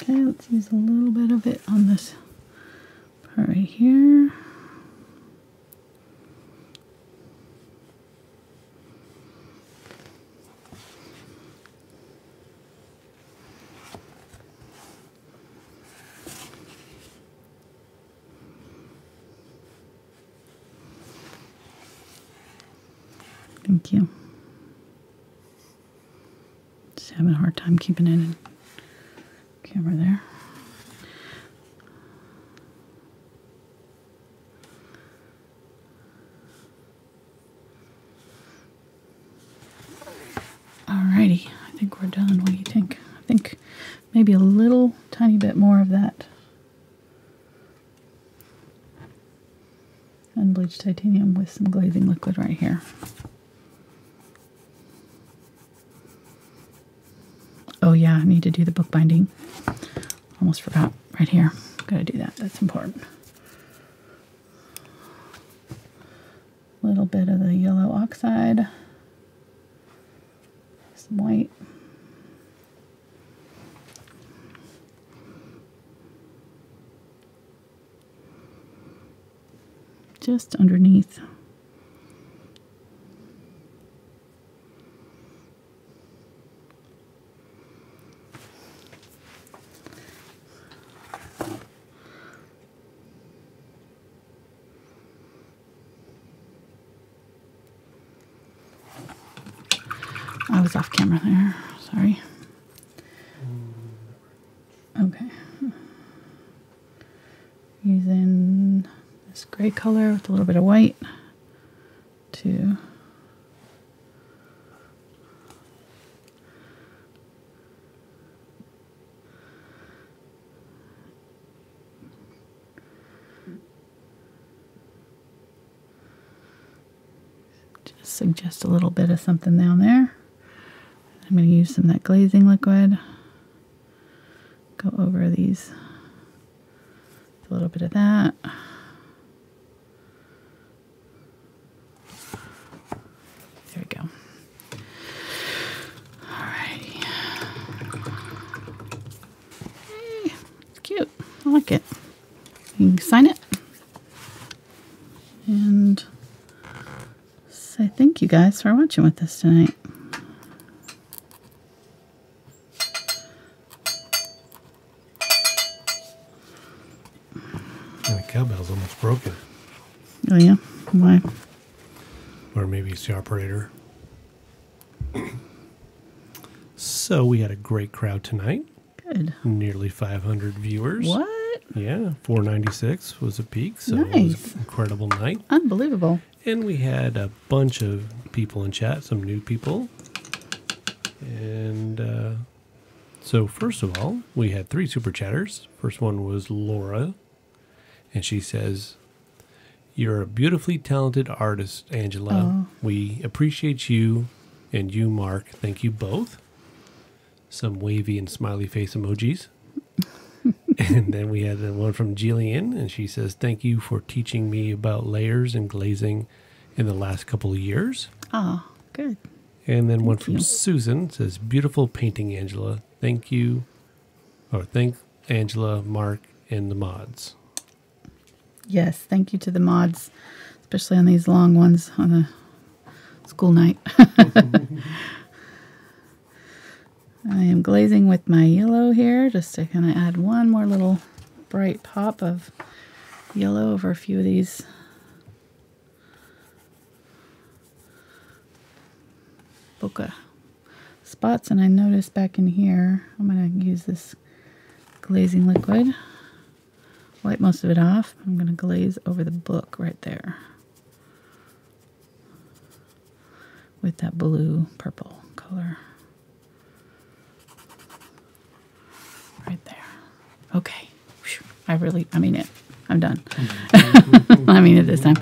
Okay, let's use a little bit of it on this part right here. Thank you. Just having a hard time keeping it in camera there. Alrighty, I think we're done. What do you think? I think maybe a little tiny bit more of that Unbleached Titanium with some glazing liquid right here. Oh yeah, I need to do the bookbinding. Almost forgot. Right here. Gotta do that. That's important. A little bit of the yellow oxide. Some white. Just underneath. I was off camera there. Sorry. Okay. Using this gray color with a little bit of white to just suggest a little bit of something down there. I'm going to use some of that glazing liquid. Go over these. A little bit of that. There we go. Alrighty. Hey, it's cute. I like it. You can sign it. And say thank you guys for watching with us tonight. Cowbell's almost broken. Oh yeah? Why? Or maybe it's the operator. So we had a great crowd tonight. Good. Nearly 500 viewers. What? Yeah, 496 was a peak, so Nice. it was an incredible night. Unbelievable. And we had a bunch of people in chat, some new people. And so first of all, we had 3 super chatters. First one was Laura. And she says, "You're a beautifully talented artist, Angela. Oh. We appreciate you and you, Mark. Thank you both." Some wavy and smiley face emojis. And then we had one from Jillian, and she says, "Thank you for teaching me about layers and glazing in the last couple of years." Oh, good. And then one Thank from you. Susan says, "Beautiful painting, Angela. Thank you." Or thank Angela, Mark, and the mods. Yes, thank you to the mods, especially on these long ones on the school night. I am glazing with my yellow here just to kind of add one more little bright pop of yellow over a few of these bokeh spots. And I noticed back in here, I'm going to use this glazing liquid. Wipe most of it off. I'm going to glaze over the book right there with that blue purple color. Right there. Okay. Whew. I mean it. I'm done. I mean it this time.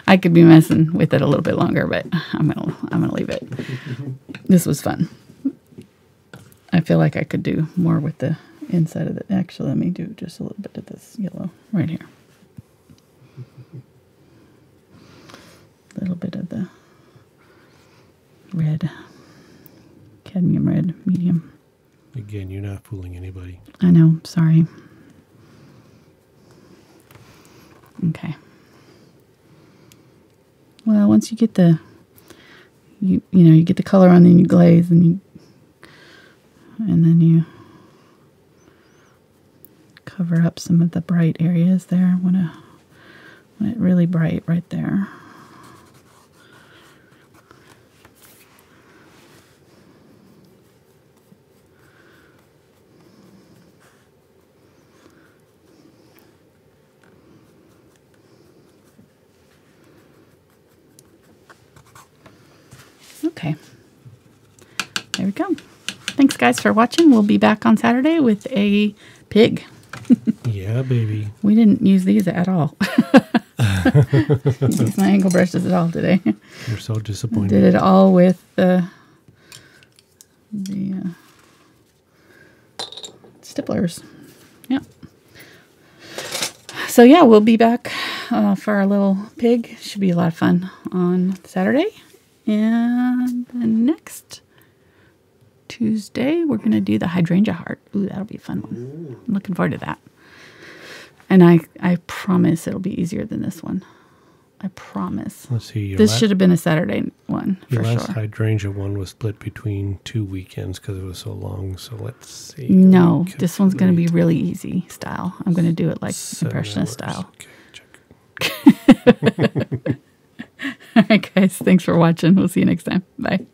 I could be messing with it a little bit longer, but I'm gonna leave it. This was fun. I feel like I could do more with the inside of it. Actually, let me do just a little bit of this yellow right here. A little bit of the red, cadmium red, medium. Again, you're not fooling anybody. I know, sorry. Okay. Well, once you get the, you get the color on, then you glaze, and then you cover up some of the bright areas there. Want it really bright right there. Okay. There we go. Thanks, guys, for watching. We'll be back on Saturday with a pig. Yeah, baby. We didn't use these at all. Didn't use my angle brushes at all today. You're so disappointed. Did it all with the stipplers. Yeah. So yeah, we'll be back for our little pig. Should be a lot of fun on Saturday. And the next Tuesday, we're going to do the hydrangea heart. Ooh, that'll be a fun one. I'm looking forward to that. And I promise it'll be easier than this one. I promise. Let's see. This should have been a Saturday one for your last sure. hydrangea one was split between 2 weekends because it was so long. So let's see. No, this one's going to be really easy style. I'm going to do it like Impressionist style. Okay, check. All right, guys. Thanks for watching. We'll see you next time. Bye.